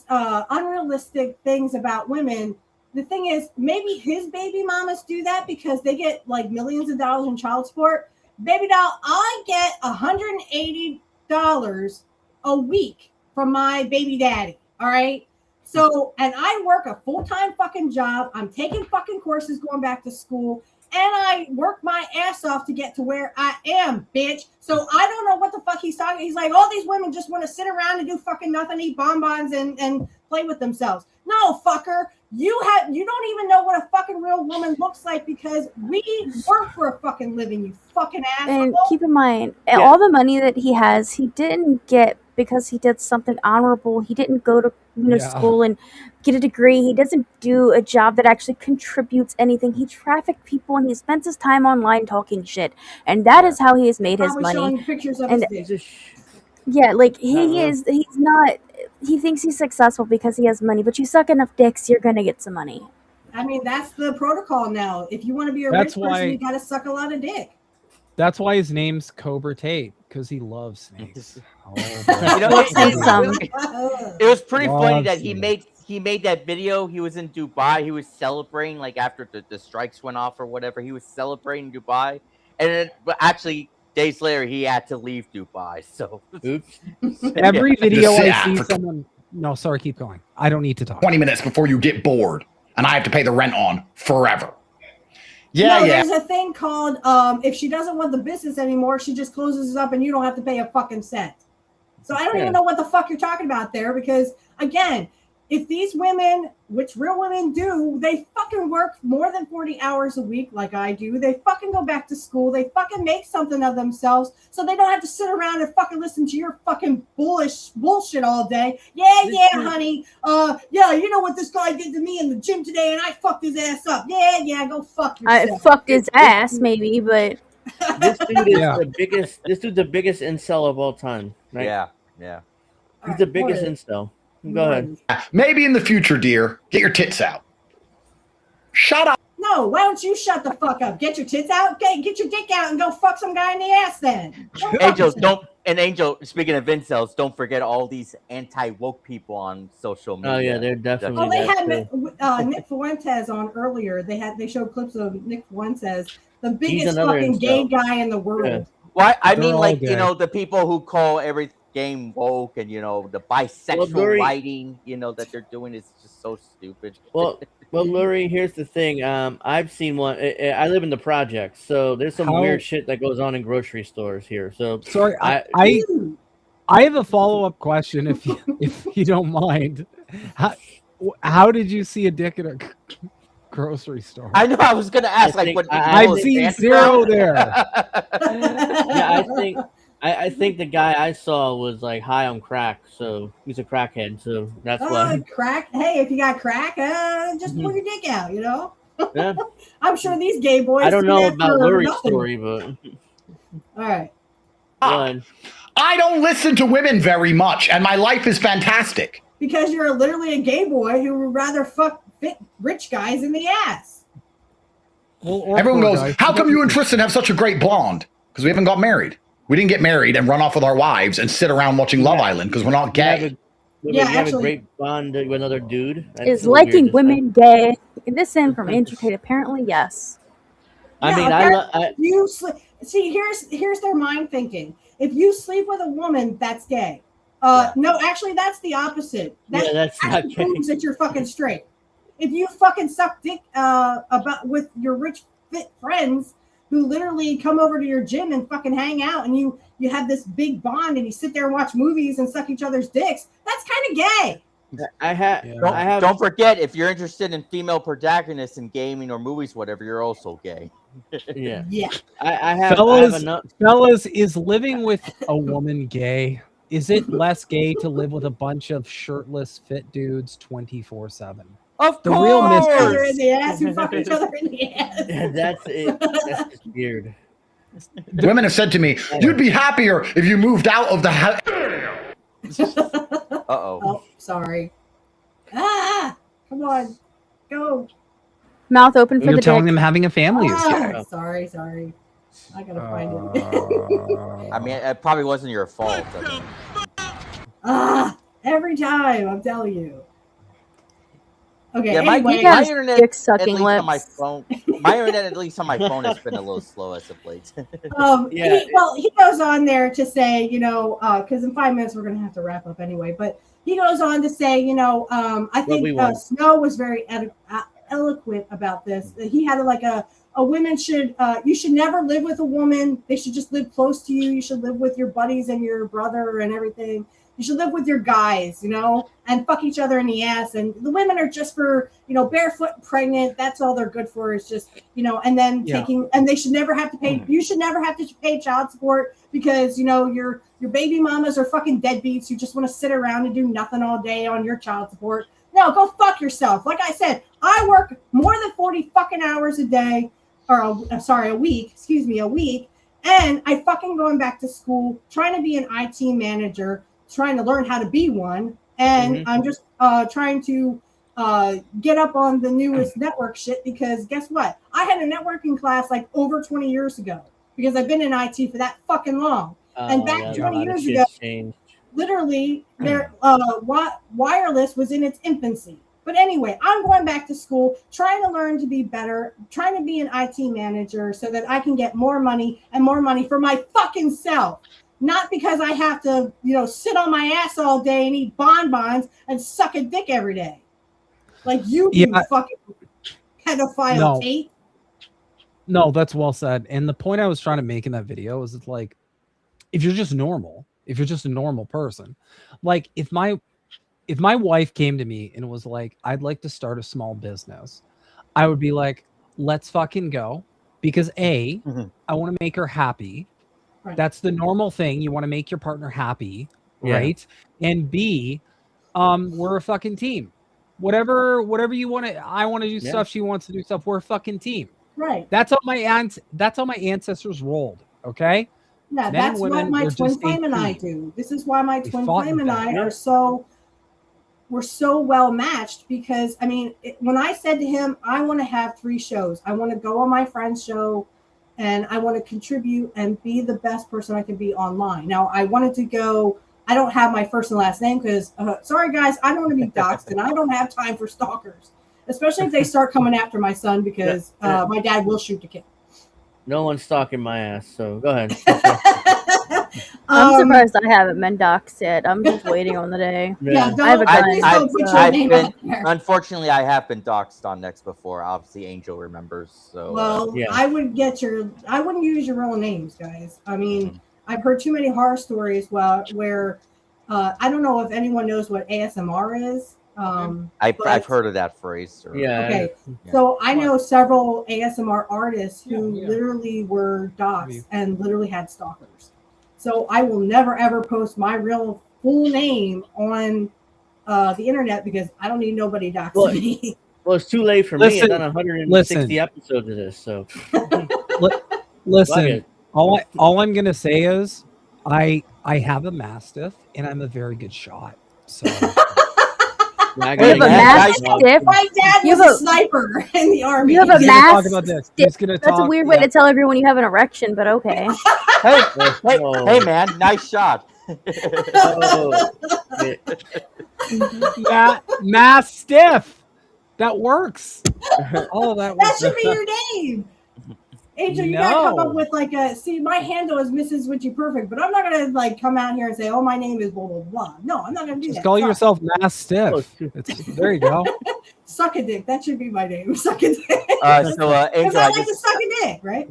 unrealistic things about women. The thing is, maybe his baby mamas do that because they get like millions of dollars in child support. Baby doll, I get $180 a week from my baby daddy. All right. So, and I work a full-time fucking job. I'm taking fucking courses going back to school. And I work my ass off to get to where I am, bitch. So I don't know what the fuck he's talking. He's like, all these women just want to sit around and do fucking nothing, eat bonbons and play with themselves. No, fucker. You don't even know what a fucking real woman looks like because we work for a fucking living, you fucking asshole. And keep in mind, all the money that he has, he didn't get because he did something honorable. He didn't go to school and get a degree. He doesn't do a job that actually contributes anything. He trafficked people and he spends his time online talking shit. And that is how he has made his money. Showing pictures of And his dick. yeah, like he's not, he thinks he's successful because he has money, but you suck enough dicks, you're going to get some money. I mean, that's the protocol now. If you want to be a rich person, you got to suck a lot of dick. That's why his name's Cobra Tate, because he loves snakes. It was pretty funny that he made that video. He was in Dubai. He was celebrating like after the strikes went off or whatever. He was celebrating Dubai, and but actually days later he had to leave Dubai. So oops. Every video I see someone. No, sorry, keep going. I don't need to talk. 20 minutes before you get bored, and I have to pay the rent on forever. There's a thing called if she doesn't want the business anymore, she just closes it up and you don't have to pay a fucking cent. So I don't even know what the fuck you're talking about there because, again, if these women, which real women do, they fucking work more than 40 hours a week like I do. They fucking go back to school. They fucking make something of themselves so they don't have to sit around and fucking listen to your fucking bullshit all day. Yeah, honey. Yeah, you know what this guy did to me in the gym today and I fucked his ass up. Yeah, go fuck yourself. I fucked his ass, maybe, but... This dude is the biggest. This dude's the biggest incel of all time. Right? Yeah. He's the biggest incel. Go ahead. Maybe in the future, dear, get your tits out. Shut up. No, why don't you shut the fuck up? Get your tits out, get your dick out, and go fuck some guy in the ass then. Angel, speaking of incels, don't forget all these anti-woke people on social media. Oh yeah, they're definitely. Well, they had Nick Fuentes on earlier. They showed clips of Nick Fuentes, the biggest fucking gay guy in the world. Yeah. Well, I mean, like, you know, the people who call every game woke and, you know, the bisexual writing, you know, that they're doing is just so stupid. Well, Lurie, here's the thing. I've seen one. I live in the projects, so there's some weird shit that goes on in grocery stores here. So sorry, I have a follow-up question, if you don't mind. How did you see a dick at a grocery store? I know. I was gonna ask. I've seen zero there. Yeah, I think the guy I saw was like high on crack, so he's a crackhead. So that's why. Crack. Hey, if you got crack, just pull your dick out. You know. Yeah. I'm sure these gay boys. I don't know about Lurie's story, but. All right. I don't listen to women very much, and my life is fantastic. Because you're literally a gay boy who would rather fuck fit rich guys in the ass. Well, everyone goes, how come you and Tristan have such a great blonde? Because we haven't got married. We didn't get married and run off with our wives and sit around watching Love Island because we're not gay. Have a great bond with another dude. Is liking women gay? This in from Intricate, apparently, yes. See, here's their mind thinking. If you sleep with a woman, that's gay. No, actually, that's the opposite. That's not gay. Proves that you're fucking straight. If you fucking suck dick with your rich fit friends who literally come over to your gym and fucking hang out, and you have this big bond, and you sit there and watch movies and suck each other's dicks, that's kind of gay. Don't forget, if you're interested in female protagonists in gaming or movies, whatever, you're also gay. Yeah. I have fellas, is living with a woman gay? Is it less gay to live with a bunch of shirtless fit dudes 24/7? Of the real mystery. In the ass, who fuck each other in the ass. That's it. That's just weird. Women have said to me, "You'd be happier if you moved out of the house." Oh, sorry. Come on, go. Mouth open for You're the telling dick. them having a family is gay. Sorry. I gotta find it. I mean, it probably wasn't your fault. Every time, I'm telling you. Okay, yeah, anyway, my internet, dick sucking at least on lips. my phone, my internet, at least on my phone, has been a little slow as of late. He goes on there to say, you know, because in 5 minutes we're going to have to wrap up anyway. But he goes on to say, you know, I think Snow was very eloquent about this. He had like a woman should you should never live with a woman. They should just live close to you. You should live with your buddies and your brother and everything. You should live with your guys, you know, and fuck each other in the ass. And the women are just for, you know, barefoot and pregnant. That's all they're good for, is just, you know, and then and they should never have to pay. You should never have to pay child support because, you know, your baby mamas are fucking deadbeats who just want to sit around and do nothing all day on your child support. No, go fuck yourself. Like I said, I work more than 40 fucking hours a day, or a week. And I fucking going back to school, trying to be an IT manager, trying to learn how to be one, and I'm just trying to get up on the newest network shit, because guess what? I had a networking class like over 20 years ago because I've been in IT for that fucking long. And back 20 years ago, literally, their wireless was in its infancy. But anyway, I'm going back to school, trying to learn to be better, trying to be an IT manager so that I can get more money for my fucking self. Not because I have to, you know, sit on my ass all day and eat bonbons and suck a dick every day. Like you do, fucking pedophile Tate. No, that's well said. And the point I was trying to make in that video is it's like, if you're just normal, if you're just a normal person, like if my if my wife came to me and was like, I'd like to start a small business, I would be like, let's fucking go. Because A, I want to make her happy. Right. That's the normal thing. You want to make your partner happy, Yeah. right? And B, we're a fucking team. Whatever you want to, I want to do stuff, she wants to do stuff. We're a fucking team. Right. That's how my ancestors rolled. Okay. Yeah, Men and that's women what my were twin just a flame and I team. do. This is why my We twin fought flame in and I battle. are so, we're so well matched because, I mean, when I said to him, I want to have 3 shows. I want to go on my friend's show and I want to contribute and be the best person I can be online. Now, I wanted to go, I don't have my first and last name because, sorry guys, I don't want to be doxxed and I don't have time for stalkers, especially if they start coming after my son because my dad will shoot to kill. No one's stalking my ass, so go ahead. I'm surprised I haven't been doxxed yet. I'm just waiting on the day. Yeah, I have a gun. Unfortunately, I have been doxxed on Next before. Obviously, Angel remembers. So, well, I wouldn't use your real names, guys. I mean, I've heard too many horror stories where I don't know if anyone knows what ASMR is. I've heard of that phrase. Okay. So I know several ASMR artists who literally were doxxed and literally had stalkers. So I will never ever post my real full name on the internet because I don't need nobody doxing me. Well, it's too late for me. I've done 160 episodes of this, so listen. All I'm gonna say is I have a Mastiff and I'm a very good shot. So You have a Mastiff? My dad was a sniper in the army. You have a talk about this. Mastiff? That's a weird way to tell everyone you have an erection, but okay. Hey, man, nice shot. Mastiff. That works. Oh, that should be your name. Angel, you gotta come up with like my handle is Mrs. Witchy Perfect, but I'm not gonna like come out here and say, oh, my name is blah blah blah. No, I'm not gonna do that. Just call yourself Mastiff. There you go. Suck a dick. That should be my name. Suck a dick. Angel, I like to suck a dick, right?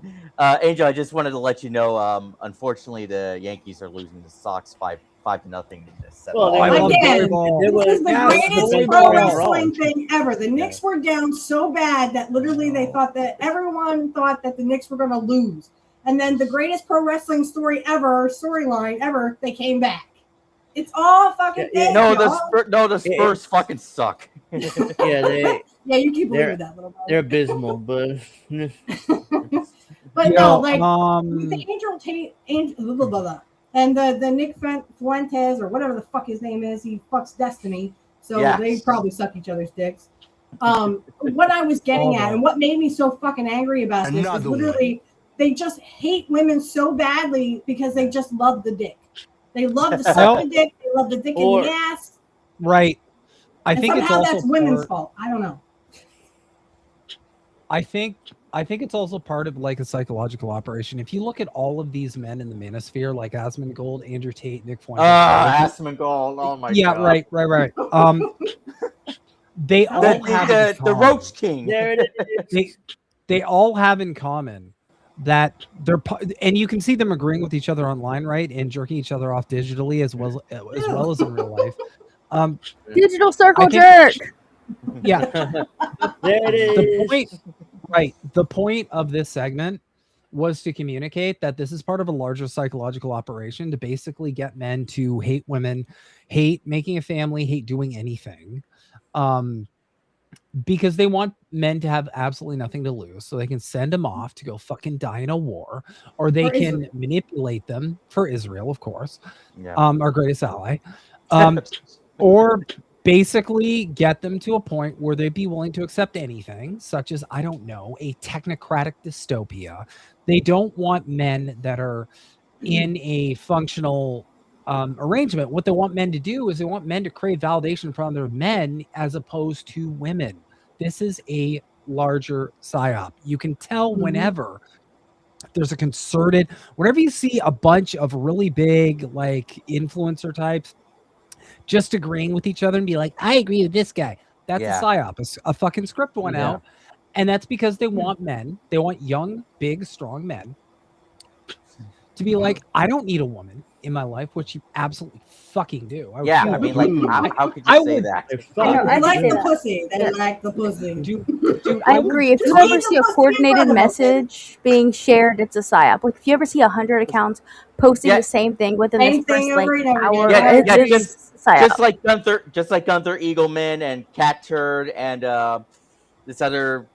Angel, I just wanted to let you know. Unfortunately, the Yankees are losing the Sox 5-0 in this. Well, again, this is the greatest pro wrestling thing ever. The Knicks were down so bad that literally they thought that everyone thought that the Knicks were going to lose. And then the greatest pro wrestling storyline ever, they came back. It's all fucking fake. The Spurs fucking suck. Yeah, you keep believing that little. They're abysmal, but no, like the Angel blah, blah, blah. And the Nick Fuentes or whatever the fuck his name is, he fucks Destiny, so they probably suck each other's dicks. What I was getting at and what made me so fucking angry about this is literally they just hate women so badly because they just love the dick. They love to suck the dick. They love the dick in the ass. Right. I think it's also that's women's fault. I don't know. I think it's also part of like a psychological operation. If you look at all of these men in the manosphere, like Asmongold, Andrew Tate, Nick Fuentes. Asmongold. Oh my god. Yeah, right. They all have the Roach King. There it is. They all have in common that they're, and you can see them agreeing with each other online, right, and jerking each other off digitally as well as in real life. Digital circle jerk. Yeah. There it is. The point of this segment was to communicate that this is part of a larger psychological operation to basically get men to hate women, hate making a family, hate doing anything. Because they want men to have absolutely nothing to lose, so they can send them off to go fucking die in a war, or they can manipulate them for Israel, of course, our greatest ally, or basically get them to a point where they'd be willing to accept anything, such as, I don't know, a technocratic dystopia. They don't want men that are in a functional arrangement. What they want men to do is they want men to crave validation from other men as opposed to women. This is a larger psyop. You can tell whenever there's a concerted, whenever you see a bunch of really big like influencer types just agreeing with each other and be like, I agree with this guy. That's a psyop. A fucking script went out. And that's because they want men. They want young, big, strong men to be like, I don't need a woman. in my life, which you absolutely fucking do. Yeah, I mean, like, how could you say that? They like the pussy. They like the pussy. I agree. If you ever see a coordinated message being shared, it's a psyop. Like if you ever see 100 accounts posting the same thing within Same this first thing like over and over hour, again. it's psyop. just like Gunther Eagleman and Cat Turd and this other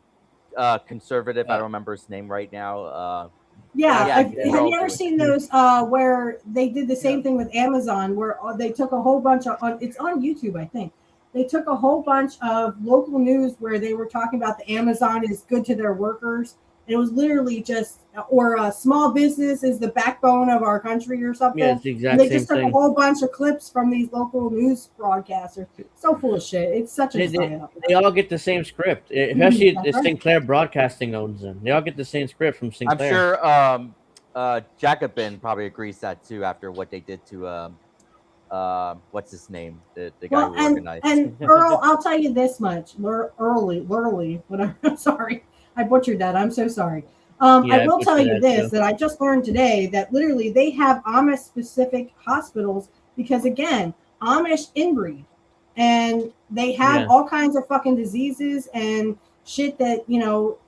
conservative. I don't remember his name right now. Have you ever seen those where they did the same thing with Amazon, where they took a whole bunch of it's on YouTube, I think. They took a whole bunch of local news where they were talking about the Amazon is good to their workers. And it was literally just, or a small business is the backbone of our country or something. Yeah, it's the exact and they same just took thing. a whole bunch of clips from these local news broadcasters. So full of shit. It's such a They all get the same script, especially That's if right. Sinclair Broadcasting owns them. They all get the same script from Sinclair. I'm sure Jacobin probably agrees that too after what they did to what's his name, the guy who organized. And Earl, I'll tell you this much. Lurley, whatever. Sorry, I butchered that. I'm so sorry. I will tell you this, that I just learned today that literally they have Amish specific hospitals because again, Amish inbreed and they have all kinds of fucking diseases and shit that, you know,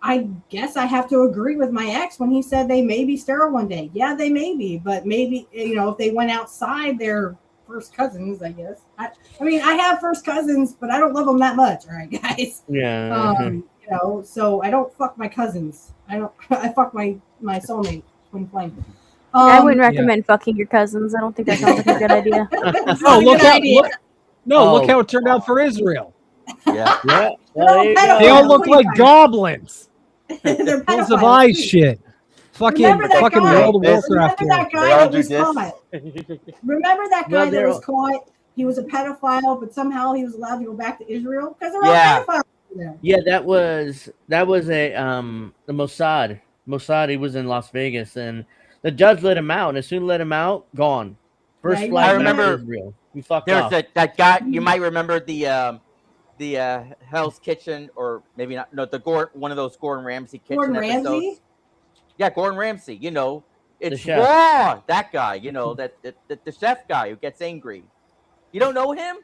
I guess I have to agree with my ex when he said they may be sterile one day. Yeah, they may be, but maybe, you know, if they went outside their first cousins, I guess. I mean, I have first cousins, but I don't love them that much. All right, guys. Yeah. You know, so I don't fuck my cousins. I fuck my soulmate twin flame. I wouldn't recommend fucking your cousins. I don't think that sounds like a good idea. Look how it turned out for Israel. Yeah. They all look like goblins. Those of eyes shit. Fucking World of Warcraft. Remember that guy that was caught? Remember that guy that was caught? He was a pedophile, but somehow he was allowed to go back to Israel because they're all pedophiles. Yeah, that was a the Mossad. Mossad, he was in Las Vegas, and the judge let him out. And as soon as let him out, gone. First flight. I remember back to Israel. He fucked there's off. that guy. You might remember the Hell's Kitchen, or maybe not. No, one of those Gordon Ramsay kitchen episodes. Ramsay? Yeah, Gordon Ramsay. You know, it's chef. raw. That guy. You know, the chef guy who gets angry. You don't know him?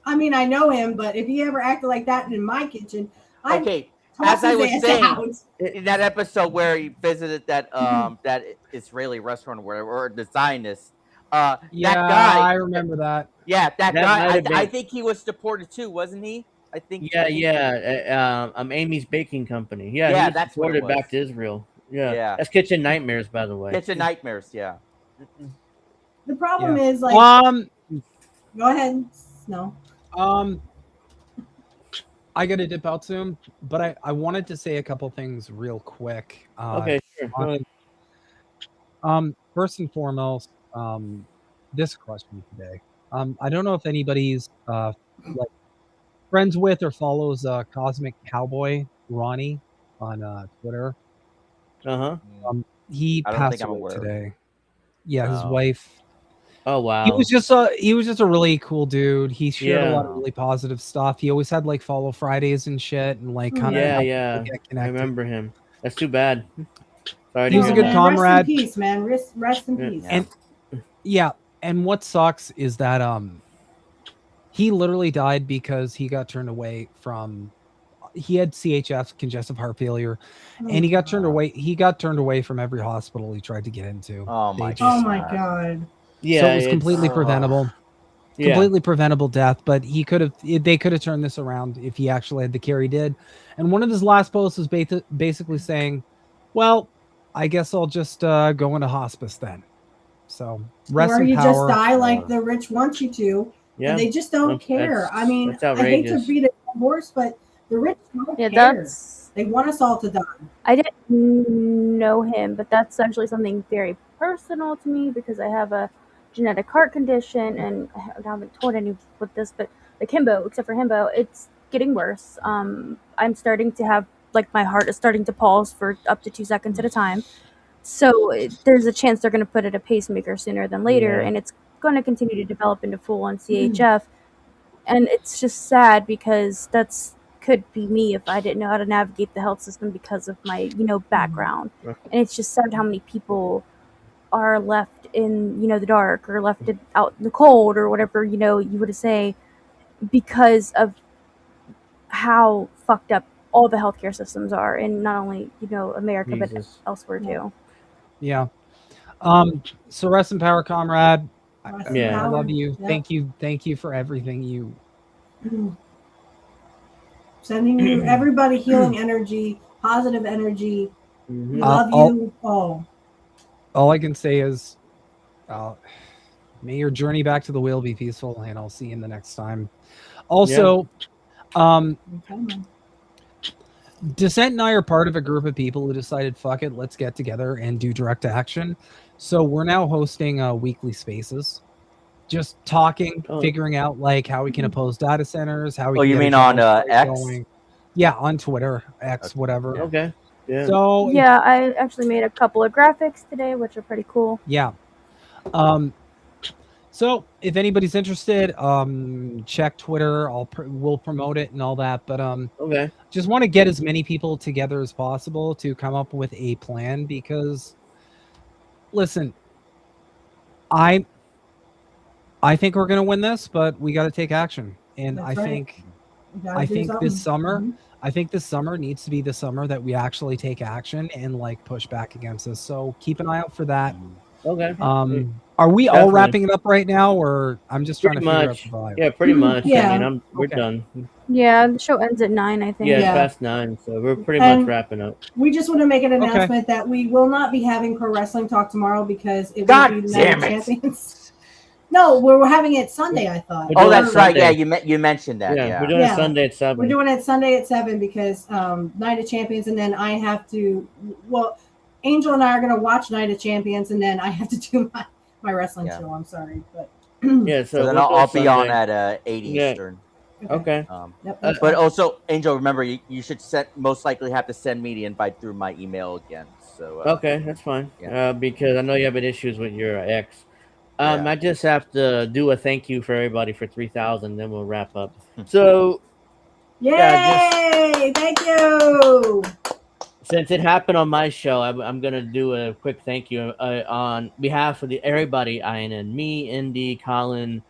I mean, I know him, but if he ever acted like that in my kitchen, as I was saying, in that episode where he visited that that Israeli restaurant or whatever, or the Zionist, that guy. I remember that. Yeah, that guy. been- I think he was deported too, wasn't he? I think. Amy's Baking Company. Yeah, he was that's what it deported was. back to Israel. Yeah, Yeah. that's Kitchen Nightmares, by the way. Kitchen Nightmares. Yeah. The problem is like. Go ahead. No. I gotta dip out soon, but I wanted to say a couple things real quick. Okay, sure. First and foremost, this question today. I don't know if anybody's like friends with or follows Cosmic Cowboy Ronnie on Twitter. He passed away today. Yeah, his wife. Oh wow. He was just a really cool dude. He shared a lot of really positive stuff. He always had like follow Fridays and shit and like kind of I remember him. That's too bad. Sorry, he was a good comrade. Rest in peace, man. Rest in peace. And what sucks is that he literally died because he got turned away from. He had CHF, congestive heart failure, and he got turned away. He got turned away from every hospital he tried to get into. Oh my god. Yeah, so it was completely preventable. Completely preventable death, but they could have turned this around if he actually had the care he did. And one of his last posts was basically saying, well, I guess I'll just go into hospice then. So rest or in you power. just die like the rich want you to. Yeah. And they just don't care. I mean, I hate to beat a horse, but the rich don't care. They want us all to die. I didn't know him, but that's actually something very personal to me because I have a genetic heart condition, and I haven't told anyone with this, but like himbo, except for himbo, it's getting worse. I'm starting to have, like, my heart is starting to pulse for up to 2 seconds at a time. So there's a chance they're going to put it a pacemaker sooner than later, and it's going to continue to develop into full-on CHF. And it's just sad because that's could be me if I didn't know how to navigate the health system because of my, background. And it's just sad how many people are left in, the dark or left out in the cold or whatever, you would say, because of how fucked up all the healthcare systems are in not only, America, Jesus. but elsewhere too. Yeah. So rest in power, comrade. Yeah. I love you. Yep. Thank you for everything you. Sending you everybody healing energy, positive energy. We love you all. All I can say is, may your journey back to the wheel be peaceful, and I'll see you in the next time. Also, Descent and I are part of a group of people who decided, fuck it, let's get together and do direct action. So we're now hosting weekly spaces, just talking, figuring out like how we can oppose data centers, how we. Oh, can you get a mean on general strike X? going. Yeah, on Twitter, X, whatever. Okay. Yeah. So yeah, I actually made a couple of graphics today, which are pretty cool. Yeah. So if anybody's interested, check Twitter. We'll promote it and all that. But okay. Just want to get as many people together as possible to come up with a plan, because listen, I think we're gonna win this, but we got to take action. And That's I right. think I think this summer, I think this summer needs to be the summer that we actually take action and like push back against this. So keep an eye out for that. Okay. Are we all Definitely. wrapping it up right now, or I'm just trying to figure out the vibe? Yeah, pretty much. Yeah. I mean, we're done. Yeah, the show ends at 9, I think. Yeah, it's past 9, so we're pretty And much wrapping up. We just want to make an announcement that we will not be having Pro Wrestling Talk tomorrow because it will God be damn Night it. of Champions. No, we're having it Sunday, I thought. Oh, that's right. Yeah, you mentioned that. Yeah, we're doing it Sunday at 7. We're doing it Sunday at 7 because Night of Champions, and then I have to. Well, Angel and I are going to watch Night of Champions, and then I have to do my wrestling show. I'm sorry, but yeah. So then I'll be on at 8 Eastern. Okay. But also, Angel, remember you should most likely have to send me the invite through my email again. So okay, that's fine. Yeah. Because I know you have issues with your ex. I just have to do a thank you for everybody for 3,000, then we'll wrap up. So, yay! Thank you. Since it happened on my show, I'm gonna do a quick thank you on behalf of everybody INN, me, Indy, Colin,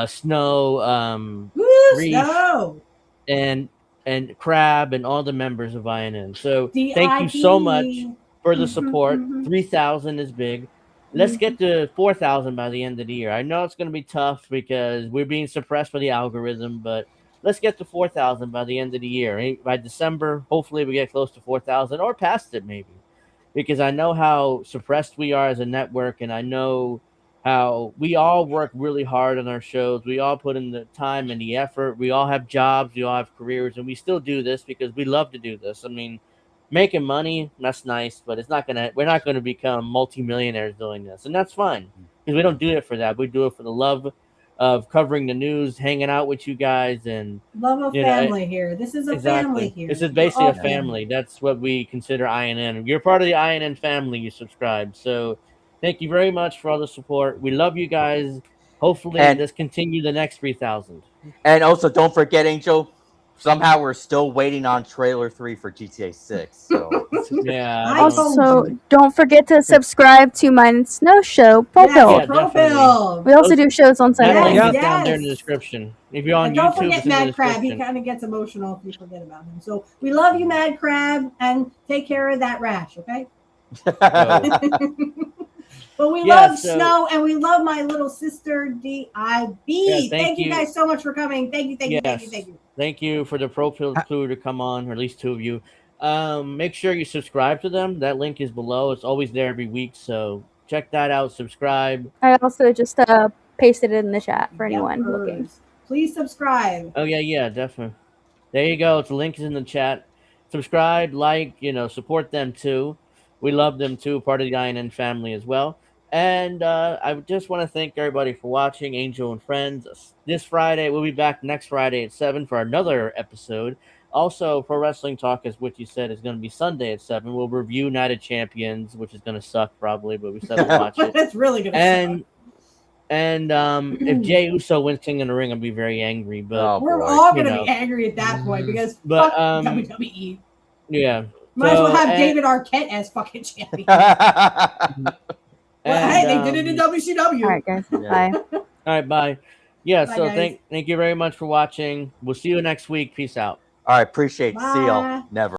Snow, Reef, Snow, and Crab, and all the members of INN. So thank you so much for the support. 3,000 is big. Let's get to 4,000 by the end of the year. I know it's going to be tough because we're being suppressed by the algorithm, but let's get to 4,000 by the end of the year. By December, hopefully we get close to 4,000 or past it maybe, because I know how suppressed we are as a network, and I know how we all work really hard on our shows. We all put in the time and the effort. We all have jobs. We all have careers, and we still do this because we love to do this. I mean, making money, that's nice, but we're not gonna become multimillionaires doing this, and that's fine because we don't do it for that. We do it for the love of covering the news, hanging out with you guys, and love of family here. This is a family here. This is basically a family. That's what we consider INN. You're part of the INN family. You subscribe, so thank you very much for all the support. We love you guys. Hopefully, let's continue the next 3,000. And also, don't forget, Angel. Somehow we're still waiting on trailer 3 for GTA 6. So yeah. Also, don't forget to subscribe to my Snow Show, Pro Pill. We also do shows on Sunday. That link is down there in the description. If you're on and YouTube, don't forget it's in the Mad Crab. He description. kind of gets emotional if you forget about him. So we love you, Mad Crab, and take care of that rash, okay? But we love Snow, and we love my little sister DIB. Thank you guys so much for coming. Thank you. Thank you for the Pro Pill crew to come on, or at least 2 of you. Make sure you subscribe to them. That link is below. It's always there every week, so check that out. Subscribe. I also just pasted it in the chat for anyone looking. Please subscribe. Oh yeah, definitely. There you go. The link is in the chat. Subscribe, like, support them too. We love them too. Part of the INN family as well. And I just want to thank everybody for watching, Angel and Friends. This Friday, we'll be back next Friday at 7 for another episode. Also, Pro Wrestling Talk, as Witchy said, is going to be Sunday at 7. We'll review Night of Champions, which is going to suck probably, but we said we'll watch it. That's really going to suck. And if Jey Uso wins King of the Ring, I'll be very angry. But we're all going to be angry at that point because fuck WWE. Yeah. Might as well have David Arquette as fucking champion. Well, And, hey, they did it in WCW. All right, guys. Yeah. Bye. All right, bye. Yeah, Bye, so guys. thank you very much for watching. We'll see you next week. Peace out. All right, appreciate. See Bye. y'all. Never.